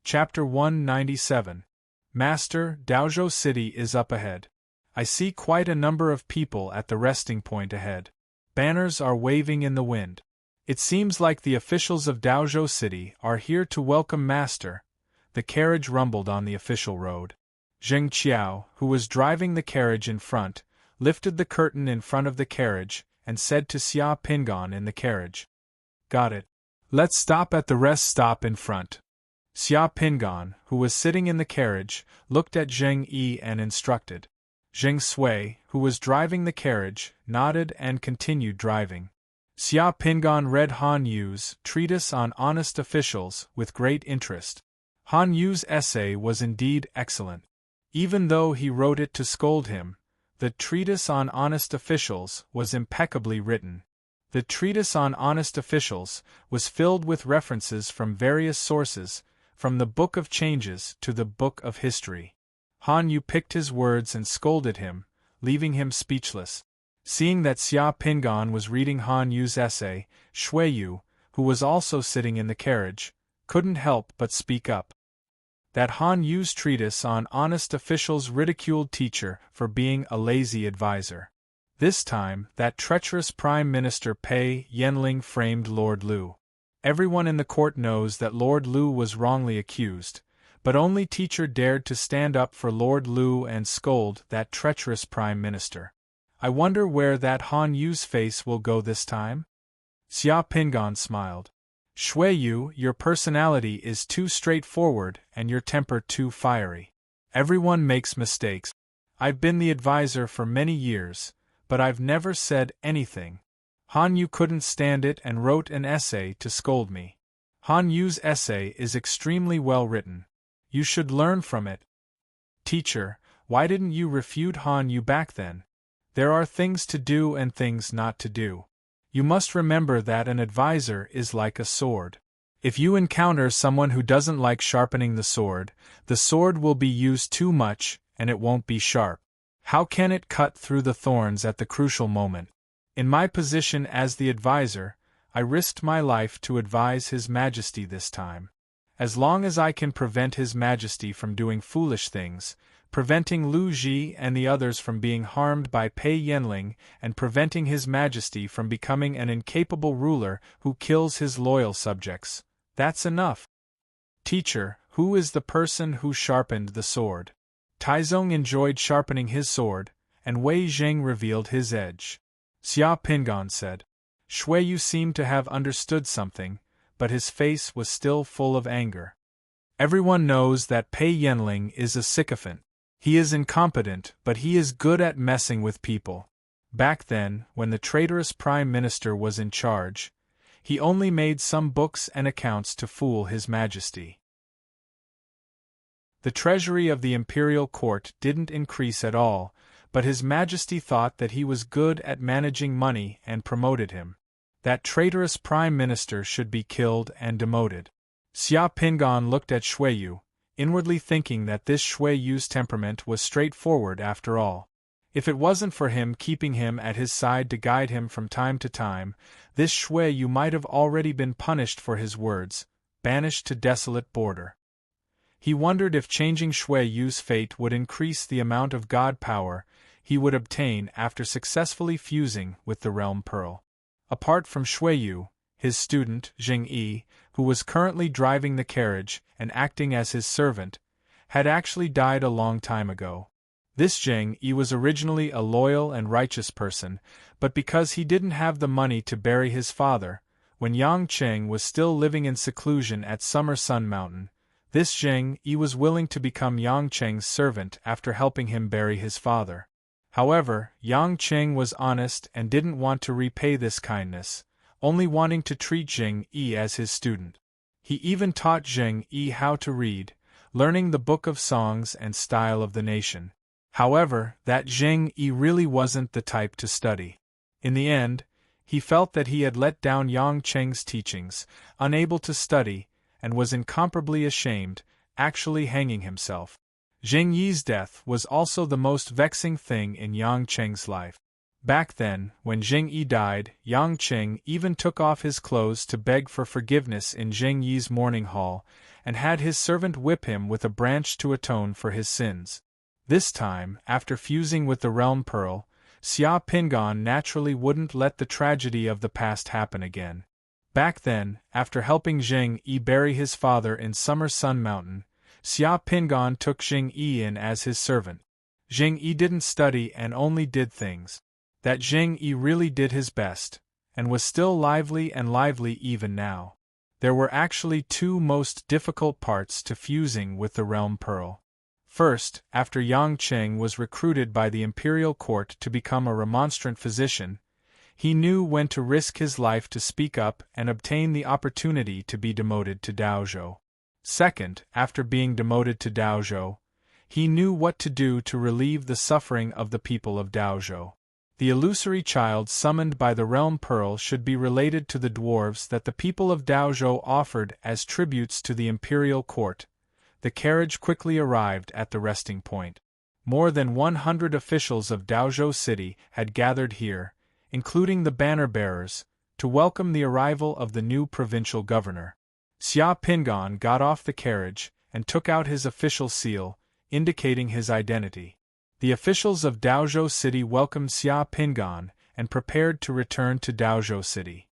Chapter 197. Master, Daozhou City is up ahead. I see quite a number of people at the resting point ahead. Banners are waving in the wind. It seems like the officials of Daozhou City are here to welcome Master. The carriage rumbled on the official road. Zheng Qiao, who was driving the carriage in front, lifted the curtain in front of the carriage and said to Xia Pingan in the carriage, "Got it. Let's stop at the rest stop in front." Xia Pingan, who was sitting in the carriage, looked at Zheng Yi and instructed. Zheng Sui, who was driving the carriage, nodded and continued driving. Xia Pingan read Han Yu's Treatise on Honest Officials with great interest. Han Yu's essay was indeed excellent. Even though he wrote it to scold him, the Treatise on Honest Officials was impeccably written. The Treatise on Honest Officials was filled with references from various sources, from the Book of Changes to the Book of History. Han Yu picked his words and scolded him, leaving him speechless. Seeing that Xia Pingan was reading Han Yu's essay, Shui Yu, who was also sitting in the carriage, couldn't help but speak up. That Han Yu's treatise on honest officials ridiculed teacher for being a lazy advisor. This time, that treacherous Prime Minister Pei Yanling framed Lord Lu. Everyone in the court knows that Lord Lu was wrongly accused, but only teacher dared to stand up for Lord Lu and scold that treacherous Prime Minister. I wonder where that Han Yu's face will go this time? Xia Pingan smiled. Shui Yu, your personality is too straightforward and your temper too fiery. Everyone makes mistakes. I've been the advisor for many years, but I've never said anything. Han Yu couldn't stand it and wrote an essay to scold me. Han Yu's essay is extremely well written. You should learn from it. Teacher, why didn't you refute Han Yu back then? There are things to do and things not to do. You must remember that an advisor is like a sword. If you encounter someone who doesn't like sharpening the sword will be used too much and it won't be sharp. How can it cut through the thorns at the crucial moment? In my position as the advisor, I risked my life to advise His Majesty this time. As long as I can prevent His Majesty from doing foolish things, preventing Lu Ji and the others from being harmed by Pei Yanling, and preventing His Majesty from becoming an incapable ruler who kills his loyal subjects, that's enough. Teacher, who is the person who sharpened the sword? Taizong enjoyed sharpening his sword, and Wei Zheng revealed his edge. Xia Pingan said. Shui Yu seemed to have understood something, but his face was still full of anger. Everyone knows that Pei Yanling is a sycophant. He is incompetent, but he is good at messing with people. Back then, when the traitorous Prime Minister was in charge, he only made some books and accounts to fool His Majesty. The treasury of the imperial court didn't increase at all, but His Majesty thought that he was good at managing money and promoted him. That traitorous Prime Minister should be killed and demoted. Xia Pingan looked at Shui Yu, inwardly thinking that this Shui Yu's temperament was straightforward after all. If it wasn't for him keeping him at his side to guide him from time to time, this Shui Yu might have already been punished for his words, banished to desolate border. He wondered if changing Shui Yu's fate would increase the amount of god power he would obtain after successfully fusing with the Realm Pearl. Apart from Shui Yu, his student, Zheng Yi, who was currently driving the carriage and acting as his servant, had actually died a long time ago. This Zheng Yi was originally a loyal and righteous person, but because he didn't have the money to bury his father, when Yang Cheng was still living in seclusion at Summer Sun Mountain, this Zheng Yi was willing to become Yang Cheng's servant after helping him bury his father. However, Yang Cheng was honest and didn't want to repay this kindness, only wanting to treat Zheng Yi as his student. He even taught Zheng Yi how to read, learning the Book of Songs and Style of the Nation. However, that Zheng Yi really wasn't the type to study. In the end, he felt that he had let down Yang Cheng's teachings, unable to study, and was incomparably ashamed, actually hanging himself. Zheng Yi's death was also the most vexing thing in Yang Cheng's life. Back then, when Zheng Yi died, Yang Cheng even took off his clothes to beg for forgiveness in Zheng Yi's mourning hall, and had his servant whip him with a branch to atone for his sins. This time, after fusing with the realm pearl, Xia Pingan naturally wouldn't let the tragedy of the past happen again. Back then, after helping Zheng Yi bury his father in Summer Sun Mountain, Xia Pingan took Zheng Yi in as his servant. Zheng Yi didn't study and only did things that Zheng Yi really did his best, and was still lively even now. There were actually two most difficult parts to fusing with the realm pearl. First, after Yang Cheng was recruited by the imperial court to become a remonstrant physician, he knew when to risk his life to speak up and obtain the opportunity to be demoted to Daozhou. Second, after being demoted to Daozhou, he knew what to do to relieve the suffering of the people of Daozhou. The illusory child summoned by the realm pearl should be related to the dwarves that the people of Daozhou offered as tributes to the imperial court. The carriage quickly arrived at the resting point. More than 100 officials of Daozhou City had gathered here, including the banner bearers, to welcome the arrival of the new provincial governor. Xia Pingan got off the carriage and took out his official seal, indicating his identity. The officials of Daozhou City welcomed Xia Pingan and prepared to return to Daozhou City.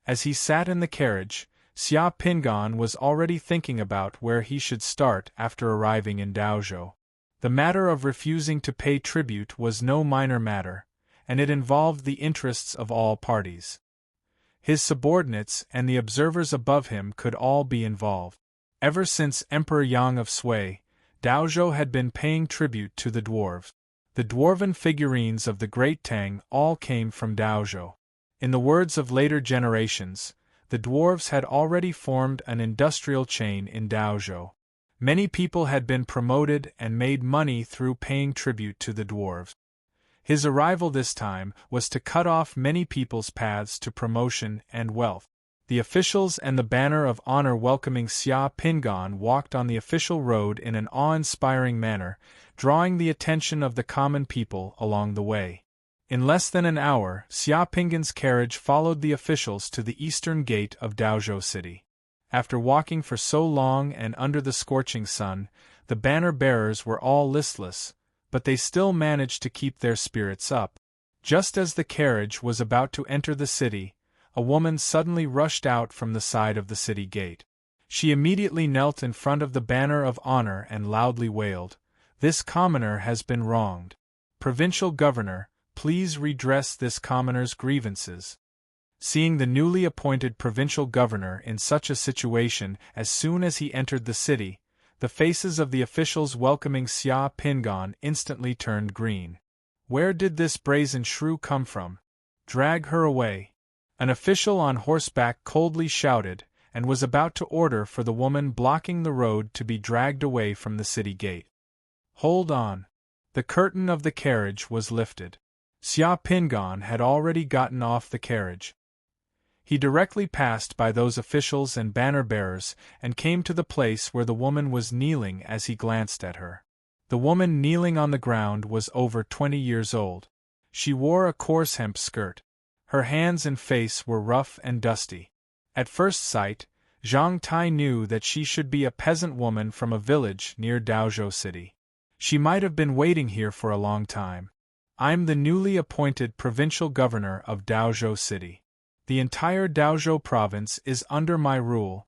As he sat in the carriage, Xia Pingan was already thinking about where he should start after arriving in Daozhou. The matter of refusing to pay tribute was no minor matter, and it involved the interests of all parties. His subordinates and the observers above him could all be involved. Ever since Emperor Yang of Sui, Daozhou had been paying tribute to the dwarves. The dwarven figurines of the Great Tang all came from Daozhou. In the words of later generations, the dwarves had already formed an industrial chain in Daozhou. Many people had been promoted and made money through paying tribute to the dwarves. His arrival this time was to cut off many people's paths to promotion and wealth. The officials and the banner of honor welcoming Xia Pingan walked on the official road in an awe-inspiring manner, drawing the attention of the common people along the way. In less than an hour, Xia Pingan's carriage followed the officials to the eastern gate of Daozhou City. After walking for so long and under the scorching sun, the banner-bearers were all listless, but they still managed to keep their spirits up. Just as the carriage was about to enter the city, a woman suddenly rushed out from the side of the city gate. She immediately knelt in front of the banner of honor and loudly wailed, "This commoner has been wronged. Provincial governor, please redress this commoner's grievances." Seeing the newly appointed provincial governor in such a situation as soon as he entered the city, the faces of the officials welcoming Xia Pingan instantly turned green. Where did this brazen shrew come from? Drag her away. An official on horseback coldly shouted, and was about to order for the woman blocking the road to be dragged away from the city gate. Hold on. The curtain of the carriage was lifted. Xia Pingan had already gotten off the carriage. He directly passed by those officials and banner-bearers and came to the place where the woman was kneeling as he glanced at her. The woman kneeling on the ground was over 20 years old. She wore a coarse hemp skirt. Her hands and face were rough and dusty. At first sight, Zhang Tai knew that she should be a peasant woman from a village near Daozhou City. She might have been waiting here for a long time. I'm the newly appointed provincial governor of Daozhou City. The entire Daozhou province is under my rule.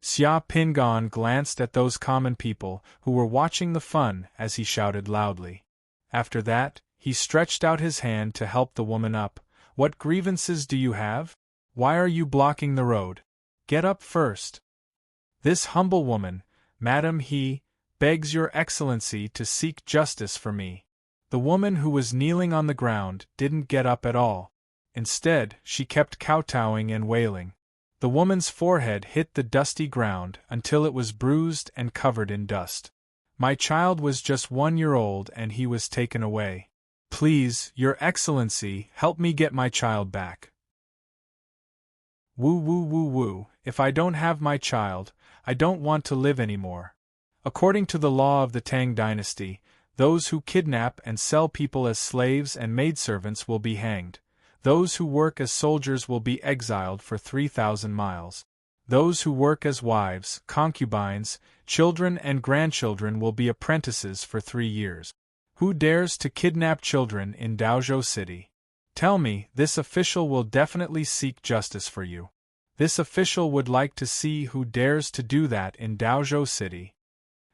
Xia Pingan glanced at those common people who were watching the fun as he shouted loudly. After that, he stretched out his hand to help the woman up. What grievances do you have? Why are you blocking the road? Get up first. This humble woman, Madam He, begs your excellency to seek justice for me. The woman who was kneeling on the ground didn't get up at all. Instead, she kept kowtowing and wailing. The woman's forehead hit the dusty ground until it was bruised and covered in dust. My child was just 1 year old and he was taken away. Please, Your Excellency, help me get my child back. Woo woo woo woo, if I don't have my child, I don't want to live anymore. According to the law of the Tang dynasty, those who kidnap and sell people as slaves and maidservants will be hanged. Those who work as soldiers will be exiled for 3,000 miles. Those who work as wives, concubines, children and grandchildren will be apprentices for 3 years. Who dares to kidnap children in Daozhou City? Tell me, this official will definitely seek justice for you. This official would like to see who dares to do that in Daozhou City.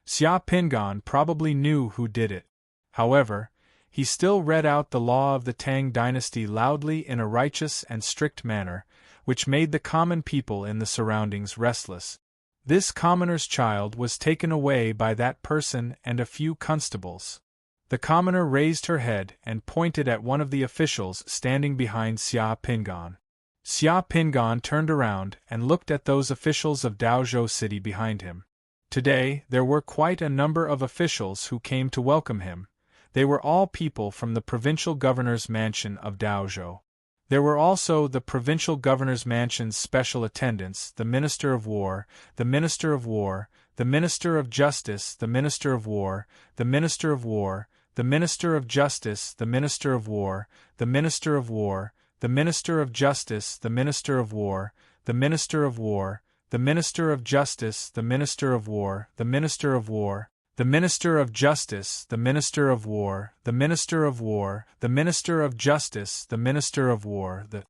Xia Pingan probably knew who did it. However, he still read out the law of the Tang dynasty loudly in a righteous and strict manner, which made the common people in the surroundings restless. This commoner's child was taken away by that person and a few constables. The commoner raised her head and pointed at one of the officials standing behind Xia Pingan. Xia Pingan turned around and looked at those officials of Daozhou City behind him. Today, there were quite a number of officials who came to welcome him. They were all people from the provincial governor's mansion of Daozhou. There were also the provincial governor's mansion's special attendants, the Minister of War, the Minister of War, the Minister of Justice, the Minister of War, the Minister of War, the Minister of Justice, the Minister of War, the Minister of War, the Minister of Justice, the Minister of War, the Minister of War, the Minister of Justice, the Minister of War, the Minister of War, the Minister of Justice, the Minister of War, the Minister of War, the Minister of Justice, the Minister of War, the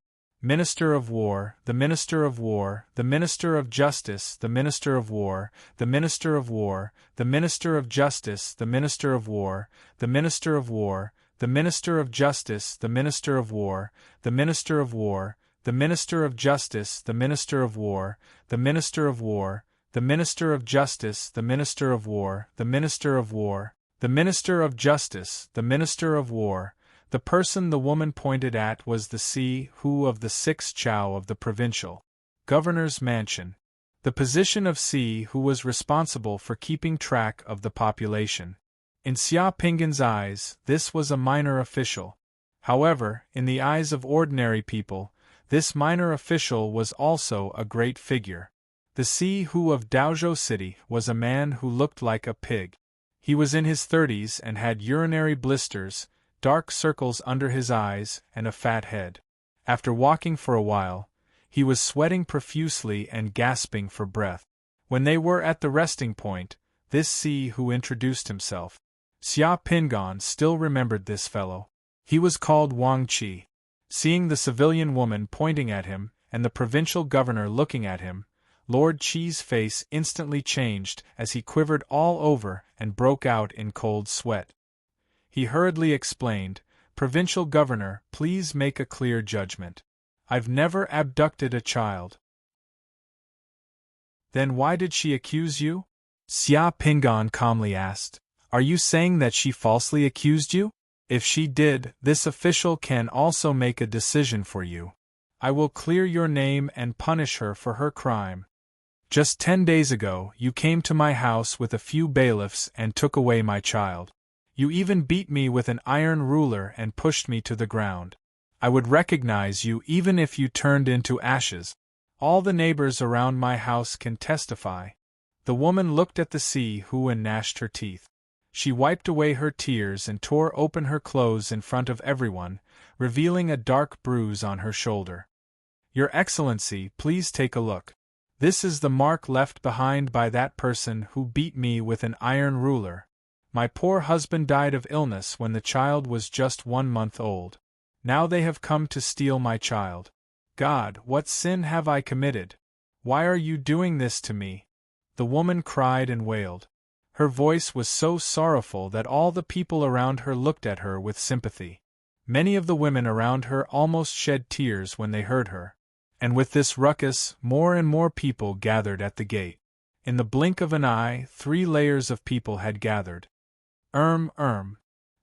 Minister of War, the Minister of War, the Minister of Justice, the Minister of War, the Minister of War, the Minister of Justice, the Minister of War, the Minister of War, the Minister of Justice, the Minister of War, the Minister of War, the Minister of Justice, the Minister of War, the Minister of War, the Minister of Justice, the Minister of War, the Minister of War, the Minister of Justice, the Minister of War. The person the woman pointed at was the Si-Hu of the 6th Chow of the provincial governor's mansion. The position of Si-Hu was responsible for keeping track of the population. In Xia Pingan's eyes, this was a minor official. However, in the eyes of ordinary people, this minor official was also a great figure. The Si-Hu of Daozhou City was a man who looked like a pig. He was in his 30s and had urinary blisters, dark circles under his eyes, and a fat head. After walking for a while, he was sweating profusely and gasping for breath. When they were at the resting point, this Si-Hu introduced himself. Xia Pingan still remembered this fellow. He was called Wang Qi. Seeing the civilian woman pointing at him, and the provincial governor looking at him, Lord Qi's face instantly changed as he quivered all over and broke out in cold sweat. He hurriedly explained, "Provincial governor, please make a clear judgment. I've never abducted a child." "Then why did she accuse you?" Xia Pingan calmly asked. "Are you saying that she falsely accused you? If she did, this official can also make a decision for you. I will clear your name and punish her for her crime. Just 10 days ago, you came to my house with a few bailiffs and took away my child. You even beat me with an iron ruler and pushed me to the ground. I would recognize you even if you turned into ashes. All the neighbors around my house can testify." The woman looked at the Si-Hu and gnashed her teeth. She wiped away her tears and tore open her clothes in front of everyone, revealing a dark bruise on her shoulder. "Your Excellency, please take a look. This is the mark left behind by that person who beat me with an iron ruler. My poor husband died of illness when the child was just 1 month old. Now they have come to steal my child. God, what sin have I committed? Why are you doing this to me?" The woman cried and wailed. Her voice was so sorrowful that all the people around her looked at her with sympathy. Many of the women around her almost shed tears when they heard her. And with this ruckus, more and more people gathered at the gate. In the blink of an eye, 3 layers of people had gathered.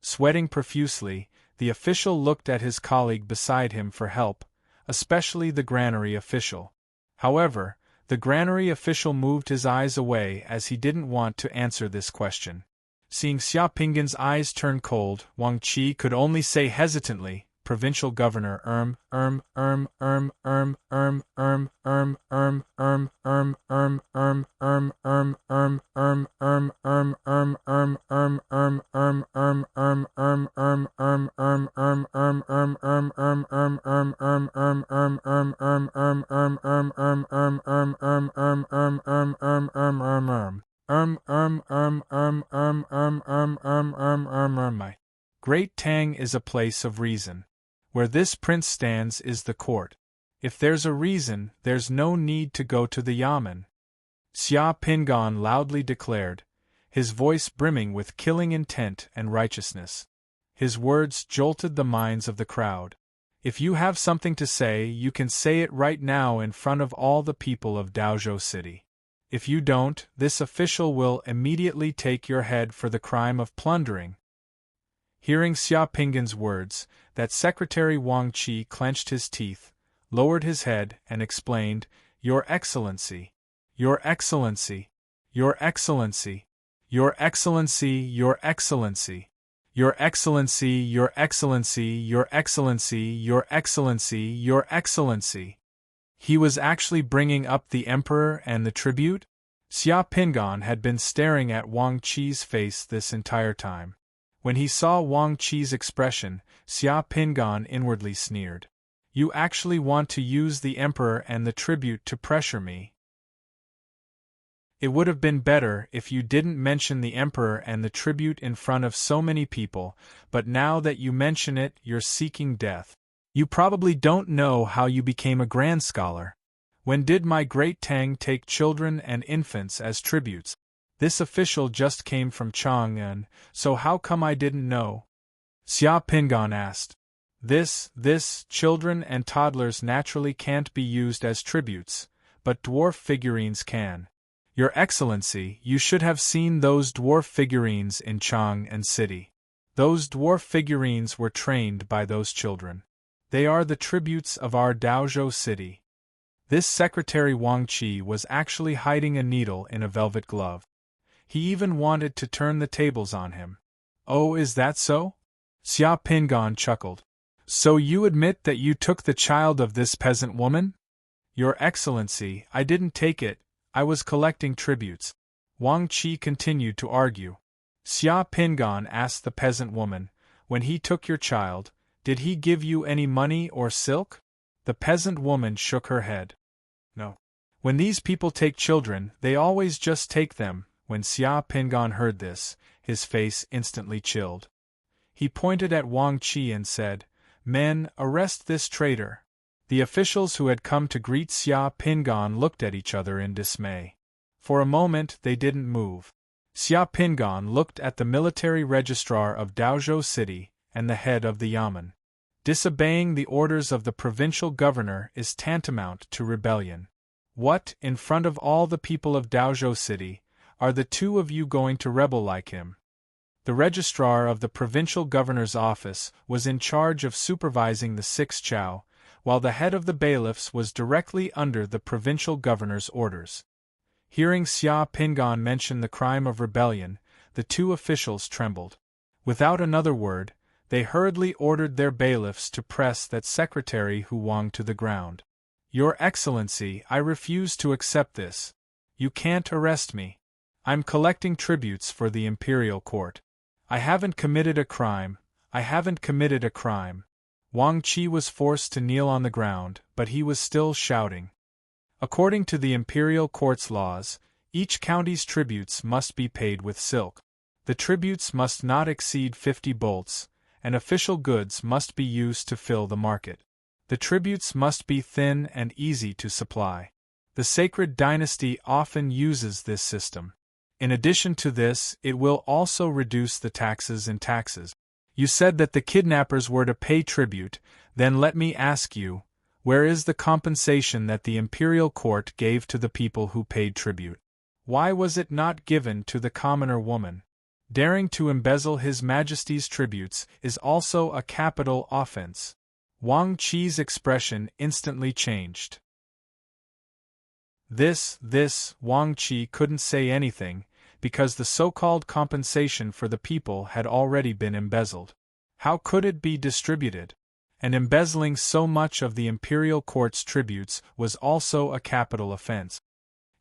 Sweating profusely, the official looked at his colleague beside him for help, especially the granary official. However, the granary official moved his eyes away as he didn't want to answer this question. Seeing Xia Pingan's eyes turn cold, Wang Qi could only say hesitantly, provincial governor my Great Tang is a place of reason. Where this prince stands is the court. If there's a reason, there's no need to go to the yamen. Xia Pingan loudly declared, his voice brimming with killing intent and righteousness. His words jolted the minds of the crowd. If you have something to say, you can say it right now in front of all the people of Daozhou City. If you don't, this official will immediately take your head for the crime of plundering. Hearing Xia Pingan's words, that Secretary Wang Qi clenched his teeth, lowered his head, and explained, Your Excellency, Your Excellency, Your Excellency, Your Excellency, Your Excellency, Your Excellency, Your Excellency, Your Excellency, Your Excellency, Your Excellency. He was actually bringing up the emperor and the tribute? Xia Pingan had been staring at Wang Qi's face this entire time. When he saw Wang Qi's expression, Xia Pingan inwardly sneered. You actually want to use the emperor and the tribute to pressure me? It would have been better if you didn't mention the emperor and the tribute in front of so many people, but now that you mention it, you're seeking death. You probably don't know how you became a grand scholar. When did my great Tang take children and infants as tributes? This official just came from Chang'an, so how come I didn't know? Xia Pingan asked. This, children and toddlers naturally can't be used as tributes, but dwarf figurines can. Your Excellency, you should have seen those dwarf figurines in Chang'an City. Those dwarf figurines were trained by those children. They are the tributes of our Daozhou City. This Secretary Wang Qi was actually hiding a needle in a velvet glove. He even wanted to turn the tables on him. Oh, is that so? Xia Pingan chuckled. So you admit that you took the child of this peasant woman? Your Excellency, I didn't take it, I was collecting tributes. Wang Qi continued to argue. Xia Pingan asked the peasant woman, when he took your child, did he give you any money or silk? The peasant woman shook her head. No. When these people take children, they always just take them. When Xia Pingan heard this, his face instantly chilled. He pointed at Wang Qi and said, Men, arrest this traitor. The officials who had come to greet Xia Pingan looked at each other in dismay. For a moment they didn't move. Xia Pingan looked at the military registrar of Daozhou City and the head of the yamen. Disobeying the orders of the provincial governor is tantamount to rebellion. What, in front of all the people of Daozhou City, are the two of you going to rebel like him? The registrar of the provincial governor's office was in charge of supervising the 6 chow, while the head of the bailiffs was directly under the provincial governor's orders. Hearing Xia Pingan mention the crime of rebellion, the two officials trembled. Without another word, they hurriedly ordered their bailiffs to press that secretary Hu Wang to the ground. Your Excellency, I refuse to accept this. You can't arrest me. I'm collecting tributes for the imperial court. I haven't committed a crime. I haven't committed a crime. Wang Qi was forced to kneel on the ground, but he was still shouting. According to the imperial court's laws, each county's tributes must be paid with silk. The tributes must not exceed 50 bolts, and official goods must be used to fill the market. The tributes must be thin and easy to supply. The sacred dynasty often uses this system. In addition to this, it will also reduce the taxes and taxes. You said that the kidnappers were to pay tribute, then let me ask you, where is the compensation that the imperial court gave to the people who paid tribute? Why was it not given to the commoner woman? Daring to embezzle His Majesty's tributes is also a capital offense. Wang Qi's expression instantly changed. Wang Qi couldn't say anything, because the so-called compensation for the people had already been embezzled. How could it be distributed? and embezzling so much of the imperial court's tributes was also a capital offense.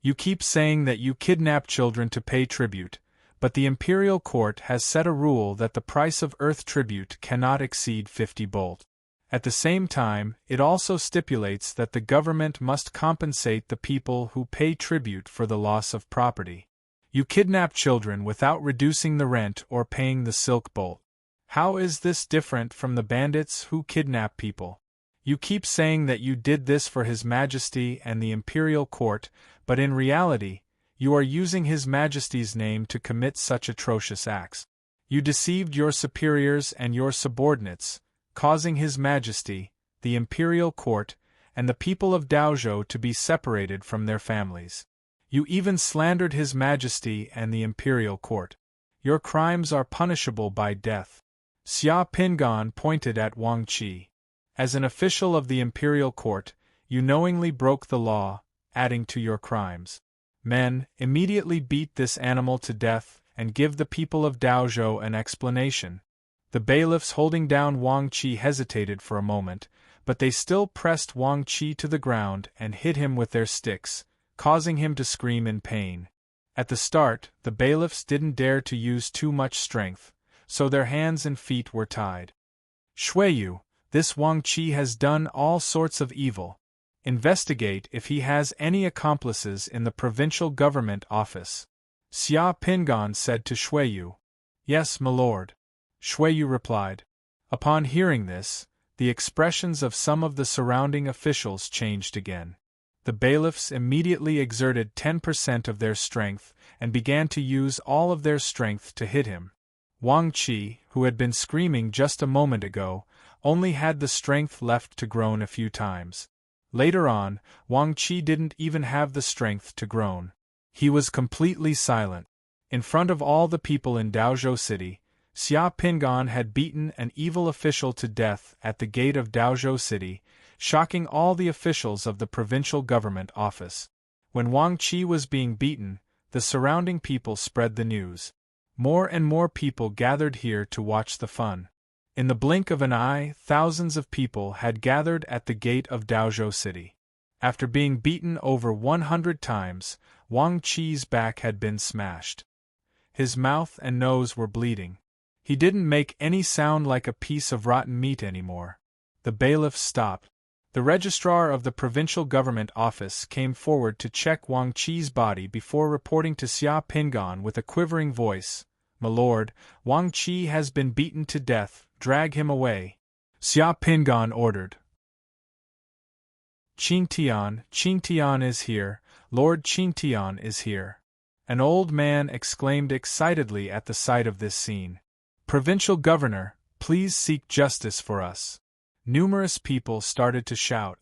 You keep saying that you kidnap children to pay tribute, but the imperial court has set a rule that the price of earth tribute cannot exceed 50 bolt. At the same time, it also stipulates that the government must compensate the people who pay tribute for the loss of property. You kidnap children without reducing the rent or paying the silk bolt. How is this different from the bandits who kidnap people? You keep saying that you did this for His Majesty and the imperial court, but in reality, you are using His Majesty's name to commit such atrocious acts. You deceived your superiors and your subordinates, causing His Majesty, the imperial court, and the people of Daozhou to be separated from their families. You even slandered His Majesty and the imperial court. Your crimes are punishable by death. Xia Pingan pointed at Wang Qi. As an official of the imperial court, you knowingly broke the law, adding to your crimes. Men, immediately beat this animal to death and give the people of Daozhou an explanation. The bailiffs holding down Wang Qi hesitated for a moment, but they still pressed Wang Qi to the ground and hit him with their sticks, causing him to scream in pain. At the start, the bailiffs didn't dare to use too much strength, so their hands and feet were tied. Shuiyu, this Wang Qi has done all sorts of evil. Investigate if he has any accomplices in the provincial government office. Xia Pingan said to Shuiyu. Yes, my lord. Shuiyu replied. Upon hearing this, the expressions of some of the surrounding officials changed again. The bailiffs immediately exerted 10% of their strength and began to use all of their strength to hit him. Wang Qi, who had been screaming just a moment ago, only had the strength left to groan a few times. Later on, Wang Qi didn't even have the strength to groan. He was completely silent. In front of all the people in Daozhou City, Xia Pingan had beaten an evil official to death at the gate of Daozhou City, shocking all the officials of the provincial government office. When Wang Qi was being beaten, the surrounding people spread the news. More and more people gathered here to watch the fun. In the blink of an eye, thousands of people had gathered at the gate of Daozhou City. After being beaten over 100 times, Wang Qi's back had been smashed. His mouth and nose were bleeding. He didn't make any sound like a piece of rotten meat anymore. The bailiff stopped. The registrar of the provincial government office came forward to check Wang Qi's body before reporting to Xia Pingan with a quivering voice, My lord, Wang Qi has been beaten to death, drag him away. Xia Pingan ordered. Qingtian is here, Lord Qingtian is here. An old man exclaimed excitedly at the sight of this scene. Provincial governor, please seek justice for us. Numerous people started to shout.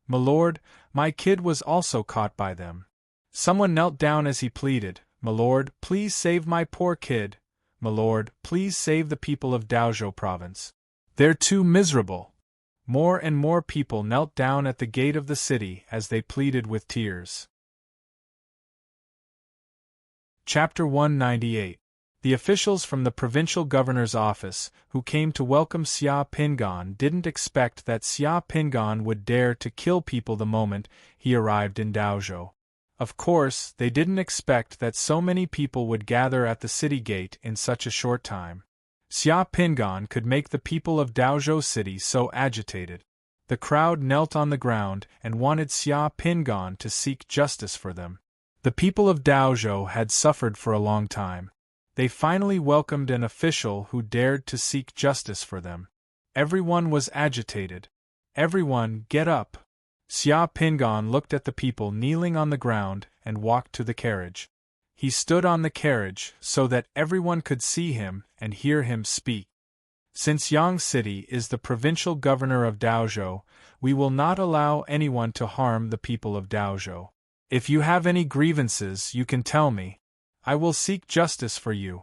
My lord, my kid was also caught by them. Someone knelt down as he pleaded, My lord, please save my poor kid. My lord, please save the people of Daozhou province. They're too miserable. More and more people knelt down at the gate of the city as they pleaded with tears. Chapter 198. The officials from the provincial governor's office, who came to welcome Xia Pingan, didn't expect that Xia Pingan would dare to kill people the moment he arrived in Daozhou. Of course, they didn't expect that so many people would gather at the city gate in such a short time. Xia Pingan could make the people of Daozhou City so agitated. The crowd knelt on the ground and wanted Xia Pingan to seek justice for them. The people of Daozhou had suffered for a long time. They finally welcomed an official who dared to seek justice for them. Everyone was agitated. Everyone, get up! Xia Pingan looked at the people kneeling on the ground and walked to the carriage. He stood on the carriage so that everyone could see him and hear him speak. Since Yang City is the provincial governor of Daozhou, we will not allow anyone to harm the people of Daozhou. If you have any grievances, you can tell me. I will seek justice for you.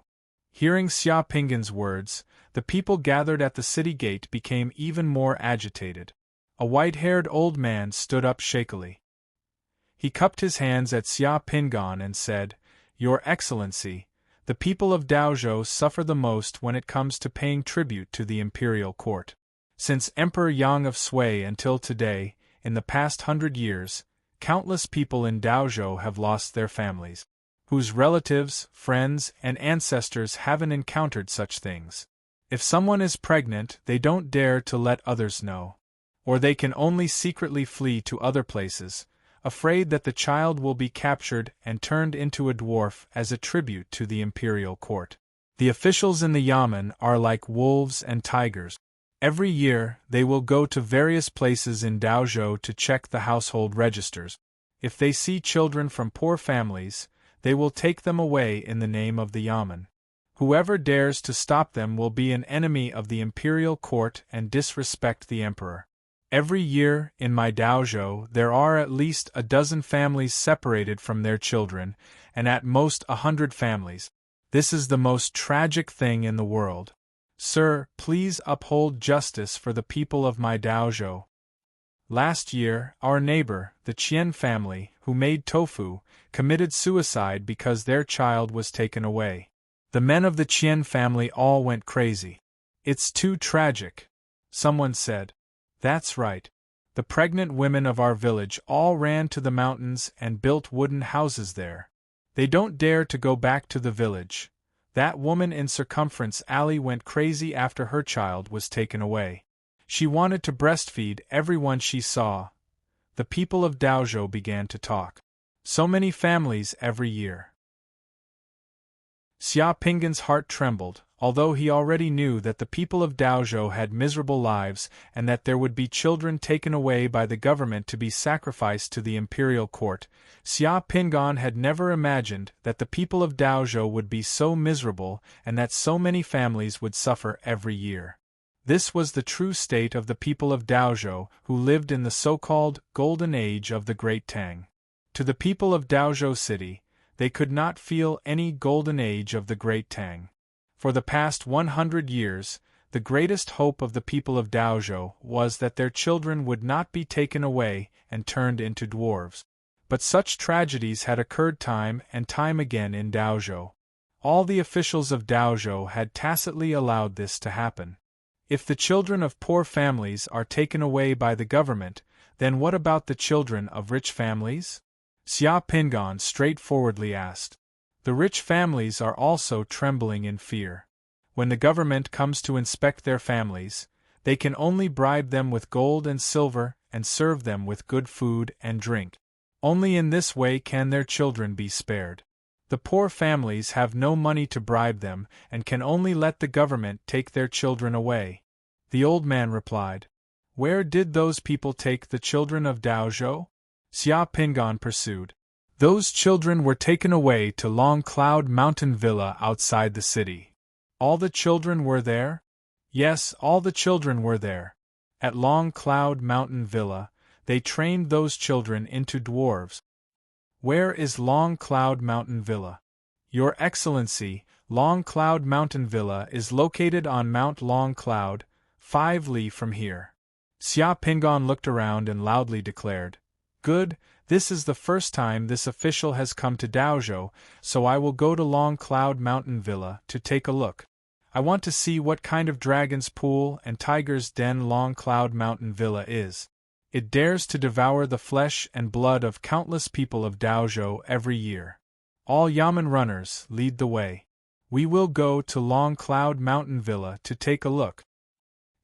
Hearing Xia Pingan's words, the people gathered at the city gate became even more agitated. A white-haired old man stood up shakily. He cupped his hands at Xia Pingan and said, Your Excellency, the people of Daozhou suffer the most when it comes to paying tribute to the imperial court. Since Emperor Yang of Sui until today, in the past 100 years, countless people in Daozhou have lost their families, whose relatives, friends, and ancestors haven't encountered such things. If someone is pregnant, they don't dare to let others know. Or they can only secretly flee to other places, afraid that the child will be captured and turned into a dwarf as a tribute to the imperial court. The officials in the yamen are like wolves and tigers. Every year, they will go to various places in Daozhou to check the household registers. If they see children from poor families, they will take them away in the name of the yamen. Whoever dares to stop them will be an enemy of the imperial court and disrespect the emperor. Every year, in my Daozhou, there are at least a dozen families separated from their children, and at most 100 families. This is the most tragic thing in the world. Sir, please uphold justice for the people of my Daozhou. Last year, our neighbor, the Qian family, who made tofu, committed suicide because their child was taken away. The men of the Qian family all went crazy. It's too tragic. Someone said. That's right. The pregnant women of our village all ran to the mountains and built wooden houses there. They don't dare to go back to the village. That woman in Circumference Alley went crazy after her child was taken away. She wanted to breastfeed everyone she saw. The people of Daozhou began to talk. So many families every year. Xia Pinggan's heart trembled, although he already knew that the people of Daozhou had miserable lives and that there would be children taken away by the government to be sacrificed to the imperial court. Xia Pinggan had never imagined that the people of Daozhou would be so miserable and that so many families would suffer every year. This was the true state of the people of Daozhou who lived in the so-called Golden Age of the Great Tang. To the people of Daozhou City, they could not feel any Golden Age of the Great Tang. For the past 100 years, the greatest hope of the people of Daozhou was that their children would not be taken away and turned into dwarves. But such tragedies had occurred time and time again in Daozhou. All the officials of Daozhou had tacitly allowed this to happen. If the children of poor families are taken away by the government, then what about the children of rich families? Xia Pinggan straightforwardly asked. The rich families are also trembling in fear. When the government comes to inspect their families, they can only bribe them with gold and silver and serve them with good food and drink. Only in this way can their children be spared. The poor families have no money to bribe them and can only let the government take their children away. The old man replied. Where did those people take the children of Daozhou? Xia Pinggan pursued. Those children were taken away to Long Cloud Mountain Villa outside the city. All the children were there? Yes, all the children were there. At Long Cloud Mountain Villa, they trained those children into dwarves. Where is Long Cloud Mountain Villa? Your Excellency, Long Cloud Mountain Villa is located on Mount Long Cloud, 5 li from here. Xia Pinggan looked around and loudly declared. Good, this is the first time this official has come to Daozhou, so I will go to Long Cloud Mountain Villa to take a look. I want to see what kind of dragon's pool and tiger's den Long Cloud Mountain Villa is. It dares to devour the flesh and blood of countless people of Daozhou every year. All yamen runners, lead the way. We will go to Long Cloud Mountain Villa to take a look.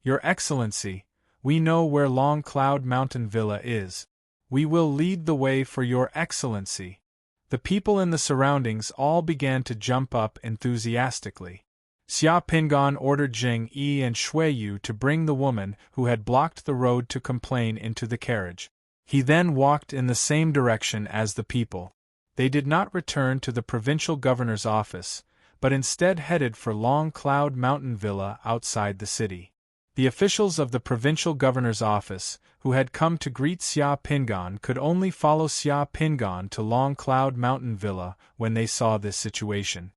Your Excellency, we know where Long Cloud Mountain Villa is. We will lead the way for Your Excellency. The people in the surroundings all began to jump up enthusiastically. Xia Pinggan ordered Jing Yi and Shui Yu to bring the woman who had blocked the road to complain into the carriage. He then walked in the same direction as the people. They did not return to the provincial governor's office, but instead headed for Long Cloud Mountain Villa outside the city. The officials of the provincial governor's office, who had come to greet Xia Pinggan, could only follow Xia Pinggan to Long Cloud Mountain Villa when they saw this situation.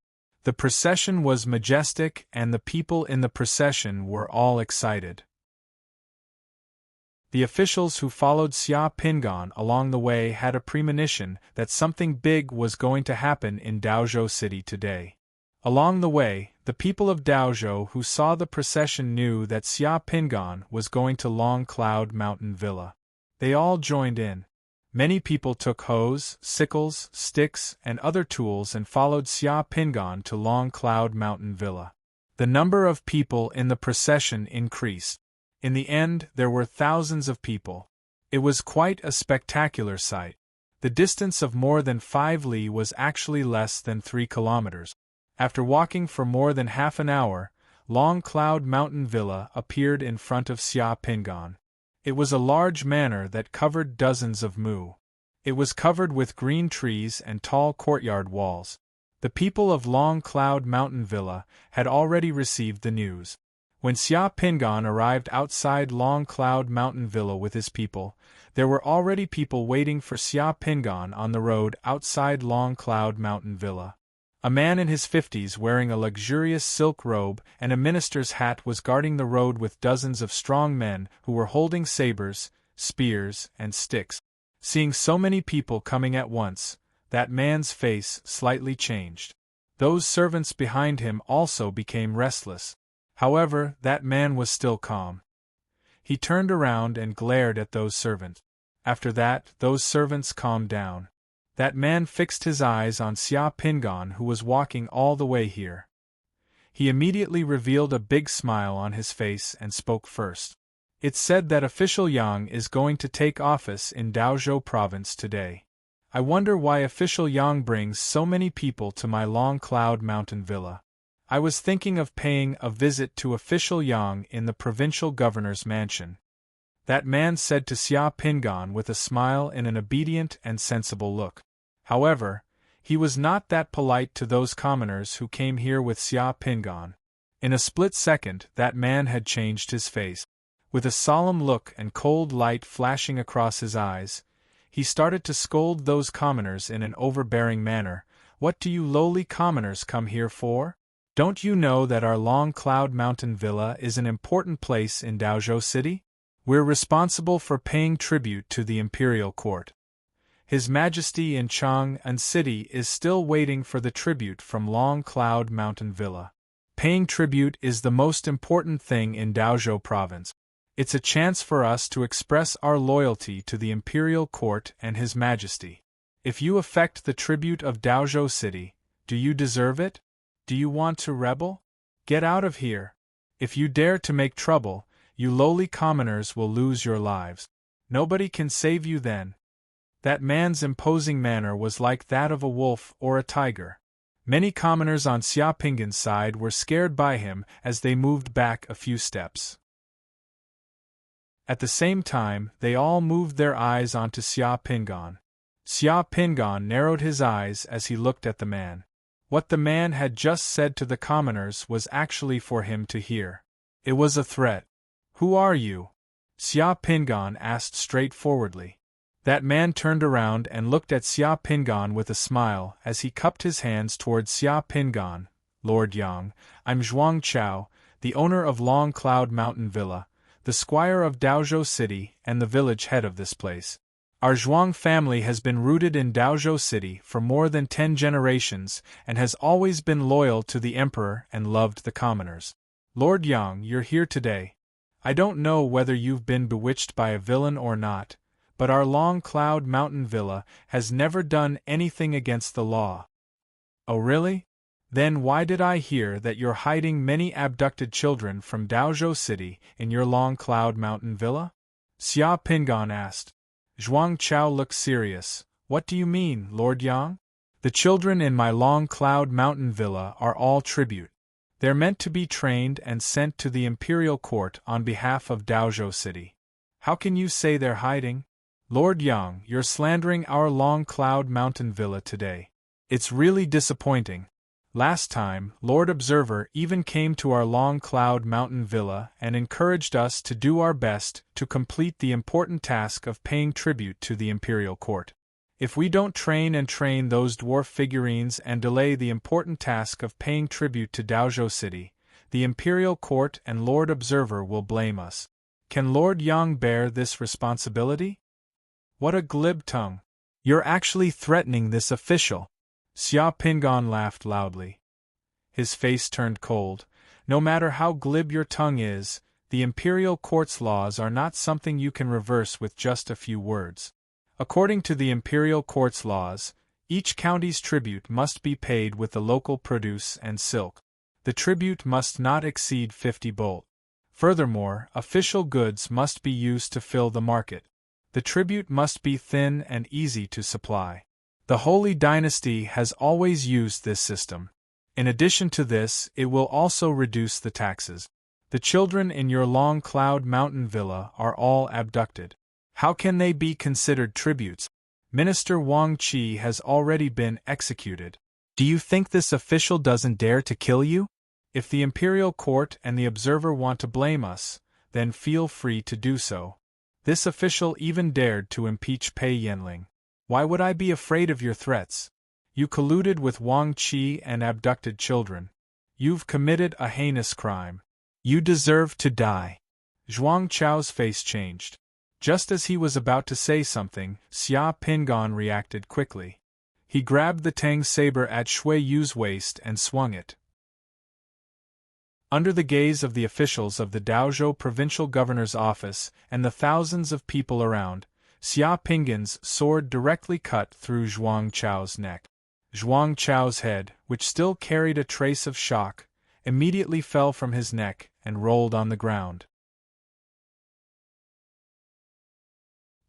The procession was majestic and the people in the procession were all excited. The officials who followed Xia Pinggan along the way had a premonition that something big was going to happen in Daozhou City today. Along the way, the people of Daozhou who saw the procession knew that Xia Pingan was going to Long Cloud Mountain Villa. They all joined in. Many people took hoes, sickles, sticks, and other tools and followed Xia Pingan to Long Cloud Mountain Villa. The number of people in the procession increased. In the end, there were thousands of people. It was quite a spectacular sight. The distance of more than 5 li was actually less than 3 kilometers. After walking for more than half an hour, Long Cloud Mountain Villa appeared in front of Xia Pingan. It was a large manor that covered dozens of mu. It was covered with green trees and tall courtyard walls. The people of Long Cloud Mountain Villa had already received the news. When Xia Pingan arrived outside Long Cloud Mountain Villa with his people, there were already people waiting for Xia Pingan on the road outside Long Cloud Mountain Villa. A man in his 50s wearing a luxurious silk robe and a minister's hat was guarding the road with dozens of strong men who were holding sabers, spears, and sticks. Seeing so many people coming at once, that man's face slightly changed. Those servants behind him also became restless. However, that man was still calm. He turned around and glared at those servants. After that, those servants calmed down. That man fixed his eyes on Xia Pingan, who was walking all the way here. He immediately revealed a big smile on his face and spoke first. It's said that official Yang is going to take office in Daozhou province today. I wonder why official Yang brings so many people to my Long Cloud Mountain Villa. I was thinking of paying a visit to official Yang in the provincial governor's mansion. That man said to Xia Pingan with a smile and an obedient and sensible look. However, he was not that polite to those commoners who came here with Xia Pingan. In a split second, that man had changed his face. With a solemn look and cold light flashing across his eyes, he started to scold those commoners in an overbearing manner. What do you lowly commoners come here for? Don't you know that our Long Cloud Mountain Villa is an important place in Daozhou City? We're responsible for paying tribute to the imperial court. His Majesty in Chang'an City is still waiting for the tribute from Long Cloud Mountain Villa. Paying tribute is the most important thing in Daozhou province. It's a chance for us to express our loyalty to the imperial court and His Majesty. If you affect the tribute of Daozhou City, do you deserve it? Do you want to rebel? Get out of here. If you dare to make trouble, you lowly commoners will lose your lives. Nobody can save you then. That man's imposing manner was like that of a wolf or a tiger. Many commoners on Xia Pingan's side were scared by him as they moved back a few steps. At the same time, they all moved their eyes onto Xia Pingan. Xia Pingan narrowed his eyes as he looked at the man. What the man had just said to the commoners was actually for him to hear. It was a threat. Who are you? Xia Pingan asked straightforwardly. That man turned around and looked at Xia Pingan with a smile as he cupped his hands towards Xia Pingan. Lord Yang, I'm Zhuang Chao, the owner of Long Cloud Mountain Villa, the squire of Daozhou City and the village head of this place. Our Zhuang family has been rooted in Daozhou City for more than 10 generations and has always been loyal to the emperor and loved the commoners. Lord Yang, you're here today. I don't know whether you've been bewitched by a villain or not, but our Long Cloud Mountain Villa has never done anything against the law. Oh really? Then why did I hear that you're hiding many abducted children from Daozhou City in your Long Cloud Mountain Villa? Xia Pingan asked. Zhuang Chao looked serious. What do you mean, Lord Yang? The children in my Long Cloud Mountain Villa are all tribute. They're meant to be trained and sent to the imperial court on behalf of Daozhou City. How can you say they're hiding? Lord Yang, you're slandering our Long Cloud Mountain Villa today. It's really disappointing. Last time, Lord Observer even came to our Long Cloud Mountain Villa and encouraged us to do our best to complete the important task of paying tribute to the imperial court. If we don't train those dwarf figurines and delay the important task of paying tribute to Daozhou City, the imperial court and Lord Observer will blame us. Can Lord Yang bear this responsibility? What a glib tongue. You're actually threatening this official. Xia Pingan laughed loudly. His face turned cold. No matter how glib your tongue is, the imperial court's laws are not something you can reverse with just a few words. According to the imperial court's laws, each county's tribute must be paid with the local produce and silk. The tribute must not exceed 50 bolt. Furthermore, official goods must be used to fill the market. The tribute must be thin and easy to supply. The Holy Dynasty has always used this system. In addition to this, it will also reduce the taxes. The children in your Long Cloud Mountain villa are all abducted. How can they be considered tributes? Minister Wang Qi has already been executed. Do you think this official doesn't dare to kill you? If the imperial court and the observer want to blame us, then feel free to do so. This official even dared to impeach Pei Yanling. Why would I be afraid of your threats? You colluded with Wang Qi and abducted children. You've committed a heinous crime. You deserve to die. Zhuang Chao's face changed. Just as he was about to say something, Xia Pingan reacted quickly. He grabbed the Tang saber at Shui Yu's waist and swung it. Under the gaze of the officials of the Daozhou provincial governor's office and the thousands of people around, Xia Pingan's sword directly cut through Zhuang Chao's neck. Zhuang Chao's head, which still carried a trace of shock, immediately fell from his neck and rolled on the ground.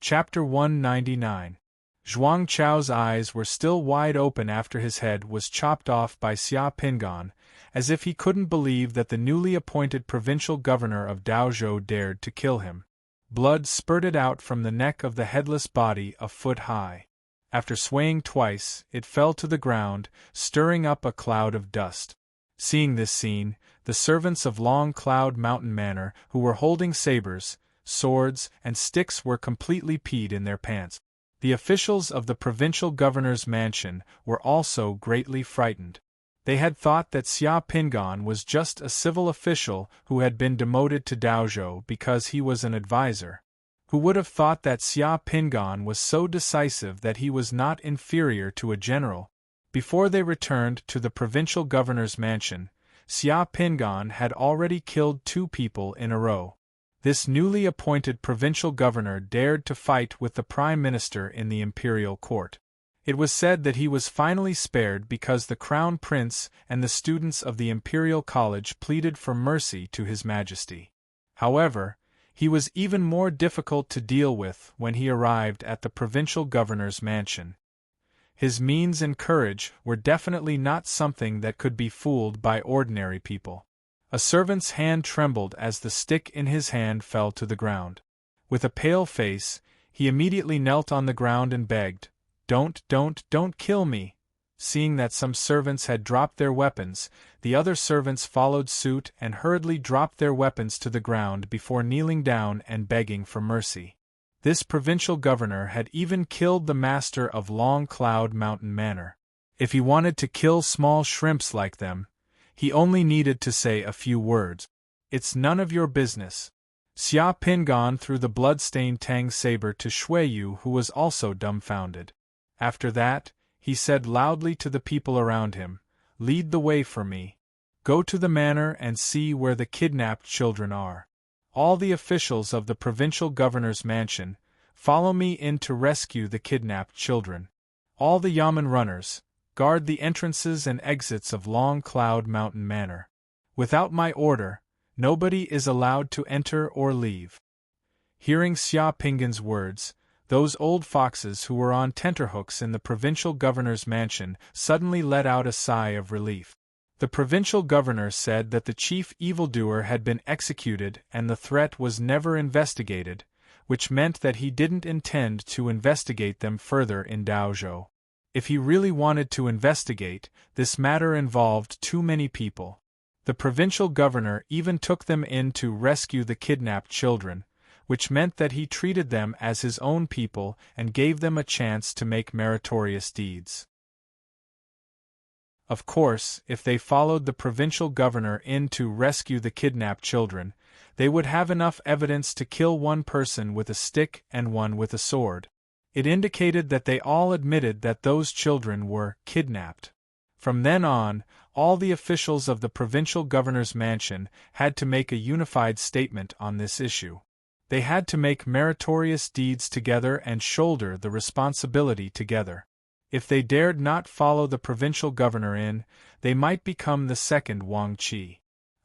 Chapter 199. Zhuang Chao's eyes were still wide open after his head was chopped off by Xia Pingan, as if he couldn't believe that the newly appointed provincial governor of Daozhou dared to kill him. Blood spurted out from the neck of the headless body a foot high. After swaying twice, it fell to the ground, stirring up a cloud of dust. Seeing this scene, the servants of Long Cloud Mountain Manor, who were holding sabers, swords, and sticks, were completely peed in their pants. The officials of the provincial governor's mansion were also greatly frightened. They had thought that Xia Pingan was just a civil official who had been demoted to Daozhou because he was an advisor. Who would have thought that Xia Pingan was so decisive that he was not inferior to a general? Before they returned to the provincial governor's mansion, Xia Pingan had already killed 2 people in a row. This newly appointed provincial governor dared to fight with the prime minister in the imperial court. It was said that he was finally spared because the crown prince and the students of the imperial college pleaded for mercy to his majesty. However, he was even more difficult to deal with when he arrived at the provincial governor's mansion. His means and courage were definitely not something that could be fooled by ordinary people. A servant's hand trembled as the stick in his hand fell to the ground. With a pale face, he immediately knelt on the ground and begged, Don't kill me." Seeing that some servants had dropped their weapons, the other servants followed suit and hurriedly dropped their weapons to the ground before kneeling down and begging for mercy. This provincial governor had even killed the master of Long Cloud Mountain Manor. If he wanted to kill small shrimps like them, he only needed to say a few words. "It's none of your business." Xia Pingan threw the blood-stained Tang saber to Shui Yu, who was also dumbfounded. After that, he said loudly to the people around him, "Lead the way for me. Go to the manor and see where the kidnapped children are. All the officials of the provincial governor's mansion, follow me in to rescue the kidnapped children. All the yamen runners, guard the entrances and exits of Long Cloud Mountain Manor. Without my order, nobody is allowed to enter or leave." Hearing Xia Pingan's words, those old foxes who were on tenterhooks in the provincial governor's mansion suddenly let out a sigh of relief. The provincial governor said that the chief evildoer had been executed and the threat was never investigated, which meant that he didn't intend to investigate them further in Daozhou. If he really wanted to investigate, this matter involved too many people. The provincial governor even took them in to rescue the kidnapped children, which meant that he treated them as his own people and gave them a chance to make meritorious deeds. Of course, if they followed the provincial governor in to rescue the kidnapped children, they would have enough evidence to kill one person with a stick and one with a sword. It indicated that they all admitted that those children were kidnapped. From then on, all the officials of the provincial governor's mansion had to make a unified statement on this issue. They had to make meritorious deeds together and shoulder the responsibility together. If they dared not follow the provincial governor in, they might become the second Wang Qi.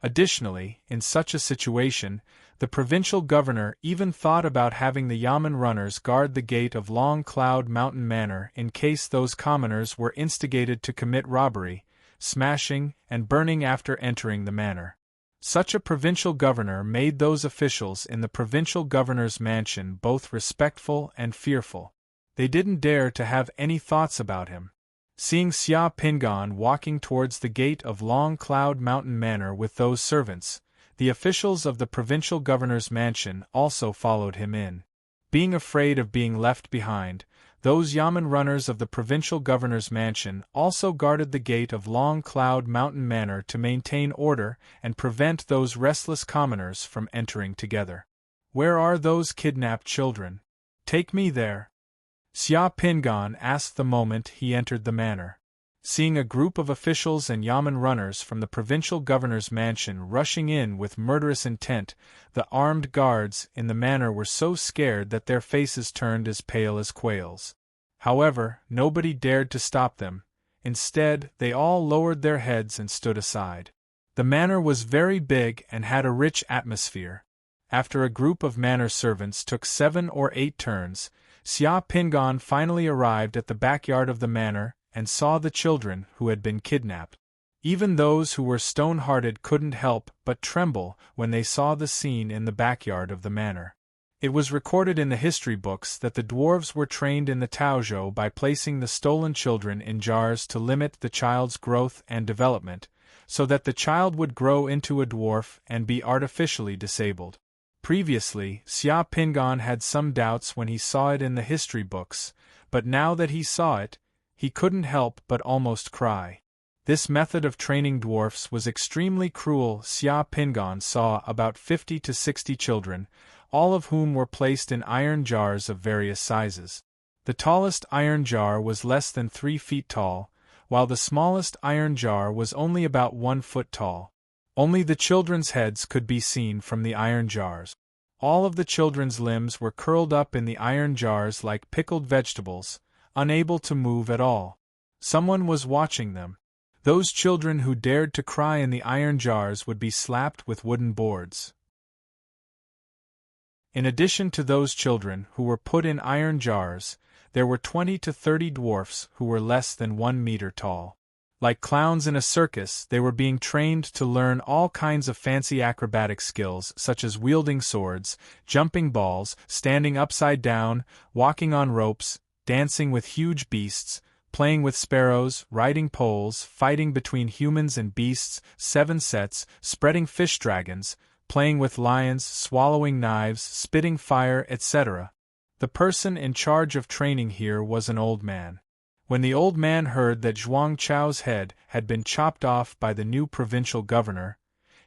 Additionally, in such a situation, the provincial governor even thought about having the yamen runners guard the gate of Long Cloud Mountain Manor in case those commoners were instigated to commit robbery, smashing, and burning after entering the manor. Such a provincial governor made those officials in the provincial governor's mansion both respectful and fearful. They didn't dare to have any thoughts about him. Seeing Xia Pingan walking towards the gate of Long Cloud Mountain Manor with those servants, the officials of the provincial governor's mansion also followed him in. Being afraid of being left behind, those yamen runners of the provincial governor's mansion also guarded the gate of Long Cloud Mountain Manor to maintain order and prevent those restless commoners from entering together. "Where are those kidnapped children? Take me there," Xia Pingan asked the moment he entered the manor. Seeing a group of officials and yamen runners from the provincial governor's mansion rushing in with murderous intent, the armed guards in the manor were so scared that their faces turned as pale as quails. However, nobody dared to stop them. Instead, they all lowered their heads and stood aside. The manor was very big and had a rich atmosphere. After a group of manor servants took 7 or 8 turns, Xia Pingan finally arrived at the backyard of the manor and saw the children who had been kidnapped. Even those who were stone-hearted couldn't help but tremble when they saw the scene in the backyard of the manor. It was recorded in the history books that the dwarves were trained in the Taozhou by placing the stolen children in jars to limit the child's growth and development, so that the child would grow into a dwarf and be artificially disabled. Previously, Xia Pingan had some doubts when he saw it in the history books, but now that he saw it, he couldn't help but almost cry. This method of training dwarfs was extremely cruel. Xia Pingan saw about 50 to 60 children, all of whom were placed in iron jars of various sizes. The tallest iron jar was less than 3 feet tall, while the smallest iron jar was only about 1 foot tall. Only the children's heads could be seen from the iron jars. All of the children's limbs were curled up in the iron jars like pickled vegetables, unable to move at all. Someone was watching them. Those children who dared to cry in the iron jars would be slapped with wooden boards. In addition to those children who were put in iron jars, there were 20 to 30 dwarfs who were less than 1 meter tall. Like clowns in a circus, they were being trained to learn all kinds of fancy acrobatic skills such as wielding swords, jumping balls, standing upside down, walking on ropes, dancing with huge beasts, playing with sparrows, riding poles, fighting between humans and beasts, 7 sets, spreading fish dragons, playing with lions, swallowing knives, spitting fire, etc. The person in charge of training here was an old man. When the old man heard that Zhuang Chao's head had been chopped off by the new provincial governor,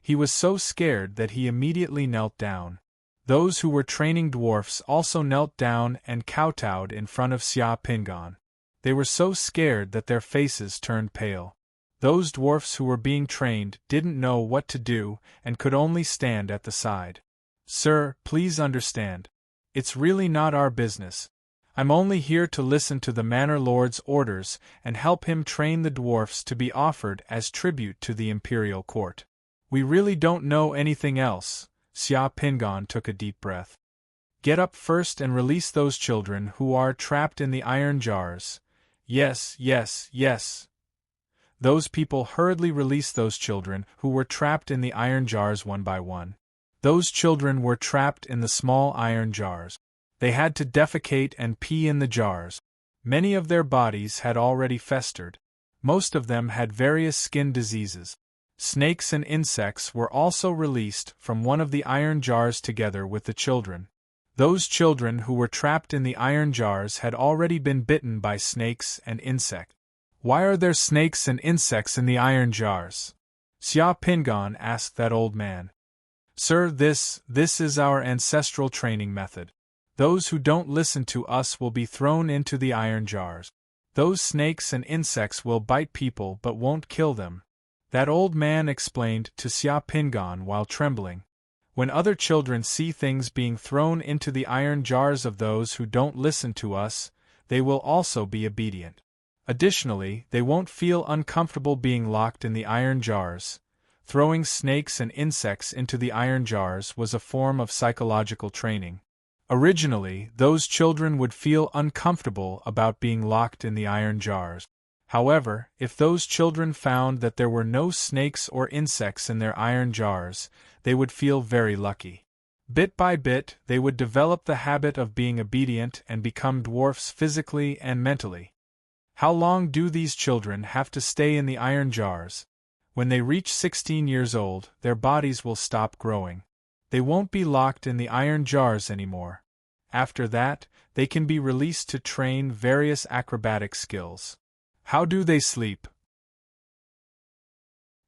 he was so scared that he immediately knelt down. Those who were training dwarfs also knelt down and kowtowed in front of Xia Pingan. They were so scared that their faces turned pale. Those dwarfs who were being trained didn't know what to do and could only stand at the side. "Sir, please understand. It's really not our business. I'm only here to listen to the manor lord's orders and help him train the dwarfs to be offered as tribute to the imperial court. We really don't know anything else." Xia Pingan took a deep breath. "Get up first and release those children who are trapped in the iron jars." "Yes, yes, yes." Those people hurriedly released those children who were trapped in the iron jars one by one. Those children were trapped in the small iron jars. They had to defecate and pee in the jars. Many of their bodies had already festered. Most of them had various skin diseases. Snakes and insects were also released from one of the iron jars together with the children. Those children who were trapped in the iron jars had already been bitten by snakes and insects. "Why are there snakes and insects in the iron jars?" Xia Pingan asked that old man. "Sir, this is our ancestral training method. Those who don't listen to us will be thrown into the iron jars." Those snakes and insects will bite people but won't kill them. That old man explained to Xia Pingan while trembling. When other children see things being thrown into the iron jars of those who don't listen to us, they will also be obedient. Additionally, they won't feel uncomfortable being locked in the iron jars. Throwing snakes and insects into the iron jars was a form of psychological training. Originally, those children would feel uncomfortable about being locked in the iron jars. However, if those children found that there were no snakes or insects in their iron jars, they would feel very lucky. Bit by bit, they would develop the habit of being obedient and become dwarfs physically and mentally. How long do these children have to stay in the iron jars? When they reach 16 years old, their bodies will stop growing. They won't be locked in the iron jars anymore. After that, they can be released to train various acrobatic skills. How do they sleep?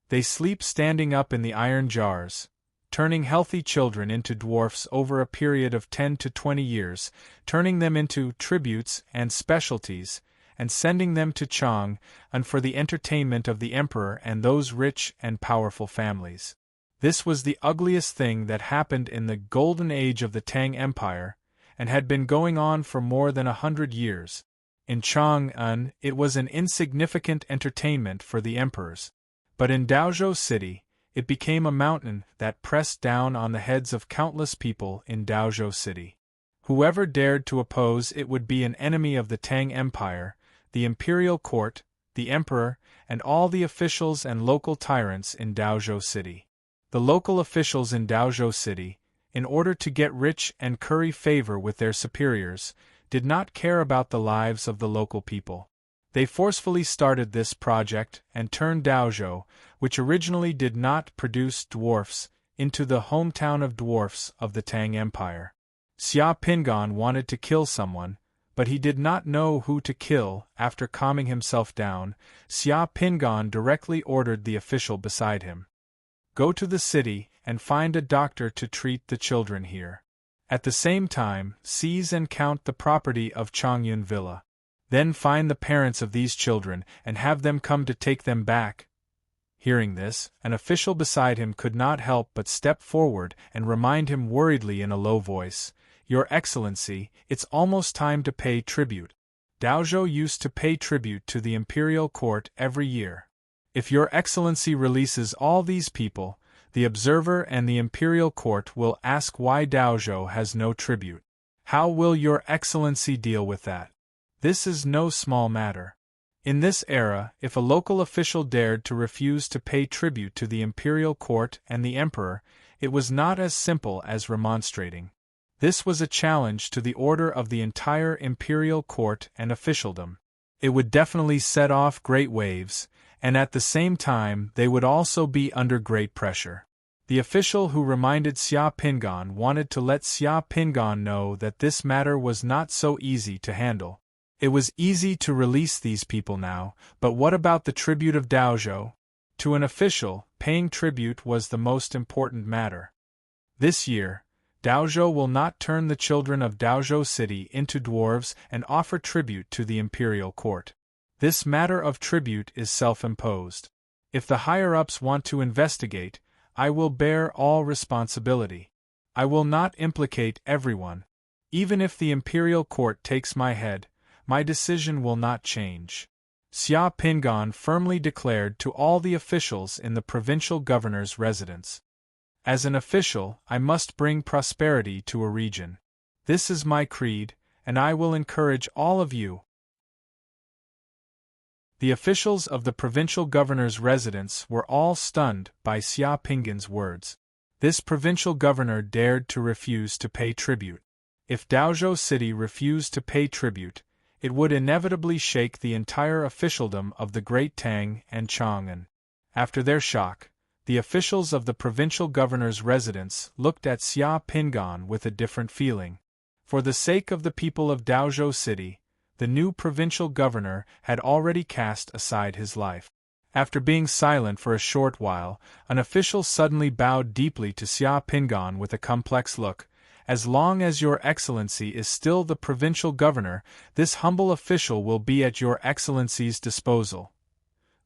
They sleep standing up in the iron jars, turning healthy children into dwarfs over a period of 10 to 20 years, turning them into tributes and specialties, and sending them to Chang'an for the entertainment of the emperor and those rich and powerful families. This was the ugliest thing that happened in the golden age of the Tang Empire, and had been going on for more than 100 years. In Chang'an, it was an insignificant entertainment for the emperors. But in Daozhou City, it became a mountain that pressed down on the heads of countless people in Daozhou City. Whoever dared to oppose it would be an enemy of the Tang Empire, the imperial court, the emperor, and all the officials and local tyrants in Daozhou City. The local officials in Daozhou City, in order to get rich and curry favor with their superiors, did not care about the lives of the local people. They forcefully started this project and turned Daozhou, which originally did not produce dwarfs, into the hometown of dwarfs of the Tang Empire. Xia Pingan wanted to kill someone, but he did not know who to kill. After calming himself down, Xia Pingan directly ordered the official beside him. Go to the city and find a doctor to treat the children here. At the same time, seize and count the property of Changyun Villa. Then find the parents of these children and have them come to take them back. Hearing this, an official beside him could not help but step forward and remind him worriedly in a low voice, Your Excellency, it's almost time to pay tribute. Daozhou used to pay tribute to the imperial court every year. If Your Excellency releases all these people, the observer and the imperial court will ask why Daozhou has no tribute. How will Your Excellency deal with that? This is no small matter. In this era, if a local official dared to refuse to pay tribute to the imperial court and the emperor, it was not as simple as remonstrating. This was a challenge to the order of the entire imperial court and officialdom. It would definitely set off great waves, and at the same time they would also be under great pressure. The official who reminded Xia Pingan wanted to let Xia Pingan know that this matter was not so easy to handle. It was easy to release these people now, but what about the tribute of Daozhou? To an official, paying tribute was the most important matter. This year, Daozhou will not turn the children of Daozhou City into dwarves and offer tribute to the imperial court. This matter of tribute is self-imposed. If the higher-ups want to investigate, I will bear all responsibility. I will not implicate everyone. Even if the imperial court takes my head, my decision will not change. Xia Pingan firmly declared to all the officials in the provincial governor's residence. As an official, I must bring prosperity to a region. This is my creed, and I will encourage all of you. The officials of the provincial governor's residence were all stunned by Xia Pingan's words. This provincial governor dared to refuse to pay tribute. If Daozhou City refused to pay tribute, it would inevitably shake the entire officialdom of the Great Tang and Chang'an. After their shock, the officials of the provincial governor's residence looked at Xia Pingan with a different feeling. For the sake of the people of Daozhou City, the new provincial governor had already cast aside his life. After being silent for a short while, an official suddenly bowed deeply to Xia Pingan with a complex look, As long as Your Excellency is still the provincial governor, this humble official will be at Your Excellency's disposal.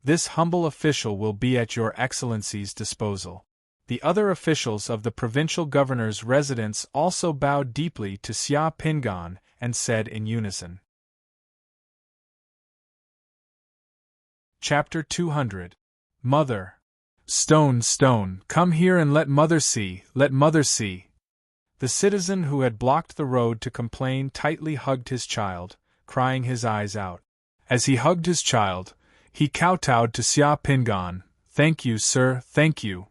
This humble official will be at Your Excellency's disposal. The other officials of the provincial governor's residence also bowed deeply to Xia Pingan and said in unison. Chapter 200. Mother. Stone, stone, come here and let mother see, let mother see. The citizen who had blocked the road to complain tightly hugged his child, crying his eyes out. As he hugged his child, he kowtowed to Xia Pingan. Thank you, sir, thank you.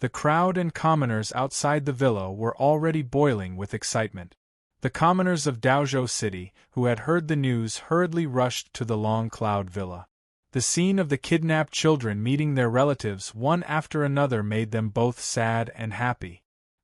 The crowd and commoners outside the villa were already boiling with excitement. The commoners of Daozhou City, who had heard the news, hurriedly rushed to the Long Cloud Villa. The scene of the kidnapped children meeting their relatives one after another made them both sad and happy.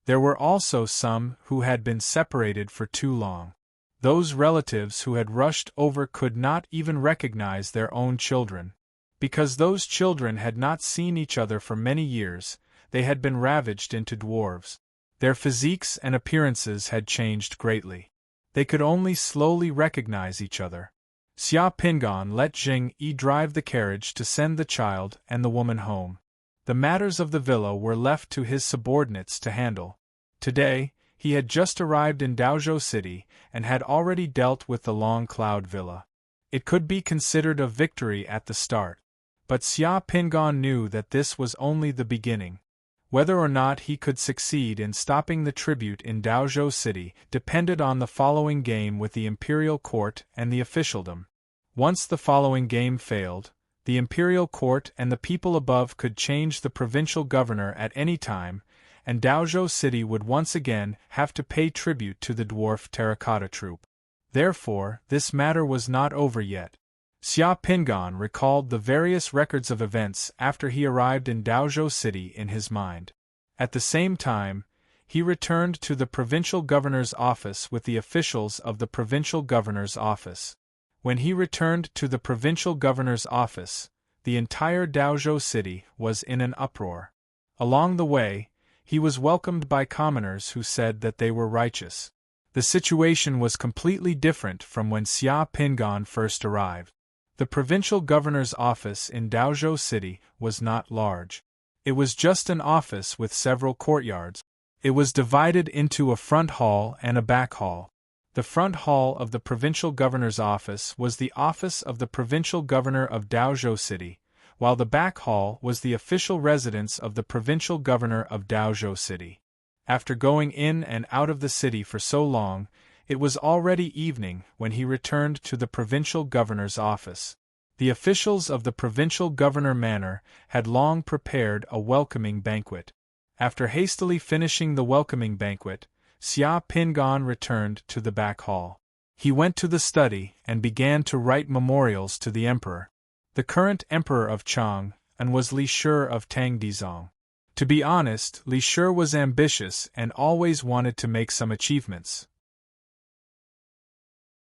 There were also some who had been separated for too long. Those relatives who had rushed over could not even recognize their own children. Because those children had not seen each other for many years, they had been ravaged into dwarves. Their physiques and appearances had changed greatly. They could only slowly recognize each other. Xia Pingan let Jing Yi drive the carriage to send the child and the woman home. The matters of the villa were left to his subordinates to handle. Today, he had just arrived in Daozhou City and had already dealt with the Long Cloud Villa. It could be considered a victory at the start. But Xia Pingan knew that this was only the beginning. Whether or not he could succeed in stopping the tribute in Daozhou City depended on the following game with the imperial court and the officialdom. Once the following game failed, the imperial court and the people above could change the provincial governor at any time, and Daozhou City would once again have to pay tribute to the dwarf terracotta troupe. Therefore, this matter was not over yet. Xia Pingan recalled the various records of events after he arrived in Daozhou City in his mind. At the same time, he returned to the provincial governor's office with the officials of the provincial governor's office. When he returned to the provincial governor's office, the entire Daozhou City was in an uproar. Along the way, he was welcomed by commoners who said that they were righteous. The situation was completely different from when Xia Pingan first arrived. The provincial governor's office in Daozhou City was not large. It was just an office with several courtyards. It was divided into a front hall and a back hall. The front hall of the provincial governor's office was the office of the provincial governor of Daozhou City, while the back hall was the official residence of the provincial governor of Daozhou City. After going in and out of the city for so long, it was already evening when he returned to the provincial governor's office. The officials of the provincial governor manor had long prepared a welcoming banquet. After hastily finishing the welcoming banquet, Xia Pingan returned to the back hall. He went to the study and began to write memorials to the emperor. The current emperor of Chang was Li Shi of Tangdizong. To be honest, Li Shi was ambitious and always wanted to make some achievements.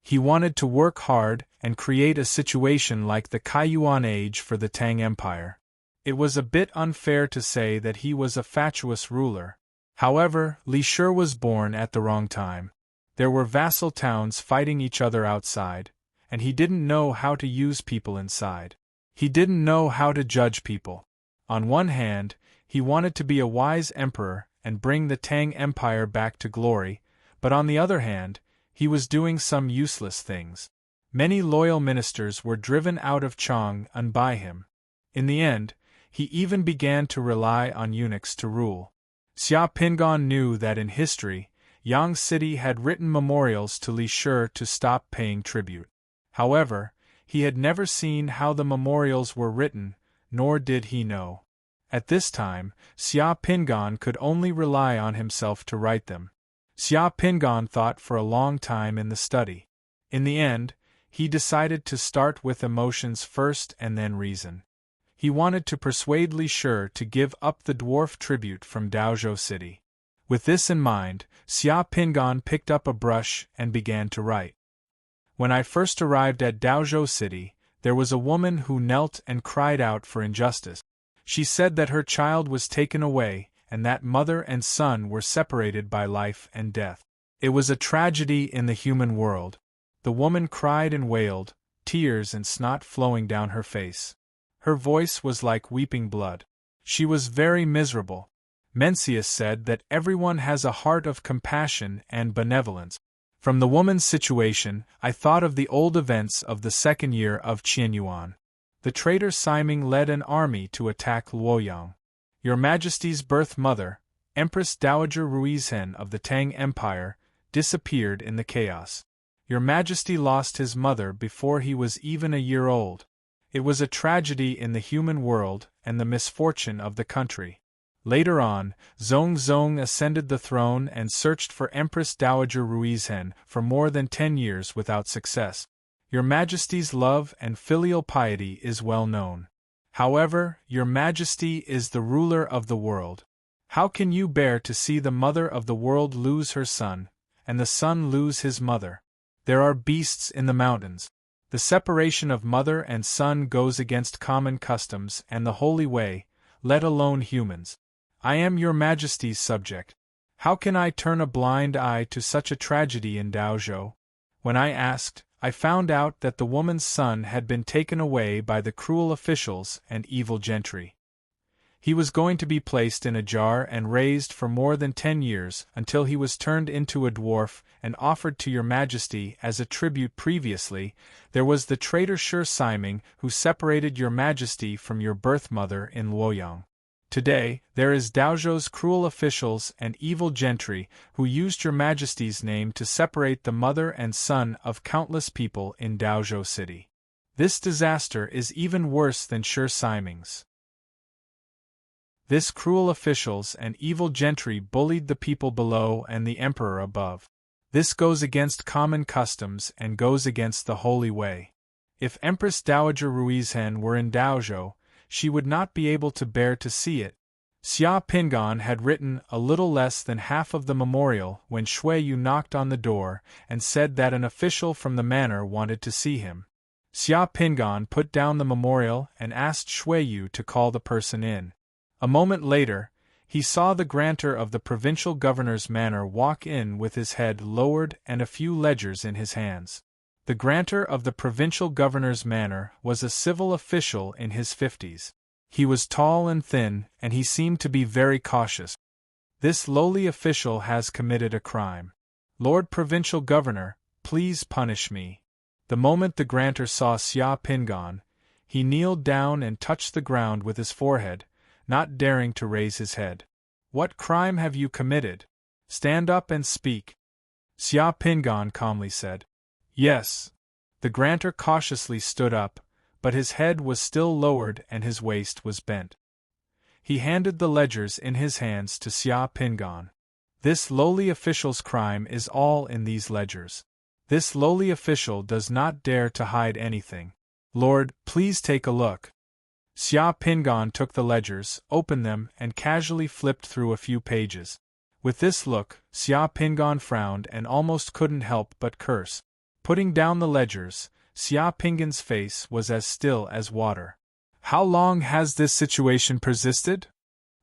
He wanted to work hard and create a situation like the Kaiyuan age for the Tang Empire. It was a bit unfair to say that he was a fatuous ruler. However, Li Shi was born at the wrong time. There were vassal towns fighting each other outside, and he didn't know how to use people inside. He didn't know how to judge people. On one hand, he wanted to be a wise emperor and bring the Tang Empire back to glory, but on the other hand, he was doing some useless things. Many loyal ministers were driven out of Chang by him. In the end, he even began to rely on eunuchs to rule. Xia Pingan knew that in history, Yang City had written memorials to Li Shi to stop paying tribute. However, he had never seen how the memorials were written, nor did he know. At this time, Xia Pingan could only rely on himself to write them. Xia Pingan thought for a long time in the study. In the end, he decided to start with emotions first and then reason. He wanted to persuade Li Shi to give up the dwarf tribute from Daozhou City. With this in mind, Xia Pingan picked up a brush and began to write. When I first arrived at Daozhou City, there was a woman who knelt and cried out for injustice. She said that her child was taken away, and that mother and son were separated by life and death. It was a tragedy in the human world. The woman cried and wailed, tears and snot flowing down her face. Her voice was like weeping blood. She was very miserable. Mencius said that everyone has a heart of compassion and benevolence. From the woman's situation, I thought of the old events of the second year of Qianyuan. The traitor Siming led an army to attack Luoyang. Your Majesty's birth mother, Empress Dowager Ruizhen of the Tang Empire, disappeared in the chaos. Your Majesty lost his mother before he was even a year old. It was a tragedy in the human world and the misfortune of the country. Later on, Zhongzong ascended the throne and searched for Empress Dowager Ruizhen for more than 10 years without success. Your Majesty's love and filial piety is well known. However, Your Majesty is the ruler of the world. How can you bear to see the mother of the world lose her son, and the son lose his mother? There are beasts in the mountains. The separation of mother and son goes against common customs and the holy way, let alone humans. I am Your Majesty's subject. How can I turn a blind eye to such a tragedy in Daozhou? When I asked, I found out that the woman's son had been taken away by the cruel officials and evil gentry. He was going to be placed in a jar and raised for more than 10 years until he was turned into a dwarf and offered to Your Majesty as a tribute. Previously, there was the traitor Shi Siming who separated Your Majesty from your birth mother in Luoyang. Today, there is Daozhou's cruel officials and evil gentry who used Your Majesty's name to separate the mother and son of countless people in Daozhou City. This disaster is even worse than Shi Siming's. This cruel officials and evil gentry bullied the people below and the emperor above. This goes against common customs and goes against the holy way. If Empress Dowager Ruizhen were in Daozhou, she would not be able to bear to see it. Xia Pingan had written a little less than half of the memorial when Shuiyu knocked on the door and said that an official from the manor wanted to see him. Xia Pingan put down the memorial and asked Shuiyu to call the person in. A moment later, he saw the grantor of the provincial governor's manor walk in with his head lowered and a few ledgers in his hands. The grantor of the provincial governor's manor was a civil official in his 50s. He was tall and thin, and he seemed to be very cautious. This lowly official has committed a crime. Lord Provincial Governor, please punish me. The moment the grantor saw Xia Pingan, he kneeled down and touched the ground with his forehead, not daring to raise his head. What crime have you committed? Stand up and speak. Xia Pingan calmly said. Yes. The grantor cautiously stood up, but his head was still lowered and his waist was bent. He handed the ledgers in his hands to Xia Pingan. This lowly official's crime is all in these ledgers. This lowly official does not dare to hide anything. Lord, please take a look. Xia Pingan took the ledgers, opened them, and casually flipped through a few pages. With this look, Xia Pingan frowned and almost couldn't help but curse. Putting down the ledgers, Xia Pingan's face was as still as water. How long has this situation persisted?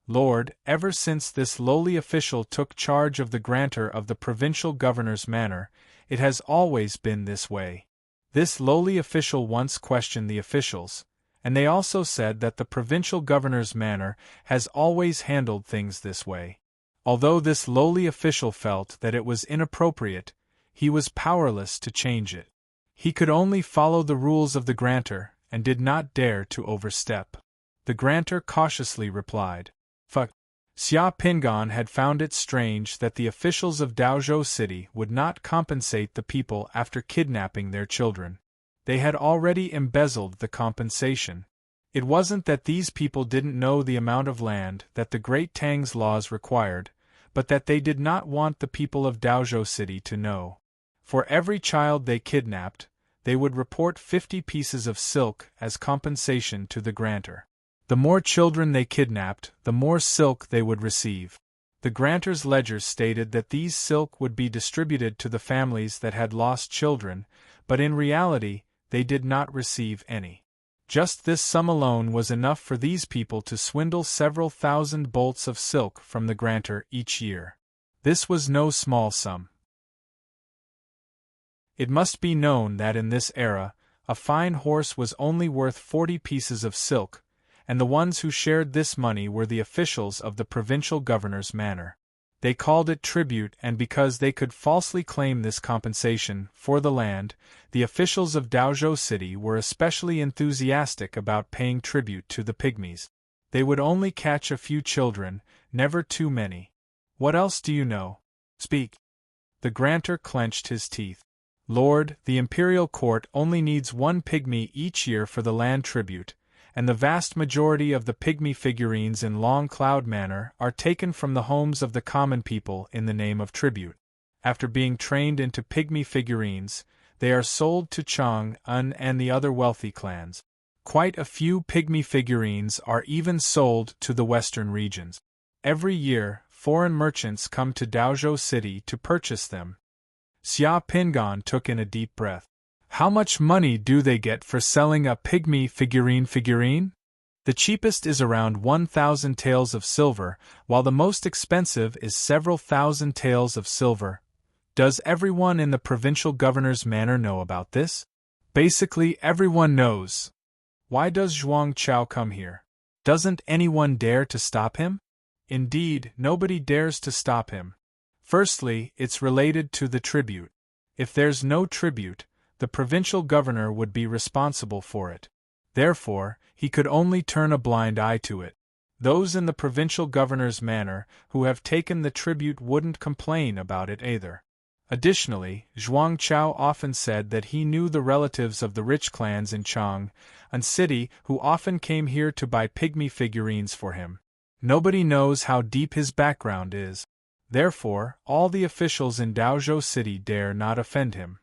Lord, ever since this lowly official took charge of the grantor of the provincial governor's manor, it has always been this way. This lowly official once questioned the officials, and they also said that the provincial governor's manor has always handled things this way. Although this lowly official felt that it was inappropriate, he was powerless to change it. He could only follow the rules of the grantor, and did not dare to overstep. The grantor cautiously replied, "Fuck." Xia Pingan had found it strange that the officials of Daozhou City would not compensate the people after kidnapping their children. They had already embezzled the compensation. It wasn't that these people didn't know the amount of land that the Great Tang's laws required, but that they did not want the people of Daozhou City to know. For every child they kidnapped, they would report 50 pieces of silk as compensation to the grantor. The more children they kidnapped, the more silk they would receive. The grantor's ledgers stated that these silk would be distributed to the families that had lost children, but in reality, they did not receive any. Just this sum alone was enough for these people to swindle several thousand bolts of silk from the grantor each year. This was no small sum. It must be known that in this era, a fine horse was only worth 40 pieces of silk, and the ones who shared this money were the officials of the provincial governor's manor. They called it tribute, and because they could falsely claim this compensation for the land, the officials of Daozhou City were especially enthusiastic about paying tribute to the pygmies. They would only catch a few children, never too many. What else do you know? Speak. The grantor clenched his teeth. Lord, the imperial court only needs one pygmy each year for the land tribute, and the vast majority of the pygmy figurines in Long Cloud Manor are taken from the homes of the common people in the name of tribute. After being trained into pygmy figurines, they are sold to Chang'an and the other wealthy clans. Quite a few pygmy figurines are even sold to the western regions. Every year, foreign merchants come to Daozhou City to purchase them. Xia Pingan took in a deep breath. How much money do they get for selling a pygmy figurine? The cheapest is around 1,000 taels of silver, while the most expensive is several thousand taels of silver. Does everyone in the provincial governor's manor know about this? Basically, everyone knows. Why does Zhuang Chao come here? Doesn't anyone dare to stop him? Indeed, nobody dares to stop him. Firstly, it's related to the tribute. If there's no tribute, the provincial governor would be responsible for it. Therefore, he could only turn a blind eye to it. Those in the provincial governor's manor who have taken the tribute wouldn't complain about it either. Additionally, Zhuang Chao often said that he knew the relatives of the rich clans in Chang'an City who often came here to buy pygmy figurines for him. Nobody knows how deep his background is. Therefore, all the officials in Daozhou City dare not offend him.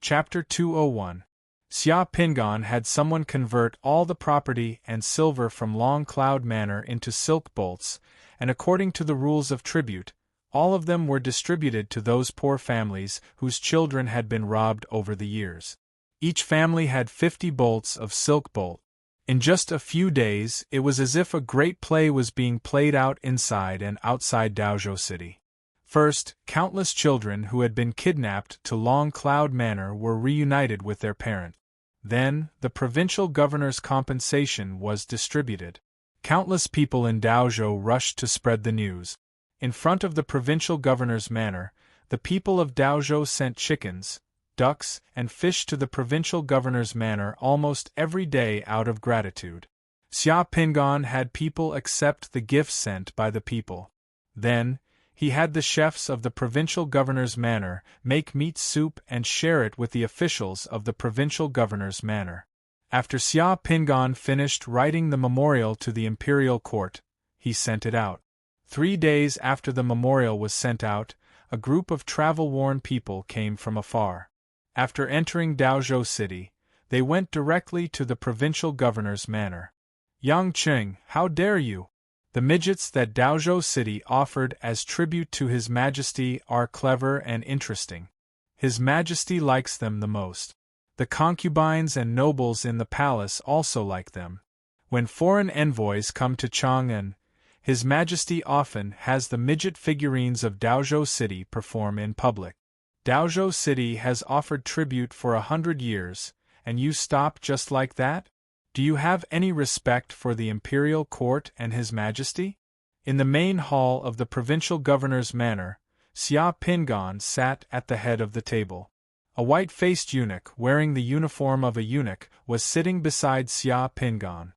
Chapter 201. Xia Pingan had someone convert all the property and silver from Long Cloud Manor into silk bolts, and according to the rules of tribute, all of them were distributed to those poor families whose children had been robbed over the years. Each family had 50 bolts of silk bolt. In just a few days, it was as if a great play was being played out inside and outside Daozhou City. First, countless children who had been kidnapped to Long Cloud Manor were reunited with their parent. Then, the provincial governor's compensation was distributed. Countless people in Daozhou rushed to spread the news. In front of the provincial governor's manor, the people of Daozhou sent chickens, ducks, and fish to the provincial governor's manor almost every day out of gratitude. Xia Pingan had people accept the gifts sent by the people. Then, he had the chefs of the provincial governor's manor make meat soup and share it with the officials of the provincial governor's manor. After Xia Pingan finished writing the memorial to the imperial court, he sent it out. 3 days after the memorial was sent out, a group of travel-worn people came from afar. After entering Daozhou City, they went directly to the provincial governor's manor. Yang Qing, how dare you? The midgets that Daozhou City offered as tribute to His Majesty are clever and interesting. His Majesty likes them the most. The concubines and nobles in the palace also like them. When foreign envoys come to Chang'an, His Majesty often has the midget figurines of Daozhou City perform in public. Daozhou City has offered tribute for 100 years, and you stop just like that? Do you have any respect for the imperial court and His Majesty? In the main hall of the provincial governor's manor, Xia Pingan sat at the head of the table. A white-faced eunuch wearing the uniform of a eunuch was sitting beside Xia Pingan.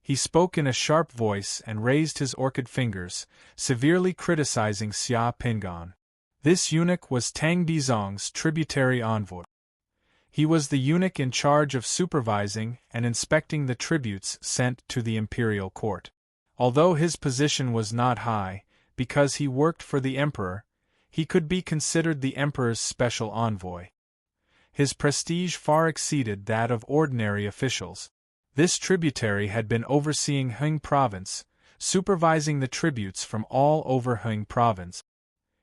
He spoke in a sharp voice and raised his orchid fingers, severely criticizing Xia Pingan. This eunuch was Tang Dizong's tributary envoy. He was the eunuch in charge of supervising and inspecting the tributes sent to the imperial court. Although his position was not high, because he worked for the emperor, he could be considered the emperor's special envoy. His prestige far exceeded that of ordinary officials. This tributary had been overseeing Heng Province, supervising the tributes from all over Heng Province.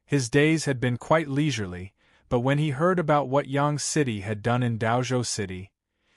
His days had been quite leisurely, but when he heard about what Yang City had done in Daozhou City,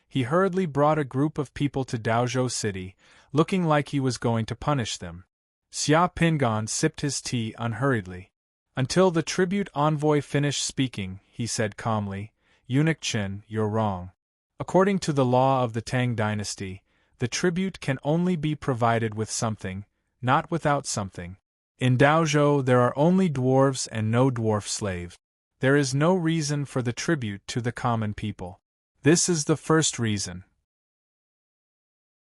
he hurriedly brought a group of people to Daozhou City, looking like he was going to punish them. Xia Pingan sipped his tea unhurriedly. Until the tribute envoy finished speaking, he said calmly, Eunuch Chen, you're wrong. According to the law of the Tang dynasty, the tribute can only be provided with something, not without something. In Daozhou there are only dwarves and no dwarf slaves. There is no reason for the tribute to the common people. This is the first reason.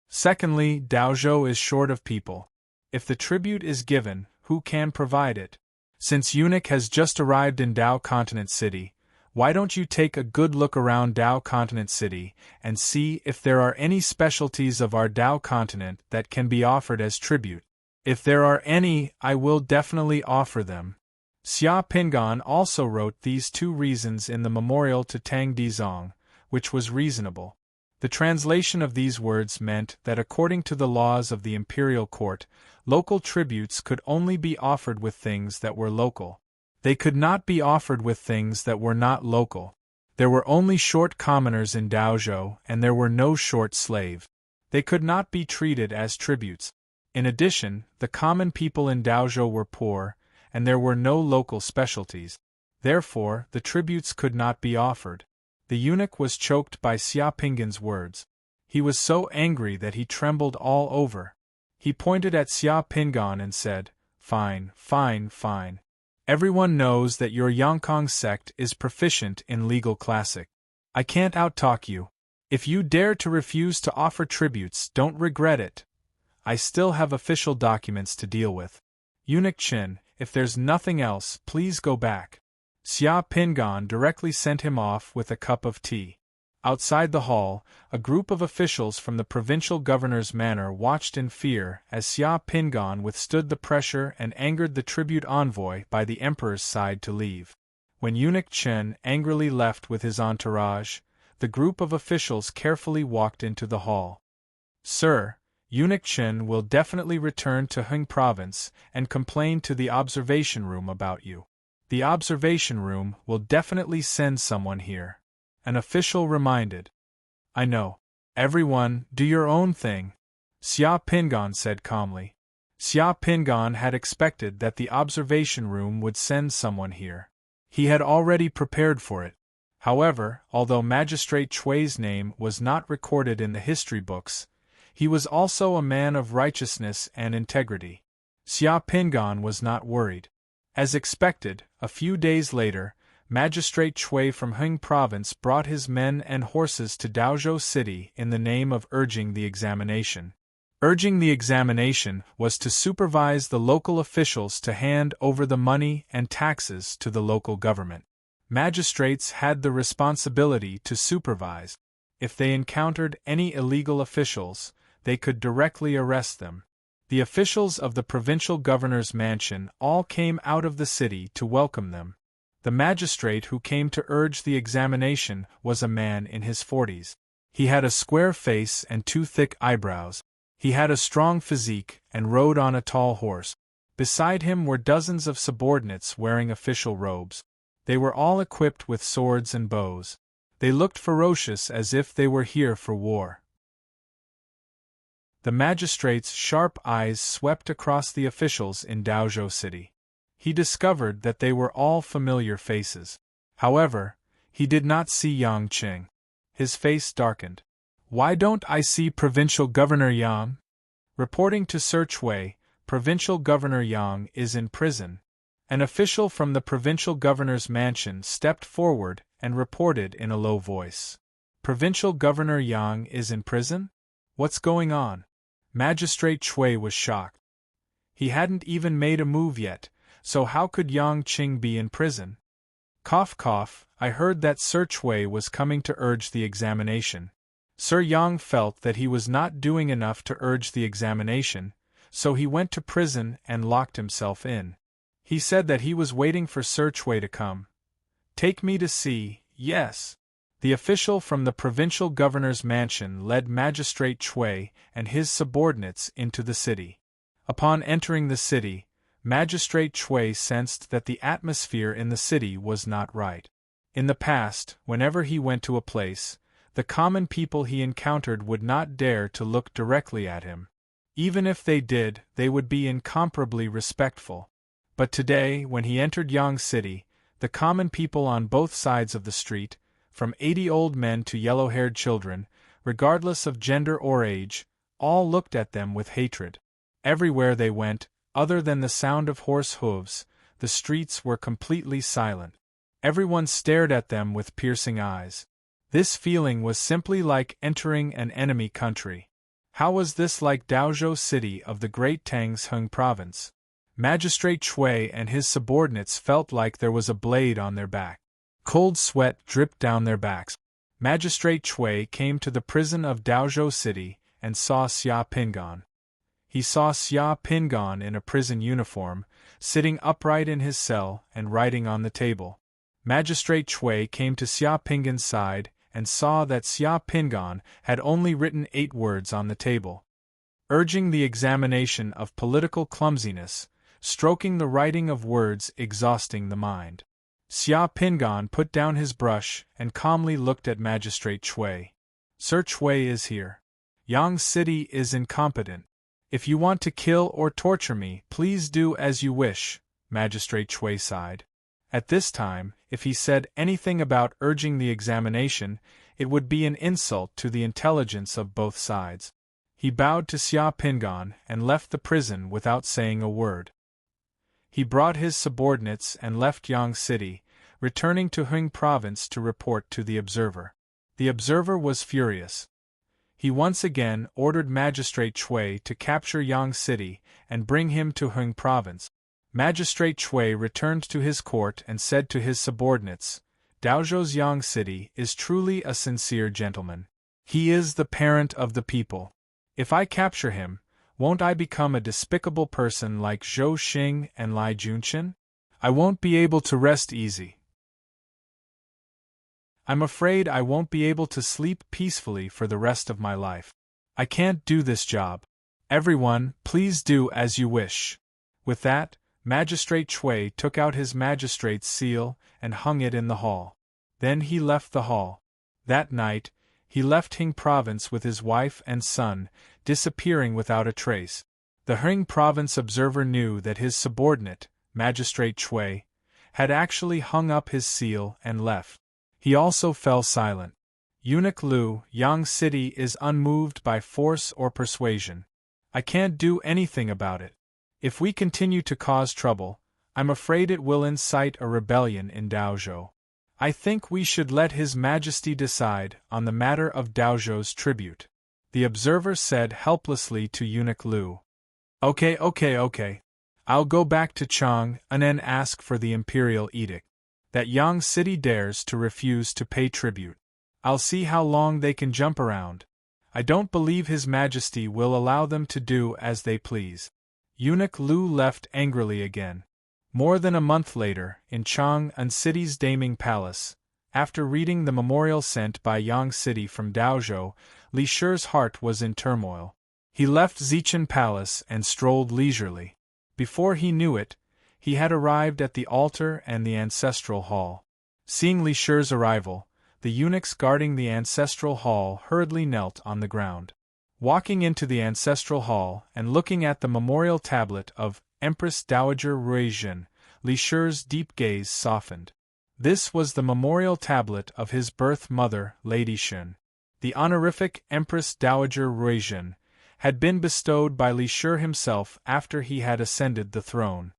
Secondly, Daozhou is short of people. If the tribute is given, who can provide it? Since Eunuch has just arrived in Dao Continent City, why don't you take a good look around Dao Continent City and see if there are any specialties of our Dao Continent that can be offered as tribute? If there are any, I will definitely offer them. Xia Pingan also wrote these two reasons in the memorial to Tang Dizong, which was reasonable. The translation of these words meant that according to the laws of the imperial court, local tributes could only be offered with things that were local. They could not be offered with things that were not local. There were only short commoners in Daozhou and there were no short slaves. They could not be treated as tributes. In addition, the common people in Daozhou were poor, and there were no local specialties. Therefore, the tributes could not be offered. The eunuch was choked by Xia Pingan's words. He was so angry that he trembled all over. He pointed at Xia Pingan and said, Fine, fine, fine. Everyone knows that your Yangkong sect is proficient in legal classic. I can't outtalk you. If you dare to refuse to offer tributes, don't regret it. I still have official documents to deal with. Eunuch Qin, if there's nothing else, please go back. Xia Pingan directly sent him off with a cup of tea. Outside the hall, a group of officials from the provincial governor's manor watched in fear as Xia Pingan withstood the pressure and angered the tribute envoy by the emperor's side to leave. When Eunuch Chen angrily left with his entourage, the group of officials carefully walked into the hall. Sir, Eunuch Chen will definitely return to Hung Province and complain to the observation room about you. The observation room will definitely send someone here. An official reminded. I know. Everyone, do your own thing. Xia Pingan said calmly. Xia Pingan had expected that the observation room would send someone here. He had already prepared for it. However, although Magistrate Chui's name was not recorded in the history books, he was also a man of righteousness and integrity. Xia Pingan was not worried. As expected, a few days later, Magistrate Chui from Hung Province brought his men and horses to Daozhou City in the name of urging the examination. Urging the examination was to supervise the local officials to hand over the money and taxes to the local government. Magistrates had the responsibility to supervise. If they encountered any illegal officials, they could directly arrest them. The officials of the provincial governor's mansion all came out of the city to welcome them. The magistrate who came to urge the examination was a man in his 40s. He had a square face and 2 thick eyebrows. He had a strong physique and rode on a tall horse. Beside him were dozens of subordinates wearing official robes. They were all equipped with swords and bows. They looked ferocious as if they were here for war. The magistrate's sharp eyes swept across the officials in Daozhou City. He discovered that they were all familiar faces. However, he did not see Yang Qing. His face darkened. Why don't I see Provincial Governor Yang? Reporting to Sir Chui, Provincial Governor Yang is in prison. An official from the provincial governor's mansion stepped forward and reported in a low voice. Provincial Governor Yang is in prison? What's going on? Magistrate Chui was shocked. He hadn't even made a move yet, so how could Yang Qing be in prison? Cough cough, I heard that Sir Chui was coming to urge the examination. Sir Yang felt that he was not doing enough to urge the examination, so he went to prison and locked himself in. He said that he was waiting for Sir Chui to come. Take me to see, yes. The official from the provincial governor's mansion led Magistrate Chui and his subordinates into the city. Upon entering the city, Magistrate Chui sensed that the atmosphere in the city was not right. In the past, whenever he went to a place, the common people he encountered would not dare to look directly at him. Even if they did, they would be incomparably respectful. But today, when he entered Yang City, the common people on both sides of the street, from 80 old men to yellow-haired children, regardless of gender or age, all looked at them with hatred. Everywhere they went, other than the sound of horse hooves, the streets were completely silent. Everyone stared at them with piercing eyes. This feeling was simply like entering an enemy country. How was this like Daozhou City of the great Tangsheng province? Magistrate Chui and his subordinates felt like there was a blade on their back. Cold sweat dripped down their backs. Magistrate Chui came to the prison of Daozhou City and saw Xia Pingan. He saw Xia Pingan in a prison uniform, sitting upright in his cell and writing on the table. Magistrate Chui came to Xia Pingan's side and saw that Xia Pingan had only written 8 words on the table. Urging the examination of political clumsiness, stroking the writing of words exhausting the mind. Xia Pingan put down his brush and calmly looked at Magistrate Chui. Sir Chui is here. Yang City is incompetent. If you want to kill or torture me, please do as you wish, Magistrate Chui sighed. At this time, if he said anything about urging the examination, it would be an insult to the intelligence of both sides. He bowed to Xia Pingan and left the prison without saying a word. He brought his subordinates and left Yang City, returning to Hung Province to report to the observer. The observer was furious. He once again ordered Magistrate Chui to capture Yang City and bring him to Hung Province. Magistrate Chui returned to his court and said to his subordinates, Daozhou's Yang City is truly a sincere gentleman. He is the parent of the people. If I capture him, won't I become a despicable person like Zhou Xing and Lai Junqian? I won't be able to rest easy. I'm afraid I won't be able to sleep peacefully for the rest of my life. I can't do this job. Everyone, please do as you wish. With that, Magistrate Chui took out his magistrate's seal and hung it in the hall. Then he left the hall. That night, he left Hung Province with his wife and son, disappearing without a trace. The Hung Province observer knew that his subordinate, Magistrate Chui, had actually hung up his seal and left. He also fell silent. Eunuch Lu, Yang City is unmoved by force or persuasion. I can't do anything about it. If we continue to cause trouble, I'm afraid it will incite a rebellion in Daozhou. I think we should let His Majesty decide on the matter of Daozhou's tribute. The observer said helplessly to Eunuch Lu. Okay. I'll go back to Chang'an and ask for the imperial edict. That Yang City dares to refuse to pay tribute. I'll see how long they can jump around. I don't believe His Majesty will allow them to do as they please. Eunuch Lu left angrily again. More than a month later, in Chang'an City's Daming Palace, after reading the memorial sent by Yang City from Daozhou, Li Shi's heart was in turmoil. He left Zichen Palace and strolled leisurely. Before he knew it, he had arrived at the altar and the ancestral hall. Seeing Li Shi's arrival, the eunuchs guarding the ancestral hall hurriedly knelt on the ground. Walking into the ancestral hall and looking at the memorial tablet of Empress Dowager Ruijin, Li Shi's deep gaze softened. This was the memorial tablet of his birth mother, Lady Shun. The honorific Empress Dowager Ruijin had been bestowed by Li Shi himself after he had ascended the throne.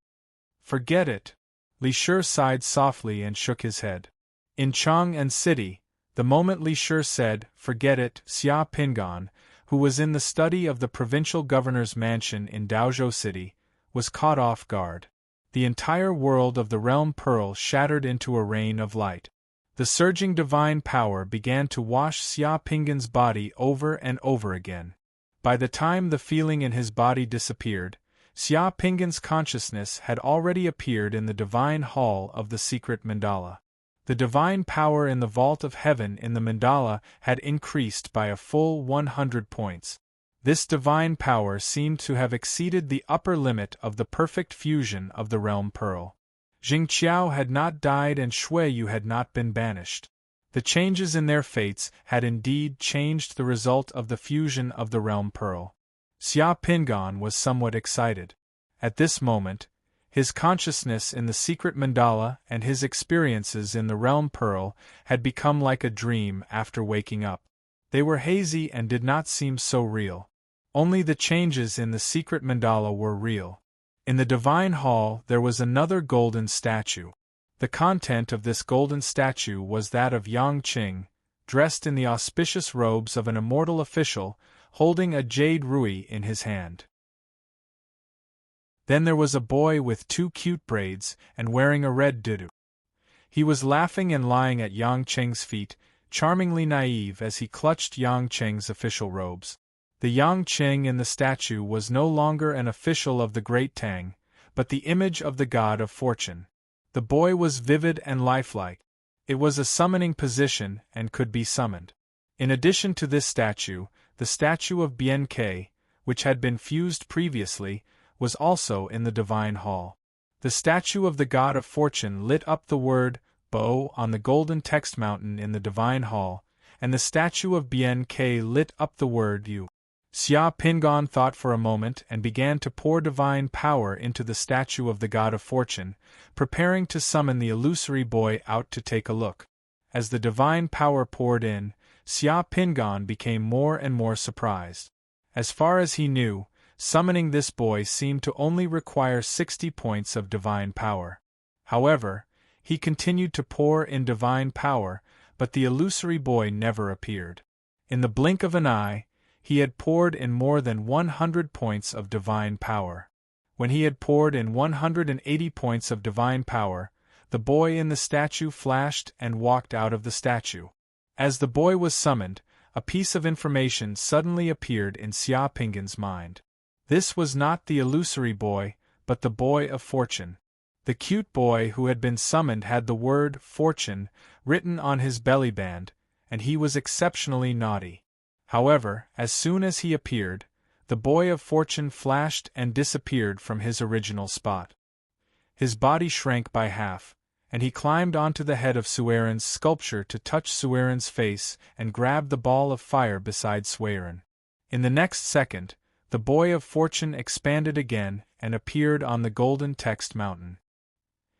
Forget it. Li Shi sighed softly and shook his head. In Chang'an City, the moment Li Shi said, "Forget it," Xia Pingan, who was in the study of the provincial governor's mansion in Daozhou City, was caught off guard. The entire world of the realm pearl shattered into a rain of light. The surging divine power began to wash Xia Pingan's body over and over again. By the time the feeling in his body disappeared, Xia Pingan's consciousness had already appeared in the divine hall of the secret mandala. The divine power in the vault of heaven in the mandala had increased by a full 100 points. This divine power seemed to have exceeded the upper limit of the perfect fusion of the realm pearl. Jingqiao had not died and Shuiyu had not been banished. The changes in their fates had indeed changed the result of the fusion of the realm pearl. Xia Pingan was somewhat excited. At this moment, His consciousness in the secret mandala and his experiences in the realm pearl had become like a dream after waking up. They were hazy and did not seem so real. Only the changes in the secret mandala were real. In the divine hall there was another golden statue. The content of this golden statue was that of Yang Qing, dressed in the auspicious robes of an immortal official, holding a jade rui in his hand. Then there was a boy with 2 cute braids and wearing a red dudu. He was laughing and lying at Yang Qing's feet, charmingly naive as he clutched Yang Qing's official robes. The Yang Qing in the statue was no longer an official of the Great Tang, but the image of the god of fortune. The boy was vivid and lifelike. It was a summoning position and could be summoned. In addition to this statue, the statue of Bien Ke, which had been fused previously, was also in the divine hall. The statue of the god of fortune lit up the word Bo on the golden text mountain in the divine hall, and the statue of Bien Ke lit up the word Yu. Xia Pingan thought for a moment and began to pour divine power into the statue of the god of fortune, preparing to summon the illusory boy out to take a look. As the divine power poured in, Xia Pingan became more and more surprised. As far as he knew, summoning this boy seemed to only require 60 points of divine power. However, he continued to pour in divine power, but the illusory boy never appeared. In the blink of an eye, he had poured in more than 100 points of divine power. When he had poured in 180 points of divine power, the boy in the statue flashed and walked out of the statue. As the boy was summoned, a piece of information suddenly appeared in Xia Pingan's mind. This was not the illusory boy, but the boy of fortune. The cute boy who had been summoned had the word fortune written on his belly band, and he was exceptionally naughty. However, as soon as he appeared, the boy of fortune flashed and disappeared from his original spot. His body shrank by half, and he climbed onto the head of Sueren's sculpture to touch Sueren's face and grab the ball of fire beside Sueren. In the next second, the boy of fortune expanded again and appeared on the golden text mountain.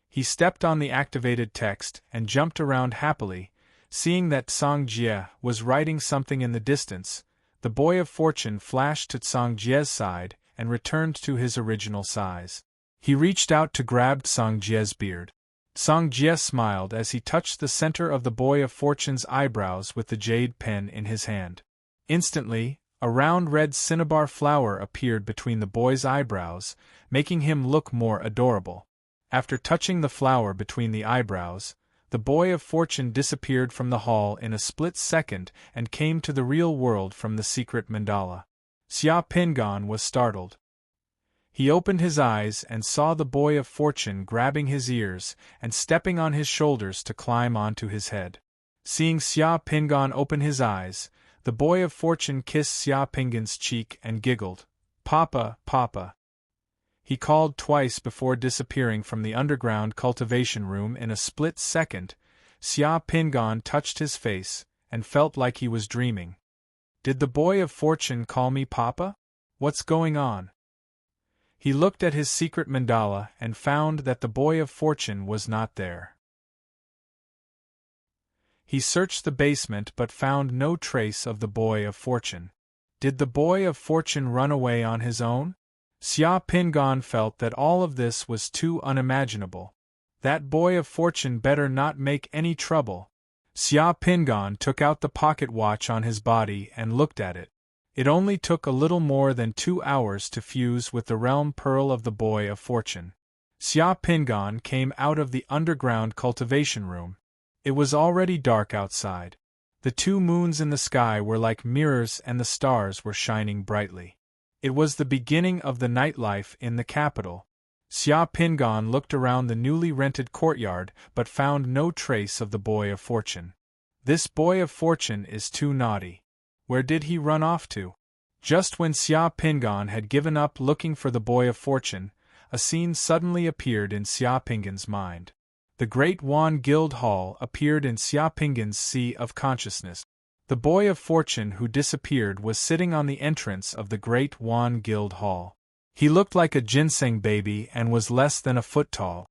He stepped on the activated text and jumped around happily, seeing that Tsang Jie was writing something in the distance. The boy of fortune flashed to Tsang Jie's side and returned to his original size. He reached out to grab Tsang Jie's beard. Tsang Jie smiled as he touched the center of the boy of fortune's eyebrows with the jade pen in his hand. Instantly, a round red cinnabar flower appeared between the boy's eyebrows, making him look more adorable. After touching the flower between the eyebrows, the boy of fortune disappeared from the hall in a split second and came to the real world from the secret mandala. Xia Pingan was startled. He opened his eyes and saw the boy of fortune grabbing his ears and stepping on his shoulders to climb onto his head. Seeing Xia Pingan open his eyes, the boy of fortune kissed Xia Pingan's cheek and giggled. "Papa, Papa." He called twice before disappearing from the underground cultivation room in a split second. Xia Pingan touched his face and felt like he was dreaming. "Did the boy of fortune call me Papa? What's going on?" He looked at his secret mandala and found that the boy of fortune was not there. He searched the basement but found no trace of the boy of fortune. Did the boy of fortune run away on his own? Xia Pingan felt that all of this was too unimaginable. That boy of fortune better not make any trouble. Xia Pingan took out the pocket watch on his body and looked at it. It only took a little more than 2 hours to fuse with the realm pearl of the boy of fortune. Xia Pingan came out of the underground cultivation room. It was already dark outside. The 2 moons in the sky were like mirrors and the stars were shining brightly. It was the beginning of the nightlife in the capital. Xia Pingan looked around the newly rented courtyard but found no trace of the boy of fortune. This boy of fortune is too naughty. Where did he run off to? Just when Xia Pingan had given up looking for the boy of fortune, a scene suddenly appeared in Xia Pingan's mind. The Great Wan Guild Hall appeared in Xia Pingan's sea of consciousness. The boy of fortune who disappeared was sitting on the entrance of the Great Wan Guild Hall. He looked like a ginseng baby and was less than a foot tall.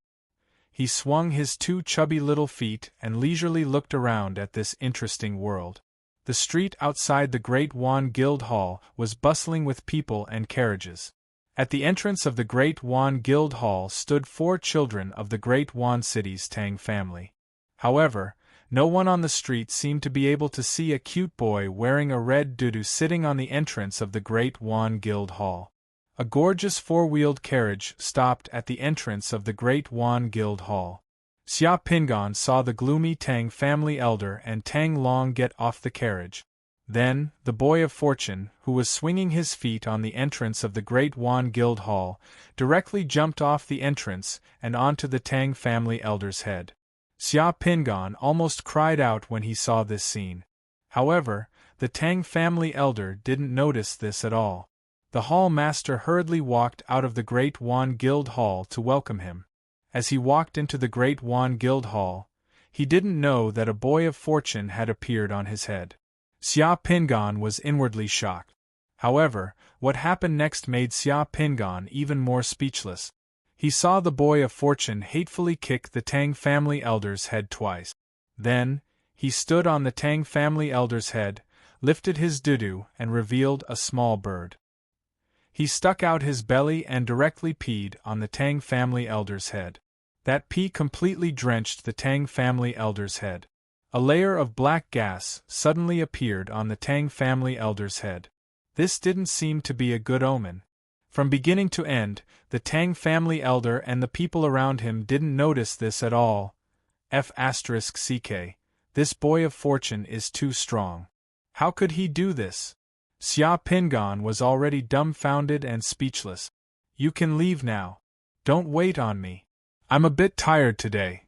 He swung his 2 chubby little feet and leisurely looked around at this interesting world. The street outside the Great Wan Guild Hall was bustling with people and carriages. At the entrance of the Great Wan Guild Hall stood 4 children of the Great Wan City's Tang family. However, no one on the street seemed to be able to see a cute boy wearing a red tutu sitting on the entrance of the Great Wan Guild Hall. A gorgeous 4-wheeled carriage stopped at the entrance of the Great Wan Guild Hall. Xia Pingan saw the gloomy Tang family elder and Tang Long get off the carriage. Then, the boy of fortune, who was swinging his feet on the entrance of the Great Wan Guild Hall, directly jumped off the entrance and onto the Tang family elder's head. Xia Pingan almost cried out when he saw this scene. However, the Tang family elder didn't notice this at all. The hall master hurriedly walked out of the Great Wan Guild Hall to welcome him. As he walked into the Great Wan Guild Hall, he didn't know that a boy of fortune had appeared on his head. Xia Pingan was inwardly shocked. However, what happened next made Xia Pingan even more speechless. He saw the boy of fortune hatefully kick the Tang family elder's head twice. Then, he stood on the Tang family elder's head, lifted his tutu, and revealed a small bird. He stuck out his belly and directly peed on the Tang family elder's head. That pee completely drenched the Tang family elder's head. A layer of black gas suddenly appeared on the Tang family elder's head. This didn't seem to be a good omen. From beginning to end, the Tang family elder and the people around him didn't notice this at all. F***ck, this boy of fortune is too strong. How could he do this? Xia Pingan was already dumbfounded and speechless. You can leave now. Don't wait on me. I'm a bit tired today.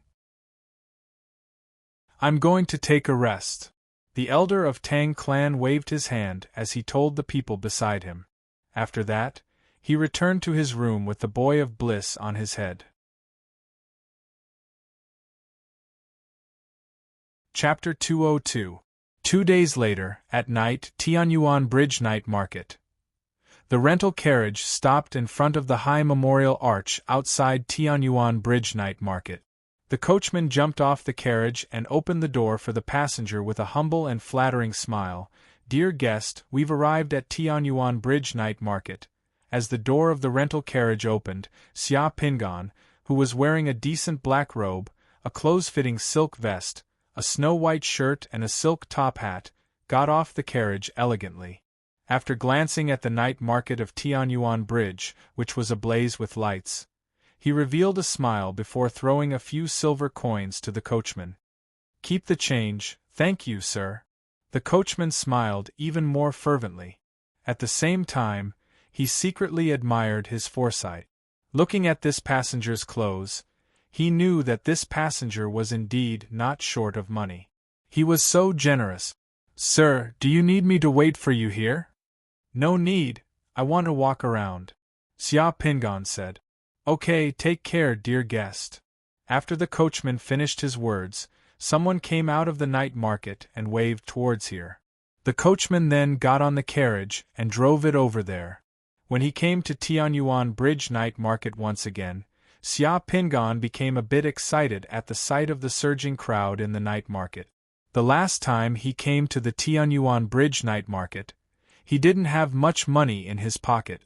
I'm going to take a rest. The elder of Tang clan waved his hand as he told the people beside him. After that, he returned to his room with the boy of bliss on his head. Chapter 202. 2 days later, at night, Tianyuan Bridge Night Market. The rental carriage stopped in front of the high memorial arch outside Tianyuan Bridge Night Market. The coachman jumped off the carriage and opened the door for the passenger with a humble and flattering smile. Dear guest, we've arrived at Tianyuan Bridge Night Market. As the door of the rental carriage opened, Xia Pingan, who was wearing a decent black robe, a close-fitting silk vest, a snow-white shirt and a silk top hat, got off the carriage elegantly. After glancing at the night market of Tianyuan Bridge, which was ablaze with lights, he revealed a smile before throwing a few silver coins to the coachman. Keep the change, thank you, sir. The coachman smiled even more fervently. At the same time, he secretly admired his foresight. Looking at this passenger's clothes, he knew that this passenger was indeed not short of money. He was so generous. Sir, do you need me to wait for you here? No need, I want to walk around. Xia Pingan said. Okay, take care, dear guest. After the coachman finished his words, someone came out of the night market and waved towards here. The coachman then got on the carriage and drove it over there. When he came to Tianyuan Bridge Night Market once again, Xia Pingan became a bit excited at the sight of the surging crowd in the night market. The last time he came to the Tianyuan Bridge Night Market, he didn't have much money in his pocket.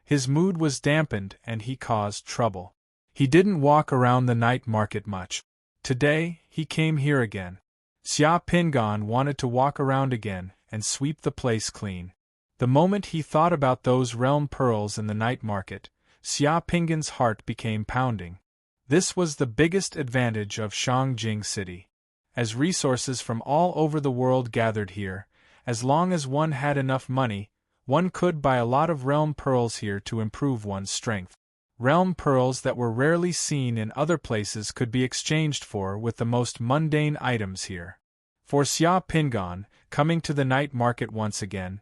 His mood was dampened and he caused trouble. He didn't walk around the night market much. Today, he came here again. Xia Pingan wanted to walk around again and sweep the place clean. The moment he thought about those realm pearls in the night market, Xia Pingan's heart became pounding. This was the biggest advantage of Shangjing City. As resources from all over the world gathered here, as long as one had enough money, one could buy a lot of realm pearls here to improve one's strength. Realm pearls that were rarely seen in other places could be exchanged with the most mundane items here. For Xia Pingan, coming to the night market once again,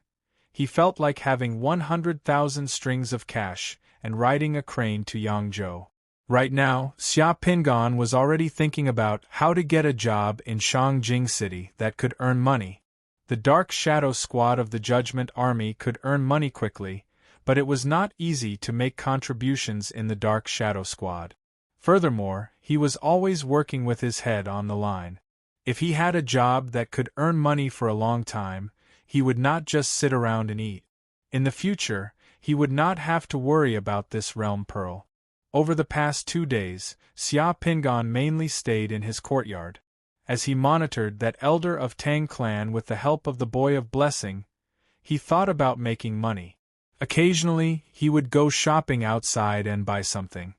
he felt like having 100,000 strings of cash and riding a crane to Yangzhou. Right now, Xia Pingan was already thinking about how to get a job in Shangjing City that could earn money. The Dark Shadow Squad of the Judgment Army could earn money quickly, but it was not easy to make contributions in the Dark Shadow Squad. Furthermore, he was always working with his head on the line. If he had a job that could earn money for a long time, he would not just sit around and eat. In the future, he would not have to worry about this realm pearl. Over the past 2 days, Xia Pingan mainly stayed in his courtyard. As he monitored that elder of Tang clan with the help of the Boy of Blessing, he thought about making money. Occasionally, he would go shopping outside and buy something.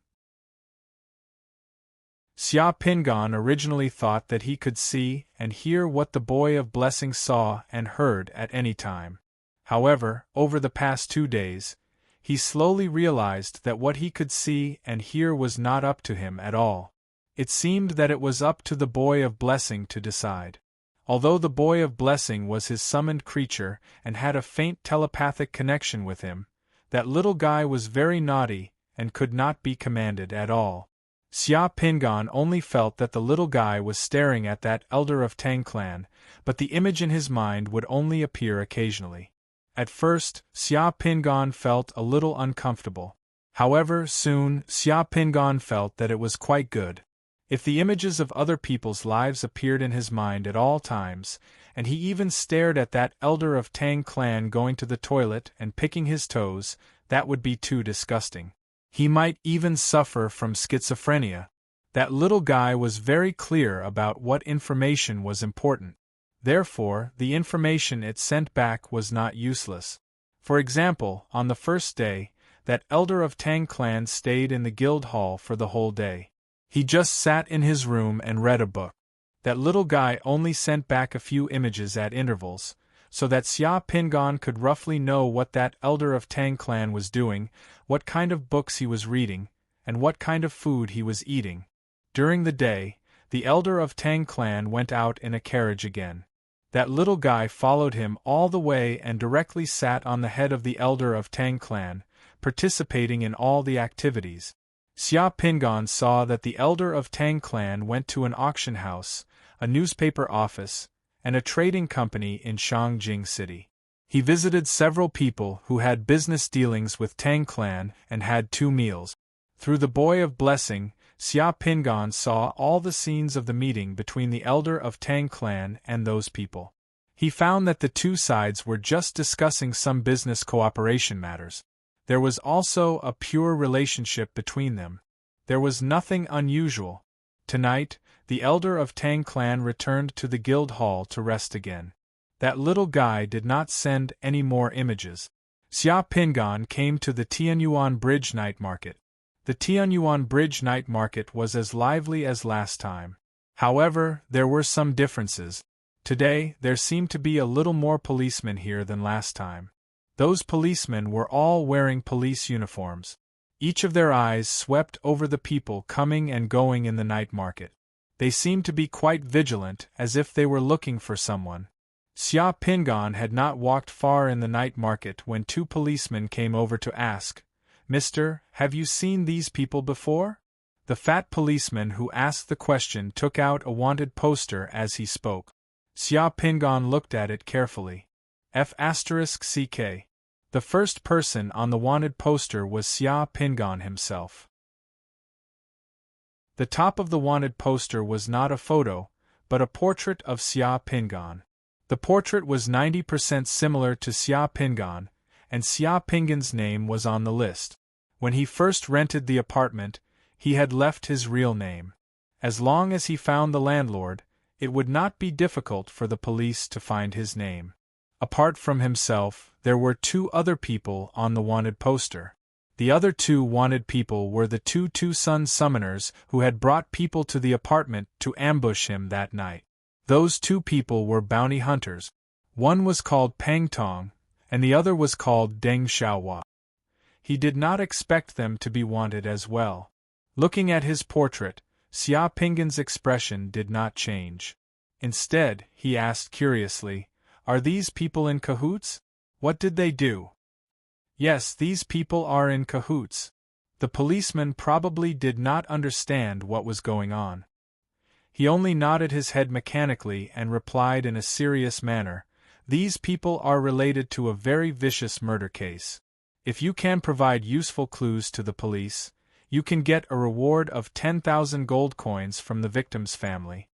Xia Pingan originally thought that he could see and hear what the Boy of Blessing saw and heard at any time. However, over the past 2 days, he slowly realized that what he could see and hear was not up to him at all. It seemed that it was up to the Boy of Blessing to decide. Although the Boy of Blessing was his summoned creature and had a faint telepathic connection with him, that little guy was very naughty and could not be commanded at all. Xia Pingan only felt that the little guy was staring at that elder of Tang clan, but the image in his mind would only appear occasionally. At first, Xia Pingan felt a little uncomfortable. However, soon, Xia Pingan felt that it was quite good. If the images of other people's lives appeared in his mind at all times, and he even stared at that elder of Tang clan going to the toilet and picking his toes, that would be too disgusting. He might even suffer from schizophrenia. That little guy was very clear about what information was important. Therefore, the information it sent back was not useless. For example, on the first day, that elder of Tang clan stayed in the guild hall for the whole day. He just sat in his room and read a book. That little guy only sent back a few images at intervals, so that Xia Pingan could roughly know what that elder of Tang clan was doing, what kind of books he was reading, and what kind of food he was eating. During the day, the elder of Tang clan went out in a carriage again. That little guy followed him all the way and directly sat on the head of the elder of Tang clan, participating in all the activities. Xia Pingan saw that the elder of Tang clan went to an auction house, a newspaper office, and a trading company in Shangjing City. He visited several people who had business dealings with Tang clan and had 2 meals. Through the Boy of Blessing, Xia Pingan saw all the scenes of the meeting between the elder of Tang clan and those people. He found that the 2 sides were just discussing some business cooperation matters. There was also a pure relationship between them. There was nothing unusual. Tonight, the elder of Tang clan returned to the guild hall to rest again. That little guy did not send any more images. Xia Pingan came to the Tianyuan Bridge night market. The Tianyuan Bridge night market was as lively as last time. However, there were some differences. Today, there seemed to be a little more policemen here than last time. Those policemen were all wearing police uniforms. Each of their eyes swept over the people coming and going in the night market. They seemed to be quite vigilant, as if they were looking for someone. Xia Pingan had not walked far in the night market when 2 policemen came over to ask, "Mister, have you seen these people before?" The fat policeman who asked the question took out a wanted poster as he spoke. Xia Pingan looked at it carefully. F***CK. The first person on the wanted poster was Xia Pingan himself. The top of the wanted poster was not a photo, but a portrait of Xia Pingan. The portrait was 90% similar to Xia Pingan, and Xia Pingan's name was on the list. When he first rented the apartment, he had left his real name. As long as he found the landlord, it would not be difficult for the police to find his name. Apart from himself, there were 2 other people on the wanted poster. The other 2 wanted people were the 2 Sun summoners who had brought people to the apartment to ambush him that night. Those 2 people were bounty hunters. One was called Pang Tong, and the other was called Deng Xiaohua. He did not expect them to be wanted as well. Looking at his portrait, Xia Pingan's expression did not change. Instead, he asked curiously, "Are these people in cahoots? What did they do?" "Yes, these people are in cahoots." The policeman probably did not understand what was going on. He only nodded his head mechanically and replied in a serious manner, "These people are related to a very vicious murder case. If you can provide useful clues to the police, you can get a reward of 10,000 gold coins from the victim's family.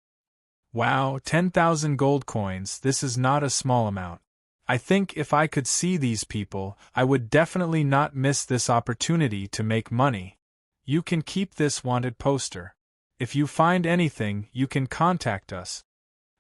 Wow, 10,000 gold coins, this is not a small amount. I think if I could see these people, I would definitely not miss this opportunity to make money. You can keep this wanted poster. If you find anything, you can contact us.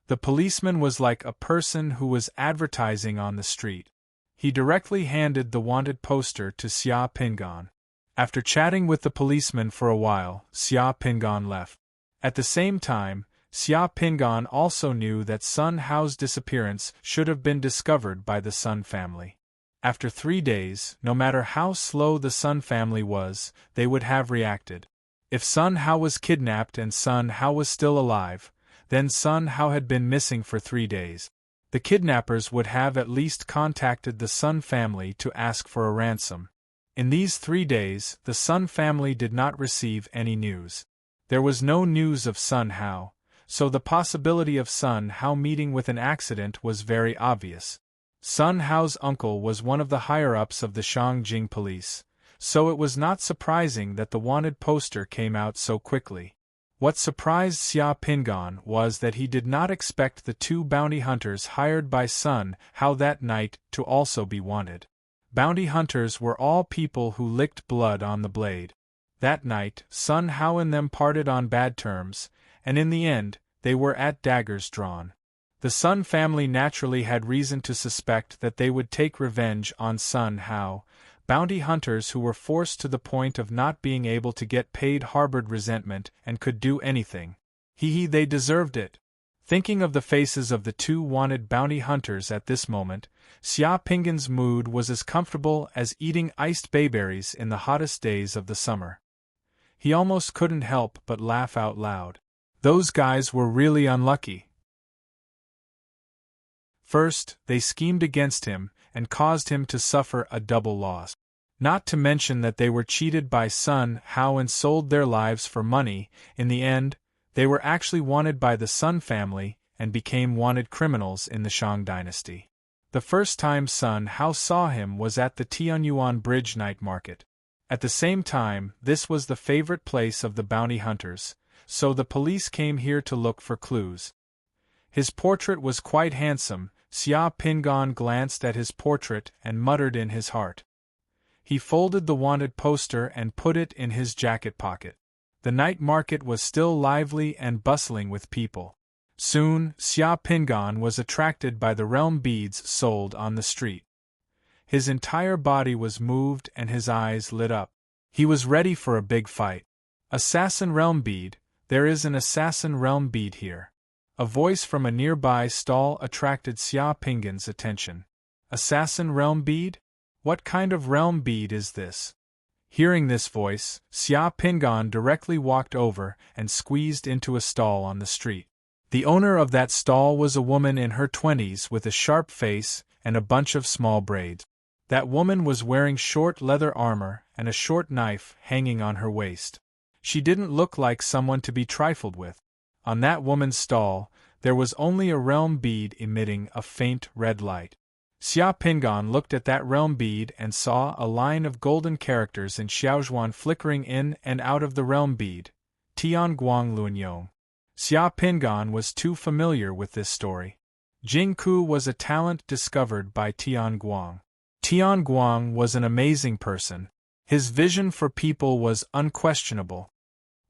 The policeman was like a person who was advertising on the street. He directly handed the wanted poster to Xia Pingan. After chatting with the policeman for a while, Xia Pingan left. At the same time, Xia Pingan also knew that Sun Hao's disappearance should have been discovered by the Sun family. After 3 days, no matter how slow the Sun family was, they would have reacted. If Sun Hao was kidnapped and Sun Hao was still alive, then Sun Hao had been missing for 3 days. The kidnappers would have at least contacted the Sun family to ask for a ransom. In these 3 days, the Sun family did not receive any news. There was no news of Sun Hao, so the possibility of Sun Hao meeting with an accident was very obvious. Sun Hao's uncle was one of the higher-ups of the Shangjing police, so it was not surprising that the wanted poster came out so quickly. What surprised Xia Pingan was that he did not expect the 2 bounty hunters hired by Sun Hao that night to also be wanted. Bounty hunters were all people who licked blood on the blade. That night, Sun Hao and them parted on bad terms, and in the end, they were at daggers drawn. The Sun family naturally had reason to suspect that they would take revenge on Sun Hao. Bounty hunters who were forced to the point of not being able to get paid harbored resentment and could do anything. They deserved it. Thinking of the faces of the 2 wanted bounty hunters at this moment, Xia Pingan's mood was as comfortable as eating iced bayberries in the hottest days of the summer. He almost couldn't help but laugh out loud. Those guys were really unlucky. First, they schemed against him and caused him to suffer a double loss. Not to mention that they were cheated by Sun Hao and sold their lives for money. In the end, they were actually wanted by the Sun family and became wanted criminals in the Shang dynasty. The first time Sun Hao saw him was at the Tianyuan Bridge night market. At the same time, this was the favorite place of the bounty hunters, so the police came here to look for clues. His portrait was quite handsome. Xia Pingan glanced at his portrait and muttered in his heart. He folded the wanted poster and put it in his jacket pocket. The night market was still lively and bustling with people. Soon, Xia Pingan was attracted by the realm beads sold on the street. His entire body was moved and his eyes lit up. He was ready for a big fight. Assassin realm bead, there is an assassin realm bead here. A voice from a nearby stall attracted Xia Pingan's attention. Assassin realm bead? What kind of realm bead is this? Hearing this voice, Xia Pingan directly walked over and squeezed into a stall on the street. The owner of that stall was a woman in her 20s with a sharp face and a bunch of small braids. That woman was wearing short leather armor and a short knife hanging on her waist. She didn't look like someone to be trifled with. On that woman's stall, there was only a realm bead emitting a faint red light. Xia Pingan looked at that realm bead and saw a line of golden characters in Xiaozhuan flickering in and out of the realm bead. Tian Guang Luanyong. Xia Pingan was too familiar with this story. Jing Ku was a talent discovered by Tian Guang. Tian Guang was an amazing person. His vision for people was unquestionable.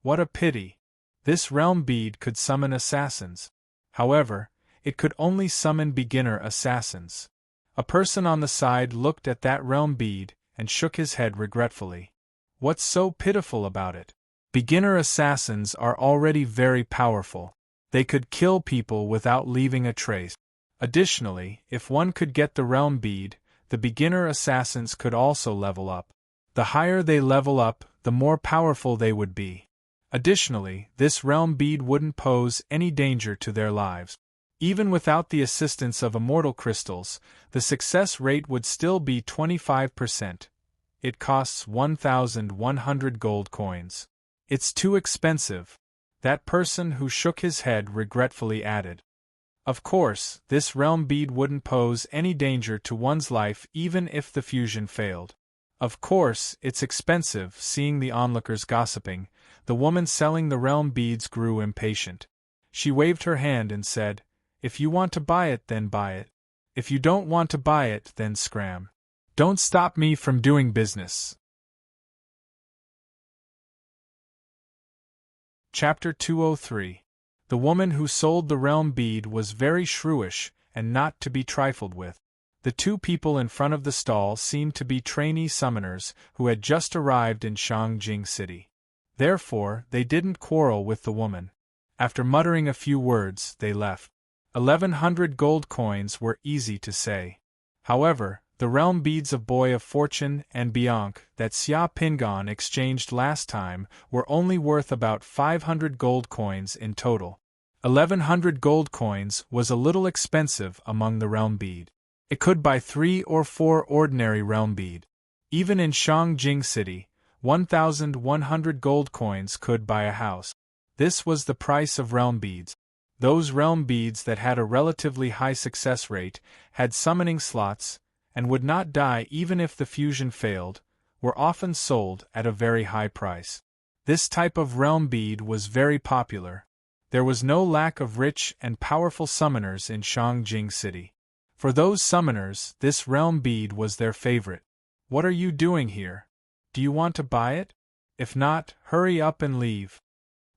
What a pity. This realm bead could summon assassins. However, it could only summon beginner assassins. A person on the side looked at that realm bead and shook his head regretfully. What's so pitiful about it? Beginner assassins are already very powerful. They could kill people without leaving a trace. Additionally, if one could get the realm bead, the beginner assassins could also level up. The higher they level up, the more powerful they would be. Additionally, this realm bead wouldn't pose any danger to their lives. Even without the assistance of immortal crystals, the success rate would still be 25%. It costs 1,100 gold coins. It's too expensive. That person who shook his head regretfully added. Of course, this realm bead wouldn't pose any danger to one's life even if the fusion failed. Of course, it's expensive. Seeing the onlookers gossiping, the woman selling the realm beads grew impatient. She waved her hand and said, "If you want to buy it, then buy it. If you don't want to buy it, then scram. Don't stop me from doing business." Chapter 203. The woman who sold the realm bead was very shrewish and not to be trifled with. The two people in front of the stall seemed to be trainee summoners who had just arrived in Shangjing City. Therefore, they didn't quarrel with the woman. After muttering a few words, they left. 1,100 gold coins were easy to say. However, the realm beads of Boy of Fortune and Bianc that Xia Pingan exchanged last time were only worth about 500 gold coins in total. 1,100 gold coins was a little expensive among the realm bead. It could buy 3 or 4 ordinary realm bead. Even in Shangjing City, 1,100 gold coins could buy a house. This was the price of realm beads. Those realm beads that had a relatively high success rate, had summoning slots, and would not die even if the fusion failed, were often sold at a very high price. This type of realm bead was very popular. There was no lack of rich and powerful summoners in Shangjing City. For those summoners, this realm bead was their favorite. "What are you doing here? Do you want to buy it? If not, hurry up and leave."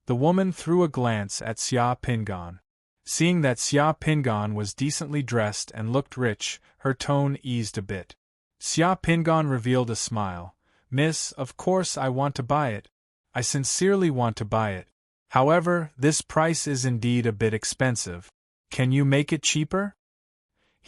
The woman threw a glance at Xia Pingan. Seeing that Xia Pingan was decently dressed and looked rich, her tone eased a bit. Xia Pingan revealed a smile. "Miss, of course I want to buy it. I sincerely want to buy it. However, this price is indeed a bit expensive. Can you make it cheaper?"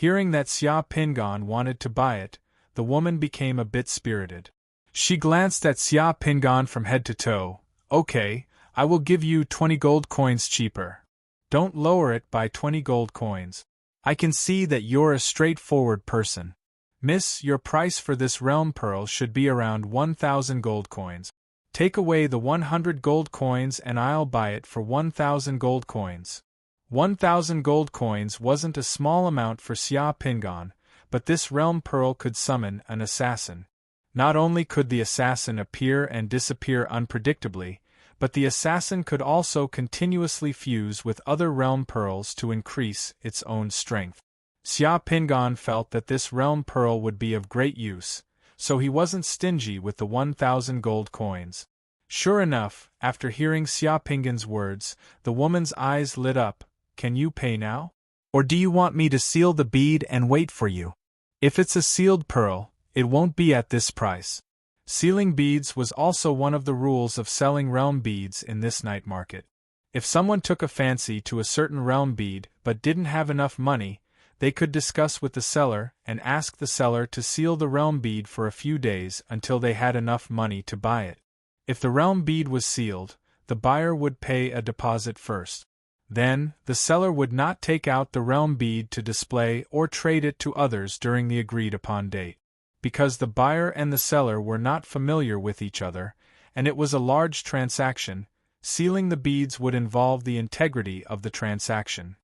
Hearing that Xia Pingan wanted to buy it, the woman became a bit spirited. She glanced at Xia Pingan from head to toe. "Okay, I will give you 20 gold coins cheaper. Don't lower it by 20 gold coins. I can see that you're a straightforward person. Miss, your price for this realm pearl should be around 1,000 gold coins. Take away the 100 gold coins and I'll buy it for 1,000 gold coins." 1,000 gold coins wasn't a small amount for Xia Pingan, but this realm pearl could summon an assassin. Not only could the assassin appear and disappear unpredictably, but the assassin could also continuously fuse with other realm pearls to increase its own strength. Xia Pingan felt that this realm pearl would be of great use, so he wasn't stingy with the 1,000 gold coins. Sure enough, after hearing Xia Pingan's words, the woman's eyes lit up. "Can you pay now? Or do you want me to seal the bead and wait for you? If it's a sealed pearl, it won't be at this price." Sealing beads was also one of the rules of selling realm beads in this night market. If someone took a fancy to a certain realm bead but didn't have enough money, they could discuss with the seller and ask the seller to seal the realm bead for a few days until they had enough money to buy it. If the realm bead was sealed, the buyer would pay a deposit first. Then, the seller would not take out the realm bead to display or trade it to others during the agreed-upon date. Because the buyer and the seller were not familiar with each other, and it was a large transaction, sealing the beads would involve the integrity of the transaction.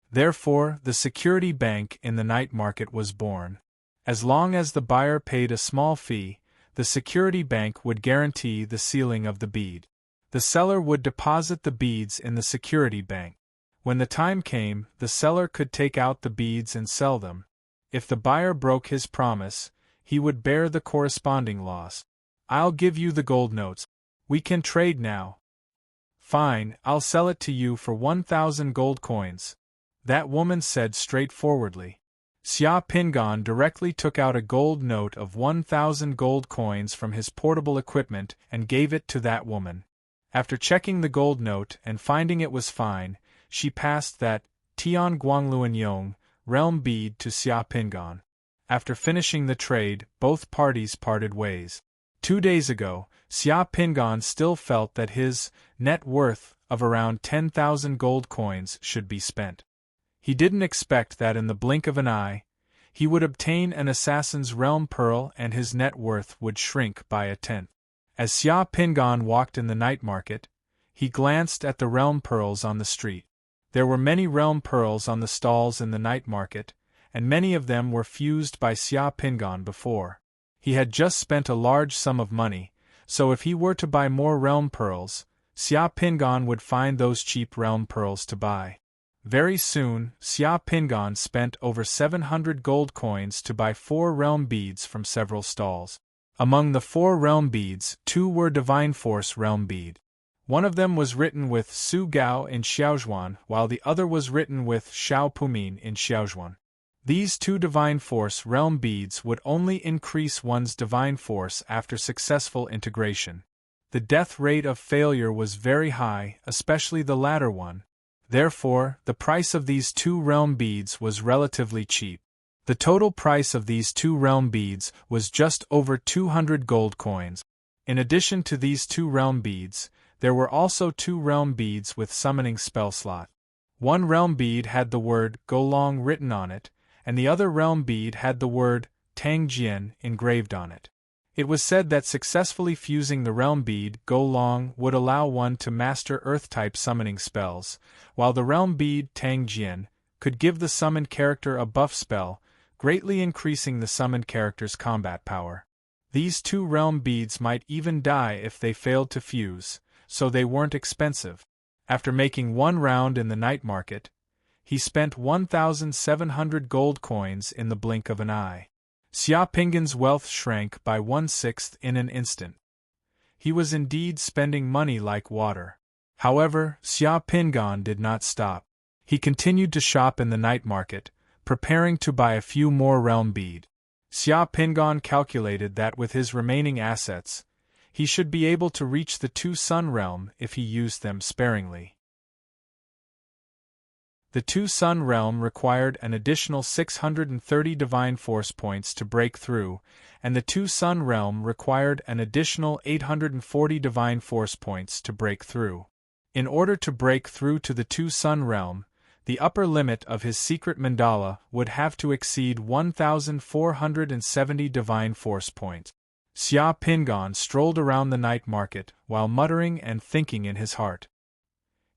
Therefore, the security bank in the night market was born. As long as the buyer paid a small fee, the security bank would guarantee the sealing of the bead. The seller would deposit the beads in the security bank. When the time came, the seller could take out the beads and sell them. If the buyer broke his promise, he would bear the corresponding loss. "I'll give you the gold notes. We can trade now." "Fine, I'll sell it to you for 1,000 gold coins," that woman said straightforwardly. Xia Pingan directly took out a gold note of 1,000 gold coins from his portable equipment and gave it to that woman. After checking the gold note and finding it was fine, she passed that Tian Guangluan Yong realm bead to Xia Pingan. After finishing the trade, both parties parted ways. 2 days ago, Xia Pingan still felt that his net worth of around 10,000 gold coins should be spent. He didn't expect that in the blink of an eye, he would obtain an assassin's realm pearl and his net worth would shrink by a tenth. As Xia Pingan walked in the night market, he glanced at the realm pearls on the street. There were many realm pearls on the stalls in the night market, and many of them were fused by Xia Pingan before. He had just spent a large sum of money, so if he were to buy more realm pearls, Xia Pingan would find those cheap realm pearls to buy. Very soon, Xia Pingan spent over 700 gold coins to buy 4 realm beads from several stalls. Among the 4 realm beads, 2 were Divine Force realm bead. One of them was written with Su Gao in Xiaozhuan, while the other was written with Xiao Pumin in Xiaozhuan. These 2 Divine Force realm beads would only increase one's Divine Force after successful integration. The death rate of failure was very high, especially the latter one. Therefore, the price of these 2 realm beads was relatively cheap. The total price of these 2 realm beads was just over 200 gold coins. In addition to these 2 realm beads, there were also 2 realm beads with summoning spell slot. One realm bead had the word Golong written on it, and the other realm bead had the word Tangjian engraved on it. It was said that successfully fusing the realm bead Golong would allow one to master Earth-type summoning spells, while the realm bead Tangjian could give the summoned character a buff spell, greatly increasing the summoned character's combat power. These 2 realm beads might even die if they failed to fuse, so they weren't expensive. After making 1 round in the night market, he spent 1,700 gold coins in the blink of an eye. Xia Pingan's wealth shrank by 1/6 in an instant. He was indeed spending money like water. However, Xia Pingan did not stop. He continued to shop in the night market, preparing to buy a few more realm bead. Xia Pingan calculated that with his remaining assets, he should be able to reach the 2 Sun Realm if he used them sparingly. The 2 Sun Realm required an additional 630 Divine Force points to break through, and the 2 Sun Realm required an additional 840 Divine Force points to break through. In order to break through to the 2 Sun Realm, the upper limit of his secret mandala would have to exceed 1,470 Divine Force points. Xia Pingan strolled around the night market while muttering and thinking in his heart.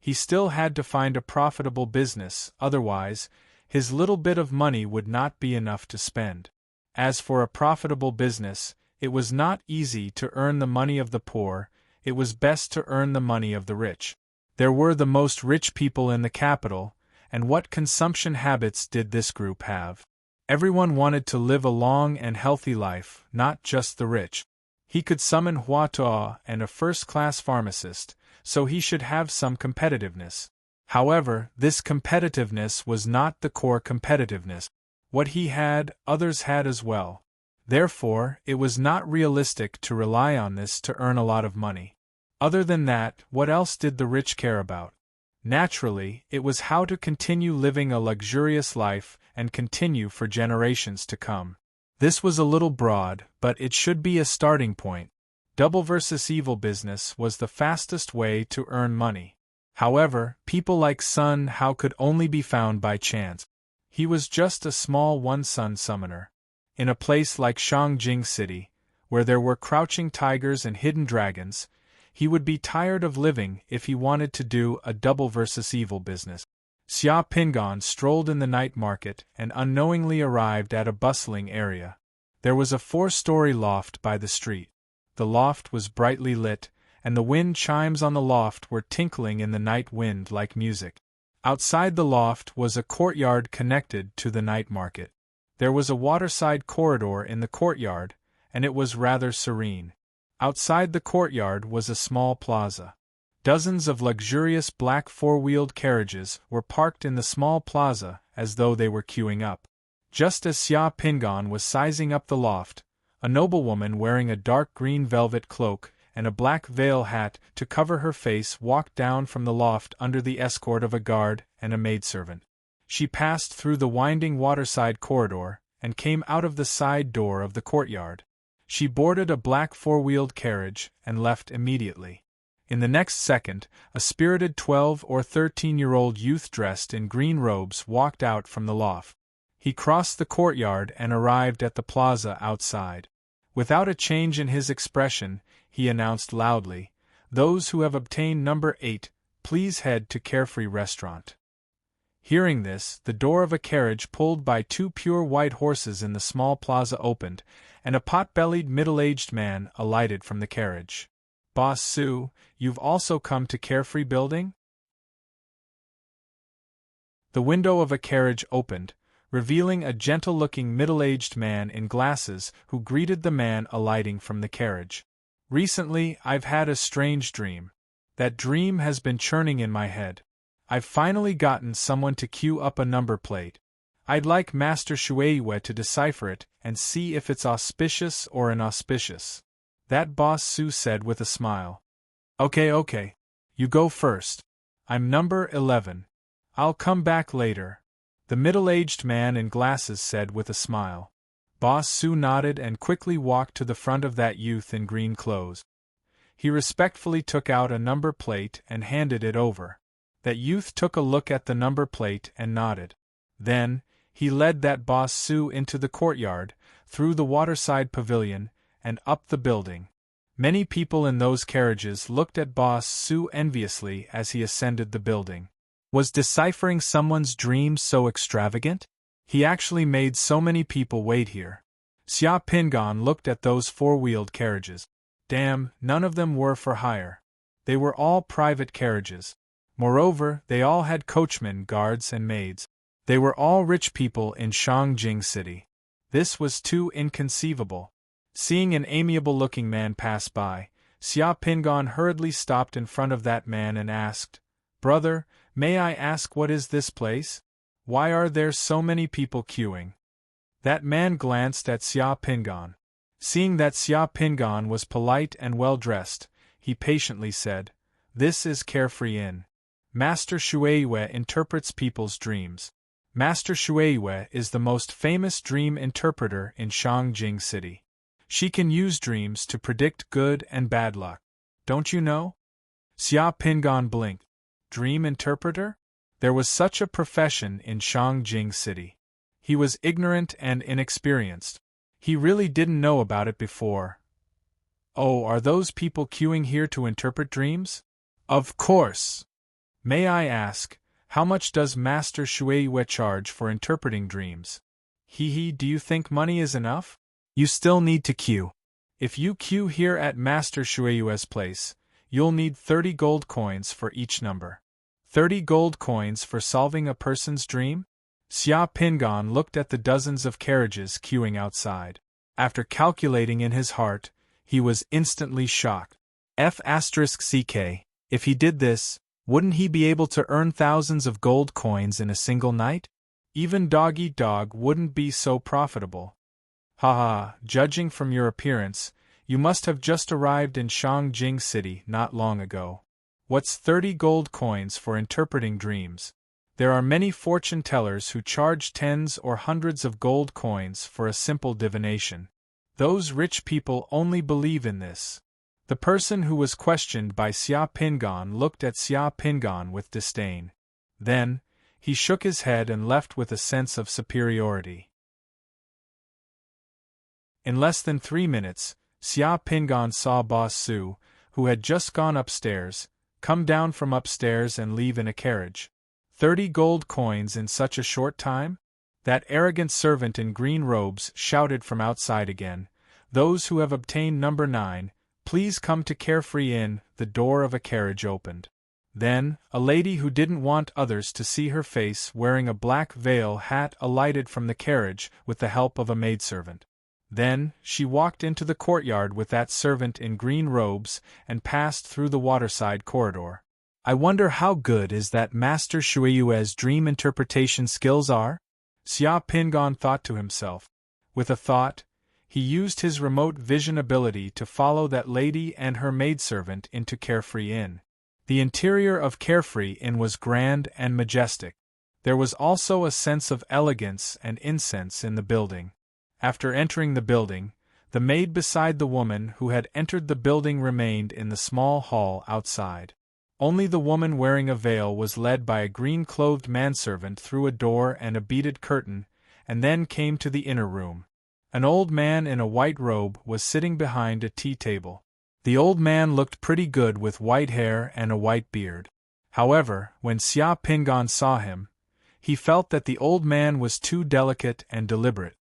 He still had to find a profitable business, otherwise, his little bit of money would not be enough to spend. As for a profitable business, it was not easy to earn the money of the poor, it was best to earn the money of the rich. There were the most rich people in the capital, and what consumption habits did this group have? Everyone wanted to live a long and healthy life, not just the rich. He could summon Hua Tuo and a first-class pharmacist, so he should have some competitiveness. However, this competitiveness was not the core competitiveness. What he had, others had as well. Therefore, it was not realistic to rely on this to earn a lot of money. Other than that, what else did the rich care about? Naturally, it was how to continue living a luxurious life and continue for generations to come. This was a little broad, but it should be a starting point. Double versus evil business was the fastest way to earn money. However, people like Sun Hao could only be found by chance. He was just a small one-sun summoner. In a place like Shangjing City, where there were crouching tigers and hidden dragons, he would be tired of living if he wanted to do a double versus evil business. Xia Pingan strolled in the night market and unknowingly arrived at a bustling area. There was a 4-story loft by the street. The loft was brightly lit, and the wind chimes on the loft were tinkling in the night wind like music. Outside the loft was a courtyard connected to the night market. There was a waterside corridor in the courtyard, and it was rather serene. Outside the courtyard was a small plaza. Dozens of luxurious black 4-wheeled carriages were parked in the small plaza as though they were queuing up. Just as Xia Pingan was sizing up the loft, a noblewoman wearing a dark green velvet cloak and a black veil hat to cover her face walked down from the loft under the escort of a guard and a maidservant. She passed through the winding waterside corridor and came out of the side door of the courtyard. She boarded a black 4-wheeled carriage and left immediately. In the next second, a spirited 12 or 13-year-old youth dressed in green robes walked out from the loft. He crossed the courtyard and arrived at the plaza outside. Without a change in his expression, he announced loudly, "Those who have obtained number 8, please head to Carefree Restaurant." Hearing this, the door of a carriage pulled by two pure white horses in the small plaza opened, and a pot-bellied middle-aged man alighted from the carriage. "Boss Sue, you've also come to Carefree Building?" The window of a carriage opened, revealing a gentle-looking middle-aged man in glasses who greeted the man alighting from the carriage. "Recently, I've had a strange dream. That dream has been churning in my head. I've finally gotten someone to cue up a number plate. I'd like Master Shueiwe to decipher it and see if it's auspicious or inauspicious." That Boss Sue said with a smile. Okay. You go first. I'm number 11. I'll come back later," the middle-aged man in glasses said with a smile. Boss Sue nodded and quickly walked to the front of that youth in green clothes. He respectfully took out a number plate and handed it over. That youth took a look at the number plate and nodded. Then, he led that Boss Sue into the courtyard, through the waterside pavilion, and up the building. Many people in those carriages looked at Boss Sue enviously as he ascended the building. Was deciphering someone's dreams so extravagant? He actually made so many people wait here. Xia Pingan looked at those four-wheeled carriages. Damn, none of them were for hire. They were all private carriages. Moreover, they all had coachmen, guards, and maids. They were all rich people in Shangjing City. This was too inconceivable. Seeing an amiable-looking man pass by, Xia Pingan hurriedly stopped in front of that man and asked, "Brother, may I ask what is this place? Why are there so many people queuing?" That man glanced at Xia Pingan. Seeing that Xia Pingan was polite and well-dressed, he patiently said, "This is Carefree Inn. Master Shueiwe interprets people's dreams. Master Shueiwe is the most famous dream interpreter in Shangjing City. She can use dreams to predict good and bad luck. Don't you know?" Xia Pingan blinked. Dream interpreter? There was such a profession in Shangjing City. He was ignorant and inexperienced. He really didn't know about it before. "Oh, are those people queuing here to interpret dreams?" "Of course. May I ask, how much does Master Shueiwe charge for interpreting dreams?" Do you think money is enough? You still need to queue. If you queue here at Master Shueiwe's place, you'll need 30 gold coins for each number. 30 gold coins for solving a person's dream? Xia Pingan looked at the dozens of carriages queuing outside. After calculating in his heart, he was instantly shocked. F***ck, if he did this, wouldn't he be able to earn thousands of gold coins in a single night? Even dog-eat-dog wouldn't be so profitable. Haha, judging from your appearance, you must have just arrived in Shangjing City not long ago. What's 30 gold coins for interpreting dreams? There are many fortune-tellers who charge tens or hundreds of gold coins for a simple divination. Those rich people only believe in this. The person who was questioned by Xia Pingan looked at Xia Pingan with disdain. Then, he shook his head and left with a sense of superiority. In less than 3 minutes, Xia Pingan saw Boss Sue, who had just gone upstairs, come down from upstairs and leave in a carriage. 30 gold coins in such a short time? That arrogant servant in green robes shouted from outside again, "Those who have obtained number 9, please come to Carefree Inn." The door of a carriage opened. Then, a lady who didn't want others to see her face wearing a black veil hat alighted from the carriage with the help of a maidservant. Then, she walked into the courtyard with that servant in green robes and passed through the waterside corridor. I wonder how good is that Master Shueiwe's dream interpretation skills are? Xia Pingan thought to himself. With a thought, he used his remote vision ability to follow that lady and her maidservant into Carefree Inn. The interior of Carefree Inn was grand and majestic. There was also a sense of elegance and incense in the building. After entering the building, the maid beside the woman who had entered the building remained in the small hall outside. Only the woman wearing a veil was led by a green-clothed manservant through a door and a beaded curtain, and then came to the inner room. An old man in a white robe was sitting behind a tea table. The old man looked pretty good with white hair and a white beard. However, when Xia Pingan saw him, He felt that the old man was too delicate and deliberate.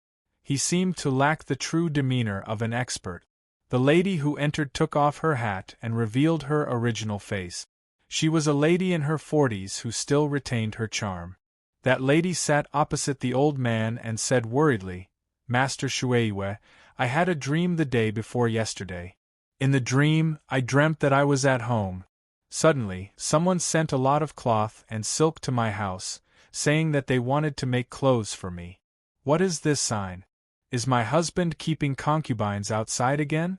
He seemed to lack the true demeanor of an expert. The lady who entered took off her hat and revealed her original face. She was a lady in her 40s who still retained her charm. That lady sat opposite the old man and said worriedly, "Master Shueiwe, I had a dream the day before yesterday. In the dream, I dreamt that I was at home. Suddenly, someone sent a lot of cloth and silk to my house, saying that they wanted to make clothes for me. What is this sign? Is my husband keeping concubines outside again?"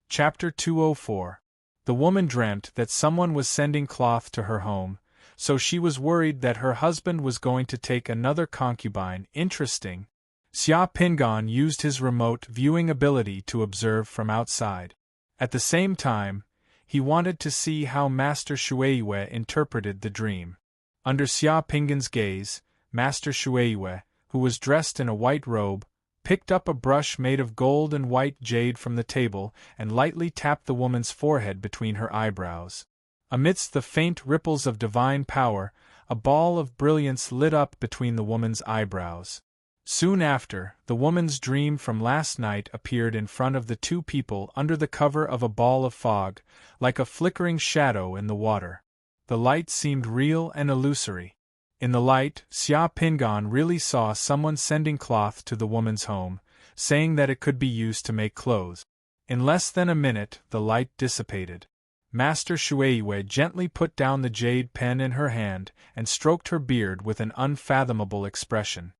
Chapter 204. The woman dreamt that someone was sending cloth to her home, so she was worried that her husband was going to take another concubine. Interesting. Xia Pingan used his remote viewing ability to observe from outside. At the same time, he wanted to see how Master Shueiwe interpreted the dream. Under Xia Pingan's gaze, Master Shueiwe, who was dressed in a white robe, picked up a brush made of gold and white jade from the table and lightly tapped the woman's forehead between her eyebrows. Amidst the faint ripples of divine power, a ball of brilliance lit up between the woman's eyebrows. Soon after, the woman's dream from last night appeared in front of the two people under the cover of a ball of fog, like a flickering shadow in the water. The light seemed real and illusory. In the light, Xia Pingan really saw someone sending cloth to the woman's home, saying that it could be used to make clothes. In less than a minute, the light dissipated. Master Shueiwe gently put down the jade pen in her hand and stroked her beard with an unfathomable expression.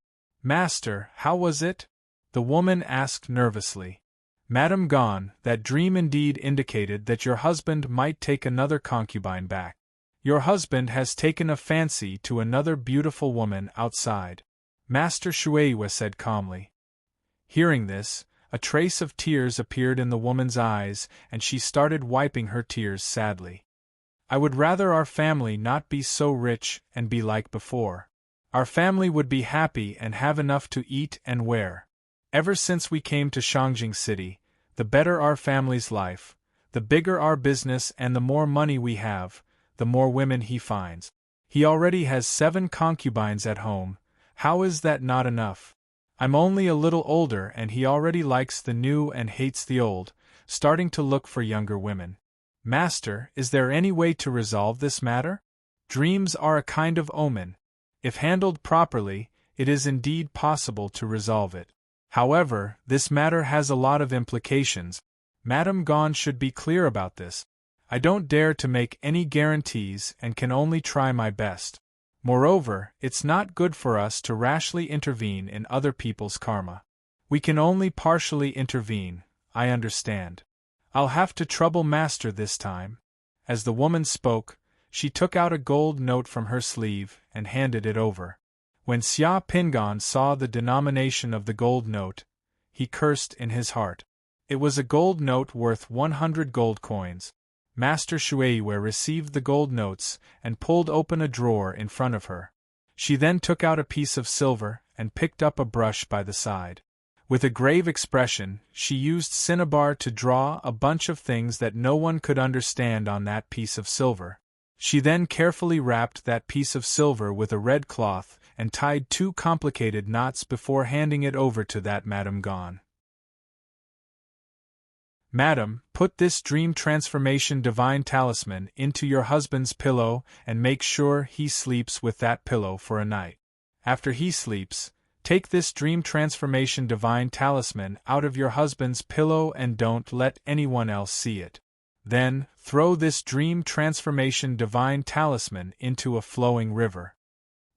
"Master, how was it?" the woman asked nervously. "Madame Gon, that dream indeed indicated that your husband might take another concubine back. Your husband has taken a fancy to another beautiful woman outside," Master Shueiwe said calmly. Hearing this, a trace of tears appeared in the woman's eyes, and she started wiping her tears sadly. "I would rather our family not be so rich and be like before. Our family would be happy and have enough to eat and wear. Ever since we came to Shangjing City, the better our family's life, the bigger our business and the more money we have, the more women he finds. He already has 7 concubines at home. How is that not enough? I'm only a little older and he already likes the new and hates the old, starting to look for younger women. Master, is there any way to resolve this matter? Dreams are a kind of omen. If handled properly, it is indeed possible to resolve it. However, this matter has a lot of implications. Madame Gon should be clear about this. I don't dare to make any guarantees and can only try my best. Moreover, it's not good for us to rashly intervene in other people's karma. We can only partially intervene, I understand. I'll have to trouble Master this time." As the woman spoke, she took out a gold note from her sleeve and handed it over. When Xia Pingan saw the denomination of the gold note, he cursed in his heart. It was a gold note worth 100 gold coins. Master Shueiwe received the gold notes and pulled open a drawer in front of her. She then took out a piece of silver and picked up a brush by the side. With a grave expression, she used cinnabar to draw a bunch of things that no one could understand on that piece of silver. She then carefully wrapped that piece of silver with a red cloth and tied 2 complicated knots before handing it over to that Madame Gon. "Madam, put this dream transformation divine talisman into your husband's pillow and make sure he sleeps with that pillow for a night. After he sleeps, take this dream transformation divine talisman out of your husband's pillow and don't let anyone else see it. Then, throw this dream transformation divine talisman into a flowing river."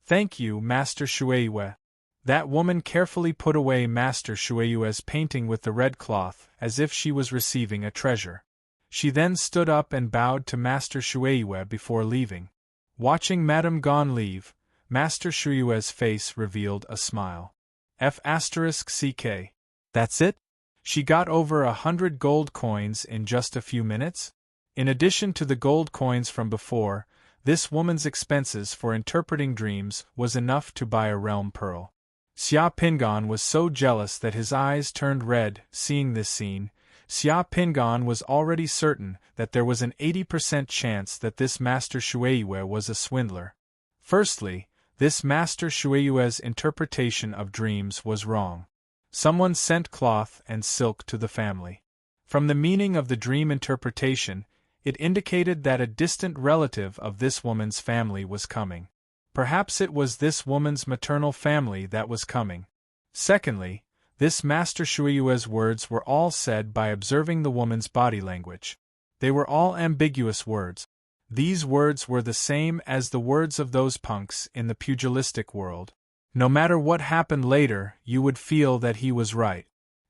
"Thank you, Master Shueiwe." That woman carefully put away Master Shueiwe's painting with the red cloth, as if she was receiving a treasure. She then stood up and bowed to Master Shueiwe before leaving. Watching Madame Gon leave, Master Shueiwe's face revealed a smile. F***ck. That's it? She got over 100 gold coins in just a few minutes? In addition to the gold coins from before, this woman's expenses for interpreting dreams was enough to buy a realm pearl. Xia Pingan was so jealous that his eyes turned red. Seeing this scene, Xia Pingan was already certain that there was an 80% chance that this Master Shueiyue was a swindler. Firstly, this Master Shueiyue's interpretation of dreams was wrong. Someone sent cloth and silk to the family. From the meaning of the dream interpretation, it indicated that a distant relative of this woman's family was coming. Perhaps it was this woman's maternal family that was coming. Secondly, this Master Shueiyue's words were all said by observing the woman's body language. They were all ambiguous words. These words were the same as the words of those punks in the pugilistic world. No matter what happened later, you would feel that he was right.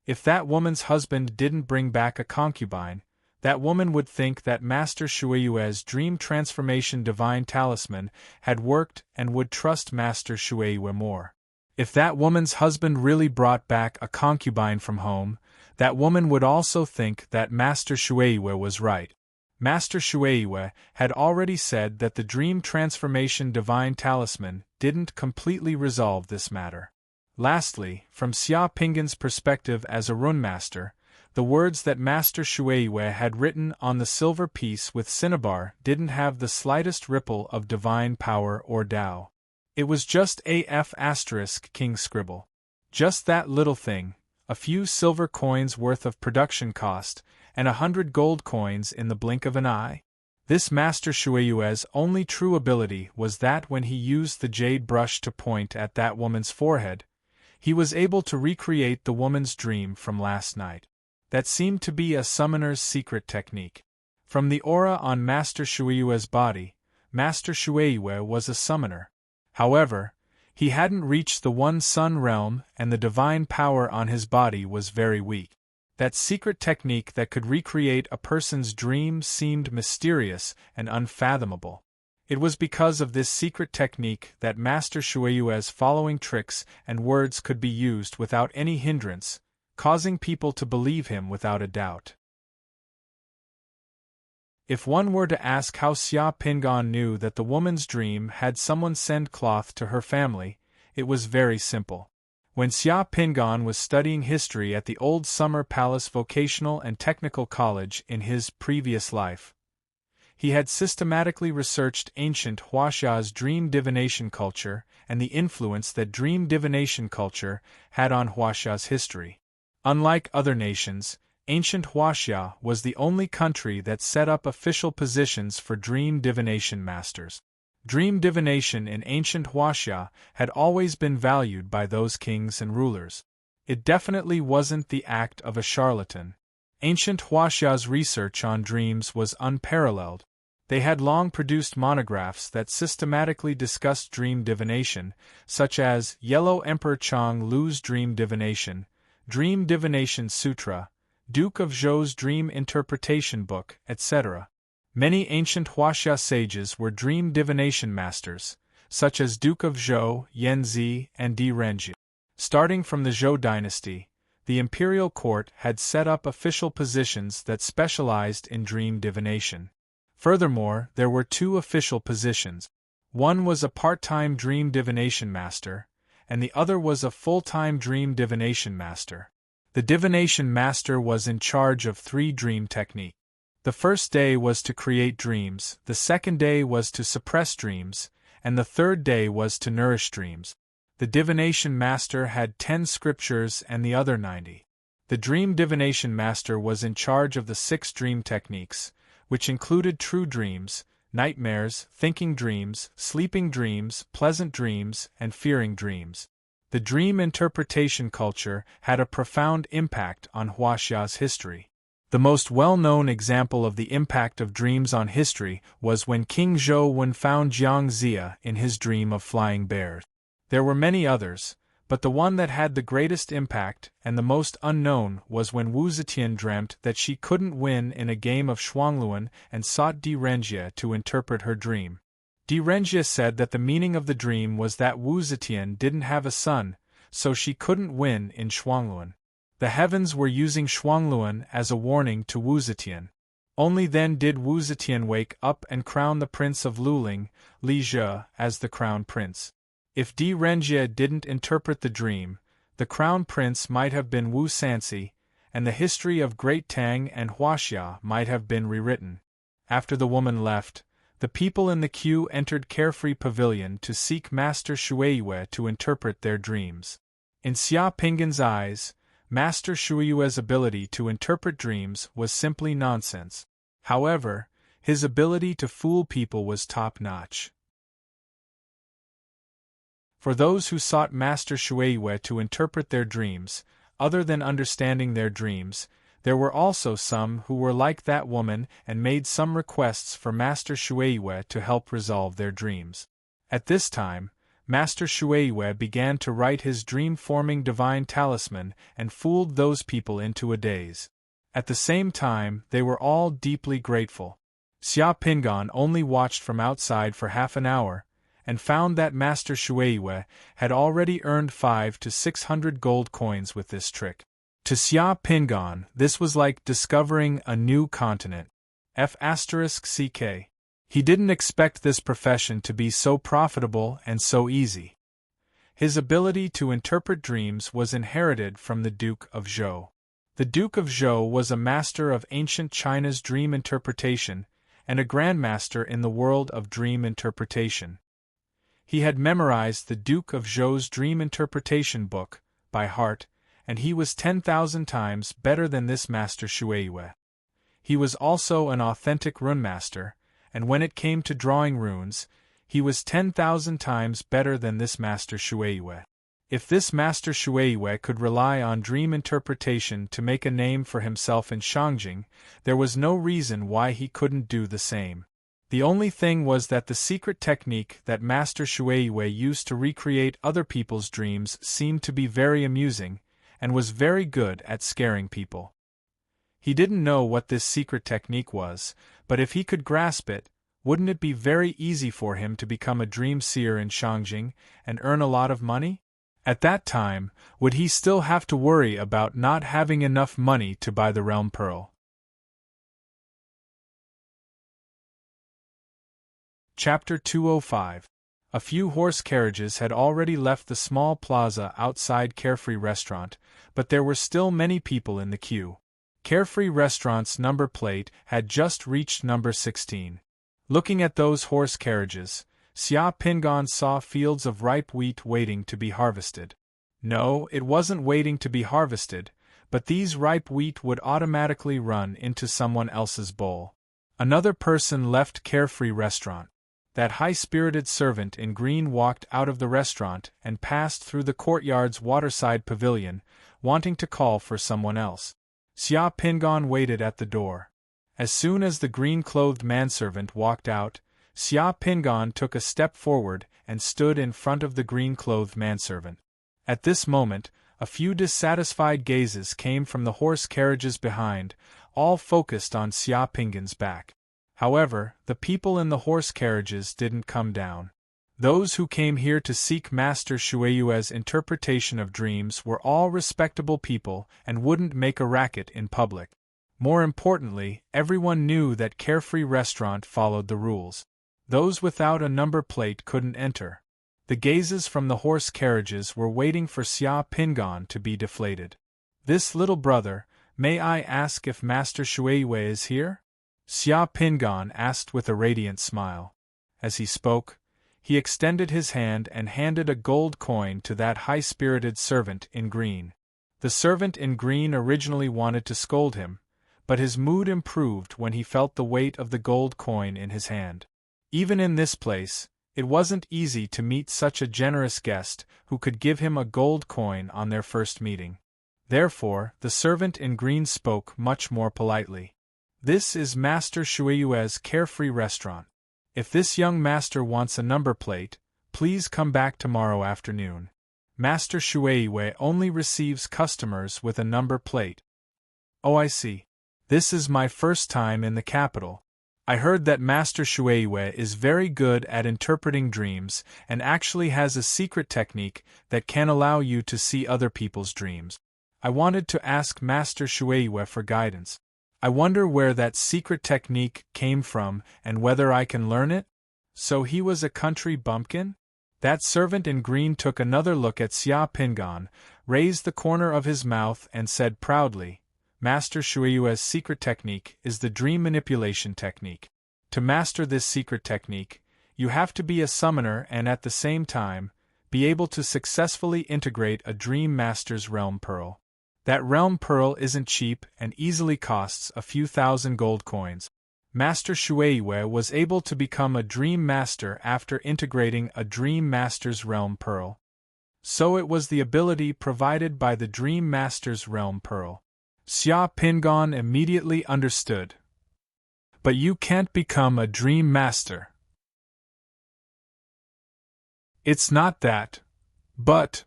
If that woman's husband didn't bring back a concubine, that woman would think that Master Shueiyue's dream transformation divine talisman had worked and would trust Master Shueiyue more. If that woman's husband really brought back a concubine from home, that woman would also think that Master Shueiyue was right. Master Shueiyue had already said that the dream transformation divine talisman didn't completely resolve this matter. Lastly, from Xia Pingan's perspective as a rune master, the words that Master Shueiyue had written on the silver piece with cinnabar didn't have the slightest ripple of divine power or Tao. It was just AF *King scribble. Just that little thing, a few silver coins worth of production cost, and 100 gold coins in the blink of an eye. This Master Shueiyue's only true ability was that when he used the jade brush to point at that woman's forehead, he was able to recreate the woman's dream from last night. That seemed to be a summoner's secret technique. From the aura on Master Shueiyue's body, Master Shueiyue was a summoner. However, he hadn't reached the One Sun realm and the divine power on his body was very weak. That secret technique that could recreate a person's dream seemed mysterious and unfathomable. It was because of this secret technique that Master Shueiyue's following tricks and words could be used without any hindrance, causing people to believe him without a doubt. If one were to ask how Xia Pingan knew that the woman's dream had someone send cloth to her family, it was very simple. When Xia Pingan was studying history at the Old Summer Palace Vocational and Technical College in his previous life, he had systematically researched ancient Huaxia's dream divination culture and the influence that dream divination culture had on Huaxia's history. Unlike other nations, ancient Huaxia was the only country that set up official positions for dream divination masters. Dream divination in ancient Huaxia had always been valued by those kings and rulers. It definitely wasn't the act of a charlatan. Ancient Huaxia's research on dreams was unparalleled. They had long produced monographs that systematically discussed dream divination, such as Yellow Emperor Chang Lu's Dream Divination, Dream Divination Sutra, Duke of Zhou's Dream Interpretation Book, etc. Many ancient Huaxia sages were dream divination masters, such as Duke of Zhou, Yanzi, and Di Renji. Starting from the Zhou dynasty, the imperial court had set up official positions that specialized in dream divination. Furthermore, there were two official positions. One was a part-time dream divination master, and the other was a full-time dream divination master. The divination master was in charge of 3 dream techniques. The first day was to create dreams, the second day was to suppress dreams, and the third day was to nourish dreams. The divination master had 10 scriptures and the other 90. The dream divination master was in charge of the 6 dream techniques, which included true dreams, nightmares, thinking dreams, sleeping dreams, pleasant dreams, and fearing dreams. The dream interpretation culture had a profound impact on Huaxia's history. The most well-known example of the impact of dreams on history was when King Zhou found Jiang Zia in his dream of flying bears. There were many others, but the one that had the greatest impact and the most unknown was when Wu Zetian dreamt that she couldn't win in a game of Shuangluan and sought Di Renjie to interpret her dream. Di Renjie said that the meaning of the dream was that Wu Zetian didn't have a son, so she couldn't win in Shuangluan. The heavens were using Shuangluan as a warning to Wu Zetian. Only then did Wu Zetian wake up and crown the prince of Luling, Li Zhe, as the crown prince. If Di Renjie didn't interpret the dream, the crown prince might have been Wu Sanxi, and the history of Great Tang and Huaxia might have been rewritten. After the woman left, the people in the queue entered Carefree Pavilion to seek Master Shueiyue to interpret their dreams. In Xia Pinggan's eyes, Master Shueiyue's ability to interpret dreams was simply nonsense. However, his ability to fool people was top-notch. For those who sought Master Shueiyue to interpret their dreams, other than understanding their dreams, there were also some who were like that woman and made some requests for Master Shueiyue to help resolve their dreams. At this time, Master Shueiyue began to write his dream-forming divine talisman and fooled those people into a daze. At the same time, they were all deeply grateful. Xia Pinggan only watched from outside for half an hour, and found that Master Shueiyue had already earned 500 to 600 gold coins with this trick. To Xia Pinggan, this was like discovering a new continent. *CK. He didn't expect this profession to be so profitable and so easy. His ability to interpret dreams was inherited from the Duke of Zhou. The Duke of Zhou was a master of ancient China's dream interpretation and a grandmaster in the world of dream interpretation. He had memorized the Duke of Zhou's dream interpretation book by heart, and he was 10,000 times better than this Master Shueiyue. He was also an authentic runemaster, and when it came to drawing runes, he was 10,000 times better than this Master Shueiyue. If this Master Shueiyue could rely on dream interpretation to make a name for himself in Shangjing, there was no reason why he couldn't do the same. The only thing was that the secret technique that Master Shueiyue used to recreate other people's dreams seemed to be very amusing, and was very good at scaring people. He didn't know what this secret technique was, but if he could grasp it, wouldn't it be very easy for him to become a dream seer in Shangjing and earn a lot of money? At that time, would he still have to worry about not having enough money to buy the realm pearl? Chapter 205. A few horse carriages had already left the small plaza outside Carefree Restaurant, but there were still many people in the queue. Carefree Restaurant's number plate had just reached number 16. Looking at those horse carriages, Xia Pinggan saw fields of ripe wheat waiting to be harvested. No, it wasn't waiting to be harvested, but these ripe wheat would automatically run into someone else's bowl. Another person left Carefree Restaurant. That high-spirited servant in green walked out of the restaurant and passed through the courtyard's waterside pavilion, wanting to call for someone else. Xia Pinggan waited at the door. As soon as the green-clothed manservant walked out, Xia Pinggan took a step forward and stood in front of the green-clothed manservant. At this moment, a few dissatisfied gazes came from the horse carriages behind, all focused on Xia Pinggan's back. However, the people in the horse carriages didn't come down. Those who came here to seek Master Shueiyue's interpretation of dreams were all respectable people and wouldn't make a racket in public. More importantly, everyone knew that Carefree Restaurant followed the rules. Those without a number plate couldn't enter. The gazes from the horse carriages were waiting for Xia Pinggan to be deflated. "This little brother, may I ask if Master Shueiyue is here?" Xia Pinggan asked with a radiant smile. As he spoke, he extended his hand and handed a gold coin to that high-spirited servant in green. The servant in green originally wanted to scold him, but his mood improved when he felt the weight of the gold coin in his hand. Even in this place, it wasn't easy to meet such a generous guest who could give him a gold coin on their first meeting. Therefore, the servant in green spoke much more politely. "This is Master Shueiyue's Carefree Restaurant. If this young master wants a number plate, please come back tomorrow afternoon. Master Shueiyue only receives customers with a number plate." "Oh, I see. This is my first time in the capital. I heard that Master Shueiyue is very good at interpreting dreams and actually has a secret technique that can allow you to see other people's dreams. I wanted to ask Master Shueiyue for guidance. I wonder where that secret technique came from and whether I can learn it?" So he was a country bumpkin? That servant in green took another look at Xia Pinggan, raised the corner of his mouth and said proudly, Master Shueyue's secret technique is the dream manipulation technique. To master this secret technique, you have to be a summoner and at the same time, be able to successfully integrate a Dream Master's Realm Pearl. That Realm Pearl isn't cheap and easily costs a few thousand gold coins. Master Shueyue was able to become a Dream Master after integrating a Dream Master's Realm Pearl. So it was the ability provided by the Dream Master's Realm Pearl. Xia Pingon immediately understood. But you can't become a Dream Master. It's not that. But...